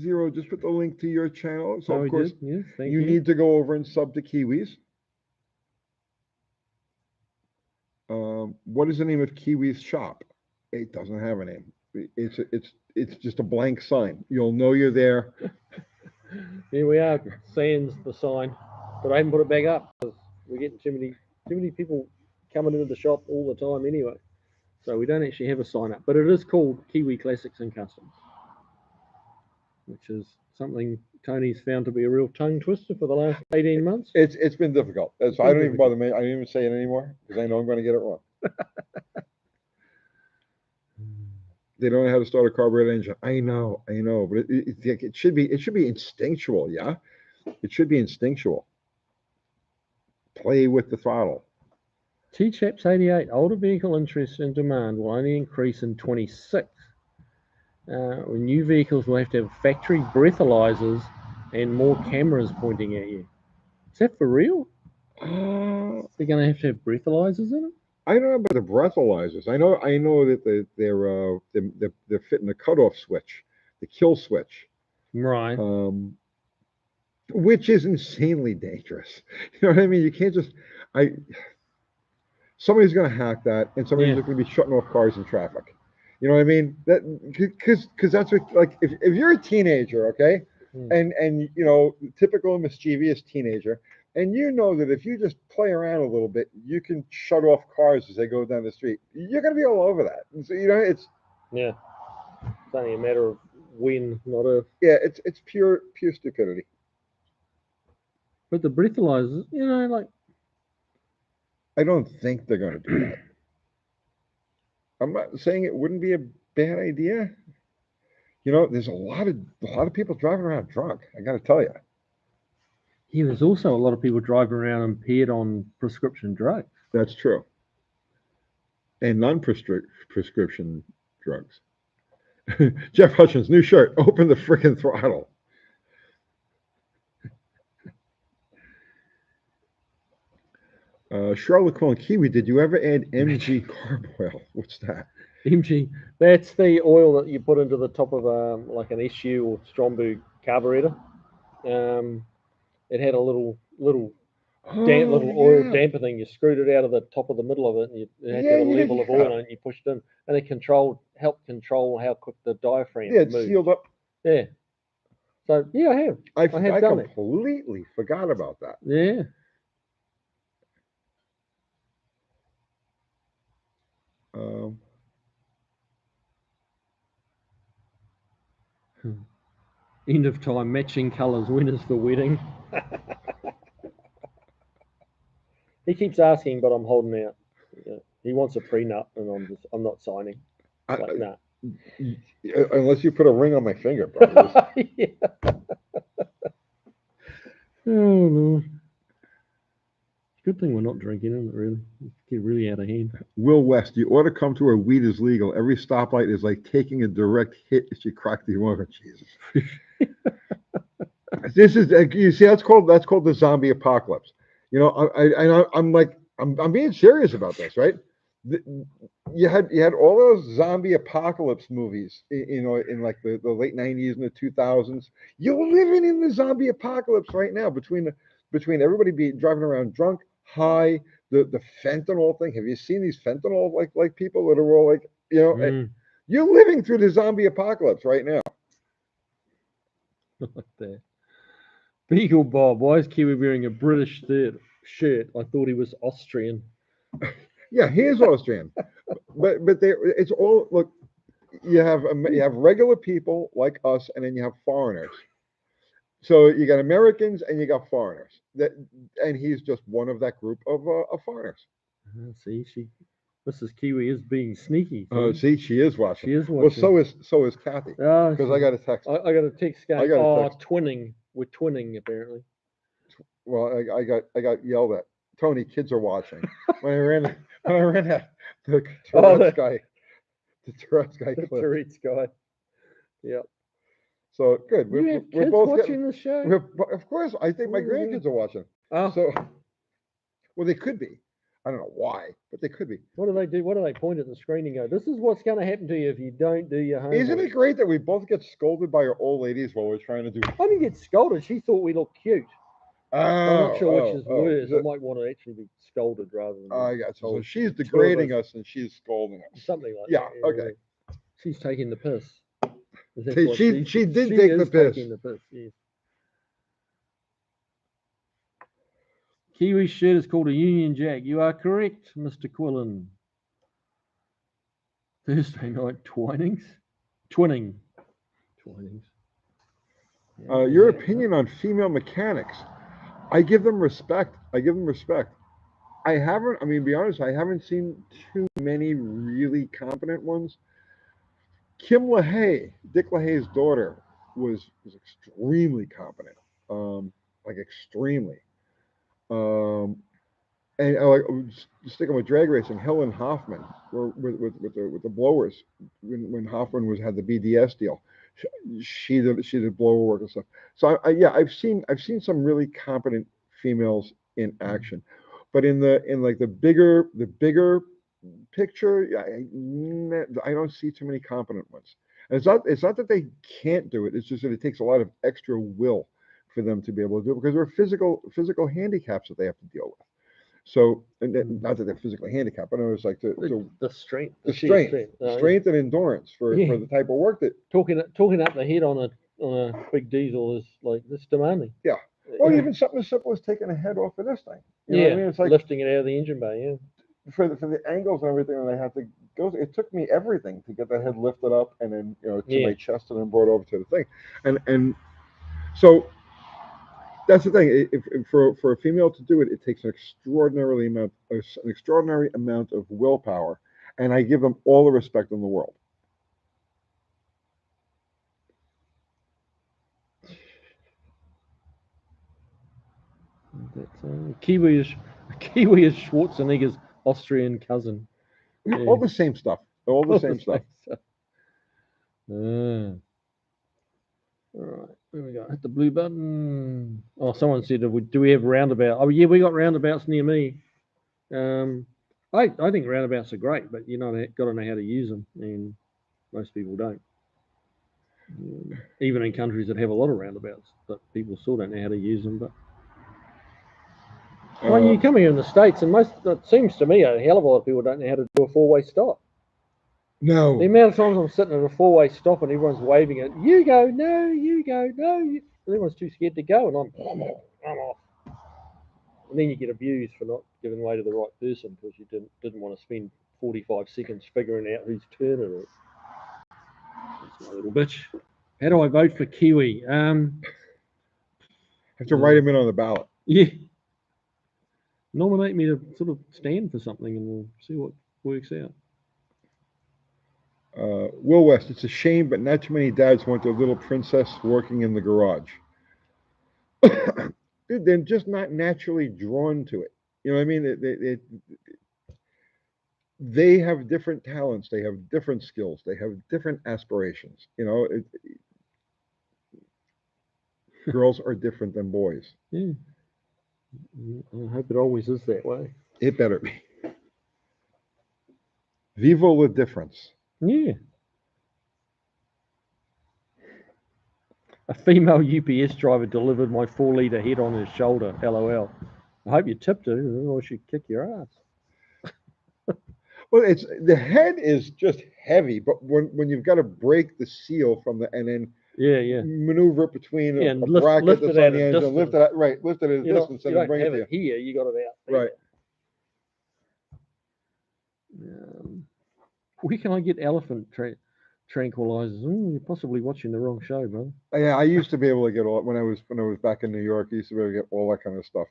A: Zero just put the link to your channel. So
B: Oh,
A: of
B: we
A: course
B: did? Yes, thank
A: you
B: you.
A: need to go over and sub to Kiwis. What is the name of Kiwi's shop? It doesn't have a name. It's just a blank sign. You'll know you're there.
B: Here we are, sans the sign, but I haven't put it back up because we're getting too many people coming into the shop all the time anyway. So we don't actually have a sign up, but it is called Kiwi Classics and Customs, which is something Tony's found to be a real tongue twister for the last 18 months.
A: It's been difficult. So
B: been
A: I don't even
B: difficult.
A: bother me. I don't even say it anymore because I know I'm going to get it wrong. They don't know how to start a carbureted engine. I know, but it should be instinctual. Yeah, it should be instinctual. Play with the throttle.
B: T-Chaps 88, older vehicle interest and demand will only increase in 26. When new vehicles will have to have factory breathalyzers and more cameras pointing at you. Is that for real? They're going to have breathalyzers in it?
A: I don't know about the breathalyzers. I know that they're fitting the cutoff switch, the kill switch,
B: Right.
A: which is insanely dangerous. You know what I mean? You can't just somebody's going to hack that, and somebody's
B: Yeah.
A: going to be shutting off cars in traffic. You know what I mean? That because that's what, like, if you're a teenager, okay, and you know, typical mischievous teenager, and you know that if you just play around a little bit, you can shut off cars as they go down the street. You're going to be all over that. And so, you know, it's
B: only a matter of when, not if.
A: yeah, it's pure stupidity.
B: But the breathalyzers, you know, like,
A: I don't think they're going to do that. I'm not saying it wouldn't be a bad idea. You know, there's a lot of people driving around drunk. I got to tell you.
B: yeah, there's also a lot of people driving around impaired on prescription drugs.
A: That's true. And non-prescription drugs. Jeff Hutchins, new shirt. Open the frickin' throttle. Charlotte calling Kiwi, did you ever add MG carb oil? What's that?
B: MG, that's the oil that you put into the top of like an SU or Stromberg carburetor. It had a little little oil damper thing. You screwed it out of the top of the middle of it, and you had to have a level of oil, and you pushed in, and it helped control how quick the diaphragm
A: it's
B: moved.
A: sealed up.
B: Yeah. So yeah, I have.
A: I
B: done it.
A: completely forgot about that.
B: Yeah. End of time, matching colours. When is the wedding? He keeps asking, but I'm holding out. Yeah. He wants a prenup, and I'm not signing. Like, nah.
A: Unless you put a ring on my finger, bro.
B: Yeah. Oh no. Good thing we're not drinking, isn't it? Really, get really out of hand.
A: Will West, you ought to come to where weed is legal. Every stoplight is like taking a direct hit as you crack the water. Jesus. This is, you see, that's called the zombie apocalypse. You know, I'm being serious about this, right? You had all those zombie apocalypse movies, you know, in like the late 90s and the 2000s. You're living in the zombie apocalypse right now between everybody driving around drunk, high, the fentanyl thing. Have you seen these fentanyl like people that are all like, you know, you're living through the zombie apocalypse right now.
B: Like that. Beagle Bob, why is Kiwi wearing a British shirt? I thought he was Austrian.
A: Yeah, he is Austrian, but it's all, look. You have regular people like us, and then you have foreigners. So you got Americans and you got foreigners. And he's just one of that group of foreigners.
B: See, Mrs. Kiwi is being sneaky.
A: Oh, see, she is watching.
B: She is watching.
A: Well, so is Kathy. Because I got a text.
B: I got a text going.
A: Text.
B: Twinning. We're twinning apparently.
A: Well, I got yelled at. Tony, kids are watching. When I ran at the Tourette's guy. The Tourette's guy.
B: The Tourette's guy. Yep.
A: So good.
B: We're
A: kids both
B: watching the show.
A: Of course, I think my grandkids are watching.
B: Oh.
A: So, well, they could be. I don't know why, but they could be.
B: What do they do? What do they point at the screen and go, "This is what's going to happen to you if you don't do your homework"?
A: Isn't it great that we both get scolded by our old ladies while we're trying to do?
B: I didn't get scolded. She thought we looked cute. I'm not sure which is worse.
A: So-
B: I might want to actually be scolded rather than.
A: I got you. So
B: told.
A: she's
B: Two of
A: degrading us and she's scolding us.
B: Something like
A: Yeah,
B: that.
A: okay.
B: She's taking the piss. That's
A: See,
B: what
A: she did take the
B: is
A: piss.
B: taking the piss. Yes. Kiwi shirt is called a Union Jack. You are correct, Mr. Quillen. Thursday night twinings. Twinning. Twinings. Yeah,
A: Your
B: yeah.
A: opinion on female mechanics? I give them respect. I haven't. I mean, to be honest, I haven't seen too many really competent ones. Kim LaHaye, Dick LaHaye's daughter, was extremely competent, like extremely. And like sticking with drag racing, Helen Hoffman, with the blowers when Hoffman had the BDS deal, she did blower work and stuff. So I've seen some really competent females in action, but in the bigger picture, I don't see too many competent ones. And it's not that they can't do it. It's just that it takes a lot of extra will for them to be able to do it because there are physical handicaps that they have to deal with. So, not that they're physically handicapped, but it's like
B: the strength,
A: the
B: sheer
A: strength,
B: Oh,
A: strength and endurance for
B: Yeah.
A: the type of work that.
B: Talking up the head on a big diesel is like this demanding.
A: Yeah. Well, even something as simple as taking a head off of this thing. You know
B: yeah,
A: what I mean? It's like
B: lifting it out of the engine bay. Yeah.
A: for the angles and everything that I have to go through. It took me everything to get the head lifted up and then to my chest and then brought over to the thing, and so. That's the thing. If for a female to do it, it takes an extraordinary amount of willpower, and I give them all the respect in the world.
B: That's Kiwi is Schwarzenegger's Austrian cousin. Yeah.
A: All the same stuff. All the same stuff.
B: All right, where we go? Hit the blue button. Oh, someone said, "Do we have roundabouts?" Oh, yeah, we got roundabouts near me. I think roundabouts are great, but got to know how to use them, and most people don't. Even in countries that have a lot of roundabouts, but people still don't know how to use them. But well, you come here in the States, and it seems to me a hell of a lot of people don't know how to do a four-way stop.
A: No.
B: The amount of times I'm sitting at a four-way stop and everyone's waving it, you go, no, you go, no. And everyone's too scared to go, and I'm off. And then you get abused for not giving way to the right person because you didn't want to spend 45 seconds figuring out whose turn it is. That's my little bitch. How do I vote for Kiwi?
A: Have to write him in on the ballot.
B: Yeah. Nominate me to sort of stand for something, and we'll see what works out.
A: Will West, it's a shame, but not too many dads want their little princess working in the garage. They're just not naturally drawn to it. You know what I mean? They have different talents. They have different skills. They have different aspirations. Girls are different than boys.
B: Yeah. I hope it always is that way.
A: It better be. Vivo la difference.
B: Yeah. A female UPS driver delivered my 4-litre head on his shoulder. LOL. I hope you tipped her, or she'd kick your ass.
A: Well, the head is just heavy, but when you've got to break the seal from and then maneuver it between a bracket that's on the engine, lift it out, right, lift it at a distance and bring it to you.
B: Here, you got it out.
A: Right.
B: Where can I get elephant tranquilizers? You're possibly watching the wrong show, brother.
A: Yeah, I used to be able to get all when I was back in New York. I used to be able to get all that kind of stuff.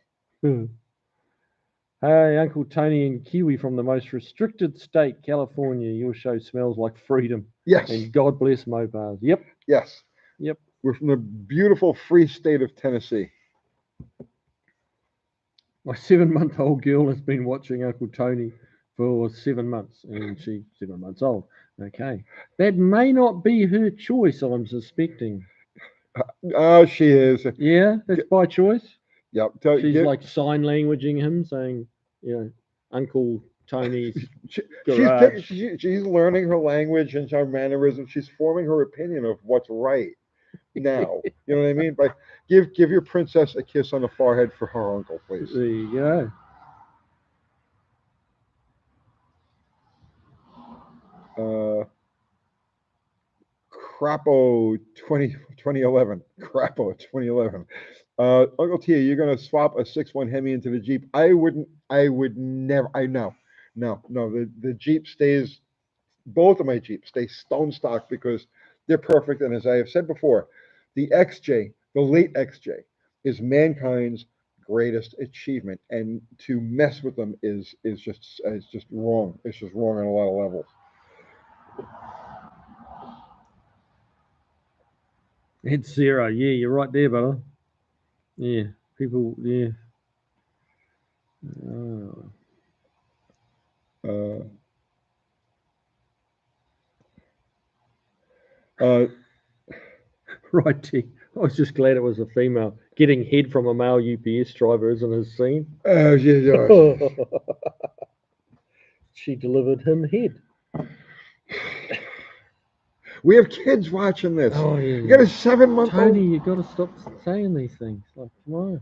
B: Hey, Uncle Tony and Kiwi from the most restricted state, California. Your show smells like freedom.
A: Yes.
B: And God bless Mopars. Yep.
A: Yes.
B: Yep.
A: We're from the beautiful free state of Tennessee.
B: My 7-month-old girl has been watching Uncle Tony for 7 months, and she's 7 months old. Okay. That may not be her choice, I'm suspecting.
A: She is.
B: Yeah, that's by choice.
A: Yep.
B: She's like sign languaging him, saying, Uncle Tony's
A: She's
B: garage.
A: she's learning her language and her mannerisms. She's forming her opinion of what's right now. You know what I mean? Like, give your princess a kiss on the forehead for her uncle, please.
B: There you go.
A: Crapo 2011. Crapo 2011. Uncle Tia, you're gonna swap a 6.1 Hemi into the Jeep. I would never. I know. No. The Jeep stays. Both of my Jeeps stay stone stock because they're perfect. And as I have said before, the XJ, the late XJ, is mankind's greatest achievement. And to mess with them is just wrong. It's just wrong on a lot of levels.
B: It's 0. Yeah, you're right there, brother. Yeah, people. Yeah. Oh. Right, T. I was just glad it was a female. Getting head from a male UPS driver isn't his scene.
A: Yeah.
B: She delivered him head.
A: We have kids watching this.
B: Oh, yeah.
A: You got a 7-month-old.
B: Tony, you got to stop saying these things. Like, come on.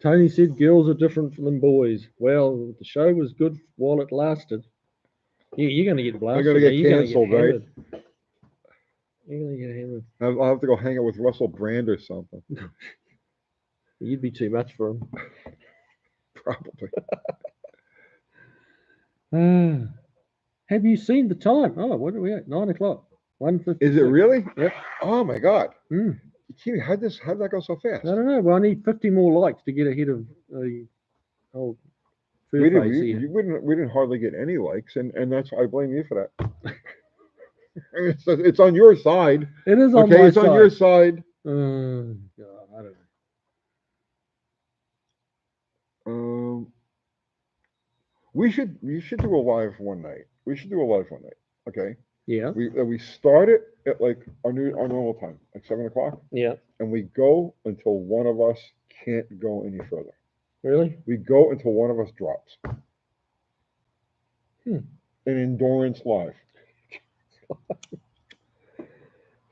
B: Tony said girls are different than boys. Well, the show was good while it lasted. Yeah, you're going to get blasted.
A: I'm going to get canceled, right?
B: You're going to get hammered.
A: I'll have to go hang out with Russell Brand or something.
B: You'd be too much for him.
A: Probably.
B: Have you seen the time? Oh, what are we at? 9 o'clock. 1:56.
A: Is it really?
B: Yep.
A: Oh my God.
B: Mm.
A: Kiwi, how'd that go so fast?
B: I don't know. Well, I need 50 more likes to get ahead of the old
A: We
B: first base here.
A: we didn't hardly get any likes, and that's I blame you for that. It's on your side.
B: It is on
A: okay,
B: my
A: it's
B: side.
A: on your side.
B: God, I don't know.
A: We should do a live one night. We should do a live one night. Okay.
B: Yeah.
A: We start it at like our normal time, like 7 o'clock.
B: Yeah.
A: And we go until one of us can't go any further.
B: Really?
A: We go until one of us drops. An endurance live.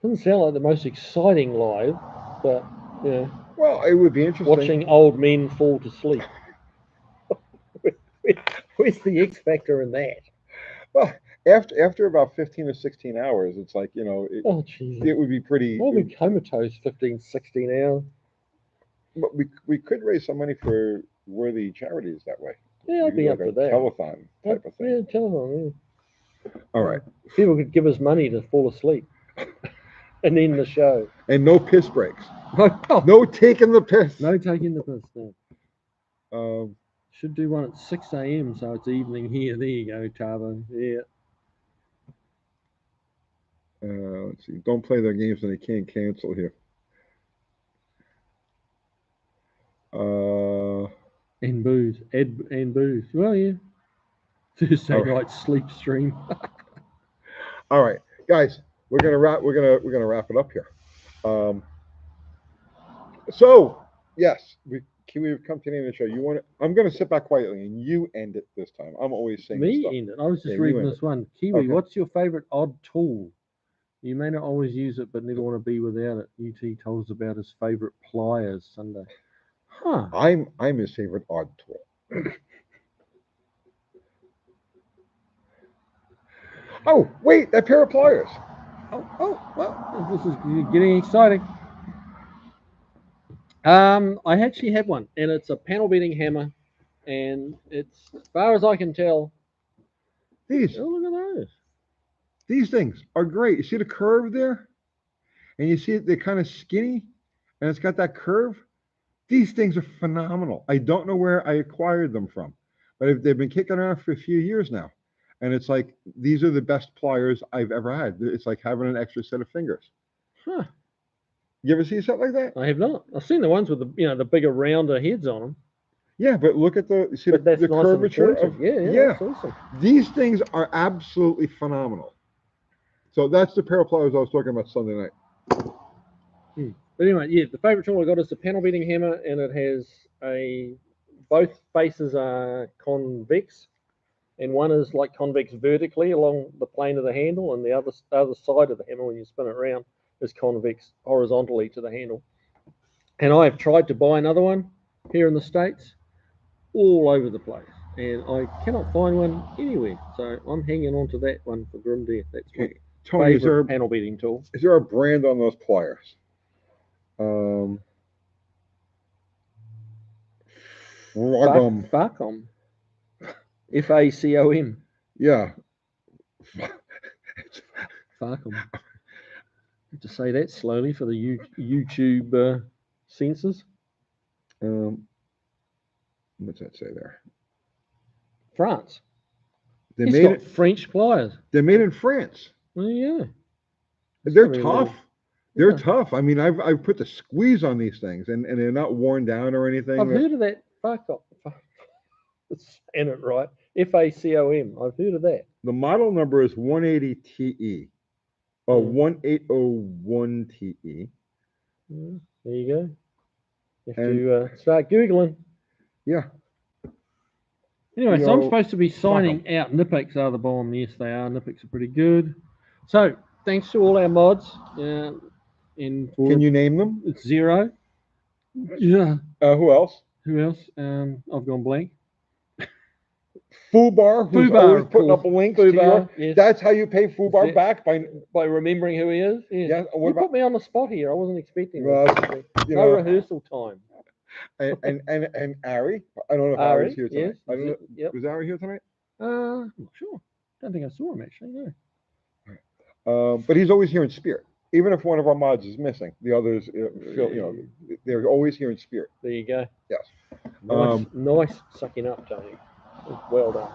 B: Doesn't sound like the most exciting live, but yeah.
A: Well, it would be interesting.
B: Watching old men fall to sleep. Where's the X factor in that?
A: Well, after about 15 or 16 hours, it's like, it would be pretty.
B: I'll be comatose 15, 16 hours.
A: But we could raise some money for worthy charities that way.
B: Yeah, I'd be up for that.
A: Telethon type of thing.
B: Yeah, telethon, yeah.
A: All right.
B: People could give us money to fall asleep and end the show.
A: And no piss breaks. No taking the piss.
B: No taking the piss,
A: no.
B: Should do one at 6 a.m. so it's evening here. There you go, Tavo. Yeah.
A: Let's see. Don't play their games and they can't cancel here.
B: And booze. And booze. Well, yeah. Thursday night sleep stream.
A: All right, guys. We're gonna wrap it up here. So yes, we've come to the end of the show. I'm gonna sit back quietly and you end it this time. I'm always saying
B: Me end it. I was just reading this one. Kiwi, what's your favorite odd tool? You may not always use it, but never want to be without it. UT told us about his favorite pliers Sunday. Huh.
A: I'm his favorite odd tool. Oh, wait, that pair of pliers.
B: Oh, well, this is getting exciting. I actually have one, and it's a panel beating hammer, and it's, as far as I can tell, oh, look at those.
A: These things are great. You see the curve there? And you see they're kind of skinny, and it's got that curve. These things are phenomenal. I don't know where I acquired them from, but they've been kicking around for a few years now. And it's like, these are the best pliers I've ever had. It's like having an extra set of fingers.
B: Huh.
A: You ever see something like that?
B: I have not. I've seen the ones with the bigger, rounder heads on them.
A: Yeah, but look at the
B: nice
A: curvature of
B: yeah. That's awesome.
A: These things are absolutely phenomenal. So that's the pair of pliers I was talking about Sunday night.
B: But anyway, yeah, the favourite tool I got is the panel beating hammer, and it has both faces are convex, and one is like convex vertically along the plane of the handle, and the other side of the hammer when you spin it around is convex horizontally to the handle. And I have tried to buy another one here in the States, all over the place, and I cannot find one anywhere. So I'm hanging on to that one for grim death. That's my
A: Okay, Tony,
B: favourite panel beating tool.
A: is there a brand on those pliers? Fragom.
B: Facom. Facom.
A: Yeah.
B: Facom. To say that slowly for the YouTube censors.
A: What's that say there?
B: France.
A: They
B: He's
A: made
B: got
A: it.
B: French pliers.
A: They're made in France.
B: Well, yeah.
A: They're
B: Something
A: tough.
B: really-
A: They're
B: Yeah.
A: tough. I mean, I've put the squeeze on these things, and they're not worn down or anything.
B: I've heard of that. Facom. Saying it right. Facom. I've heard of that.
A: The model number is 180 TE, or 1801 TE.
B: There you go. You have
A: And-
B: to start Googling.
A: Yeah.
B: Anyway,
A: The
B: so I'm
A: old
B: supposed to be signing out. Nipex are the bomb. Yes, they are. Nipex are pretty good. So thanks to all our mods. And
A: Can you name them?
B: it's Zero. Yeah.
A: Who else?
B: Who else? I've gone blank.
A: Fubar, who's
B: Fubar,
A: always
B: of
A: putting up
B: course.
A: links to your.
B: Fubar, yes.
A: That's how you pay Fubar
B: That's it.
A: back by.
B: By remembering who he is. Yeah.
A: Yeah. What
B: You
A: about
B: put me on the spot here. I wasn't expecting
A: Well,
B: this.
A: you
B: No
A: know,
B: rehearsal time.
A: and Ari? I don't know if
B: Ari,
A: Ari's here tonight.
B: yes.
A: I don't know.
B: Yep.
A: Was Ari here tonight?
B: I'm not sure. Don't think I saw him actually. No.
A: But he's always here in spirit. Even if one of our mods is missing, the others, feel, they're always here in spirit.
B: There you go.
A: Yes.
B: Nice sucking up, Tony. Well done.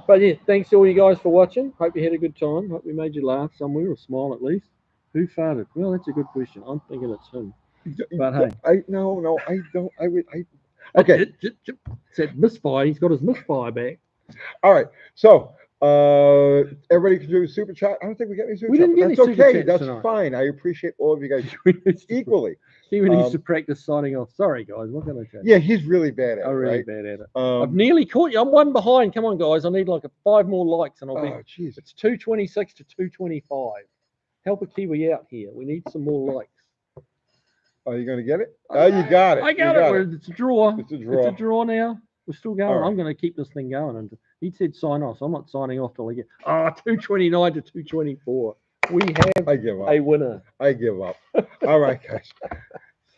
B: But yeah, thanks to all you guys for watching. Hope you had a good time. Hope we made you laugh somewhere or smile at least. Who farted? Well, that's a good question. I'm thinking it's him. But hey.
A: I don't. Okay.
B: Said misfire. He's got his misfire back.
A: All right. So, everybody can do a super chat. I don't think we got any super
B: We
A: chat.
B: didn't get
A: That's
B: any super
A: okay.
B: chats
A: That's
B: tonight.
A: fine. I appreciate all of you guys equally.
B: He needs to practice signing off. Sorry, guys. What can I say?
A: Yeah, he's really bad at it.
B: I'm really
A: right?
B: bad at it. I've nearly caught you. I'm one behind. Come on, guys. I need like 5 more likes, and I'll be.
A: Oh, jeez.
B: It's 226 to 225. Help a Kiwi out here. We need some more likes.
A: Are you going to get it? Oh, you got it.
B: I got it. It's a draw.
A: It's a draw.
B: It's a draw now. We're still going.
A: Right.
B: I'm going to keep this thing going. And he said sign off, so I'm not signing off till I get 229 to 224. We have
A: I give up.
B: a winner.
A: I give up. All right, guys.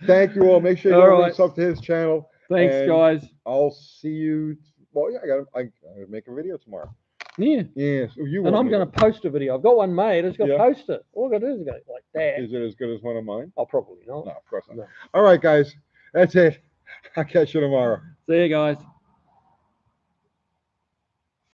A: Thank you all. Make sure you
B: All
A: go
B: right.
A: sub to his channel.
B: Thanks,
A: And
B: guys.
A: I'll see you. Well, yeah, I gotta make a video tomorrow.
B: Yeah.
A: Yes, you.
B: And I'm going to post a video. I've got one made. I just got to
A: Yeah.
B: post it. All I got to do is go like that.
A: Is it as good as one of mine?
B: Oh, probably not.
A: No, of course not.
B: No.
A: All right, guys. That's it. I'll catch you tomorrow.
B: See you guys.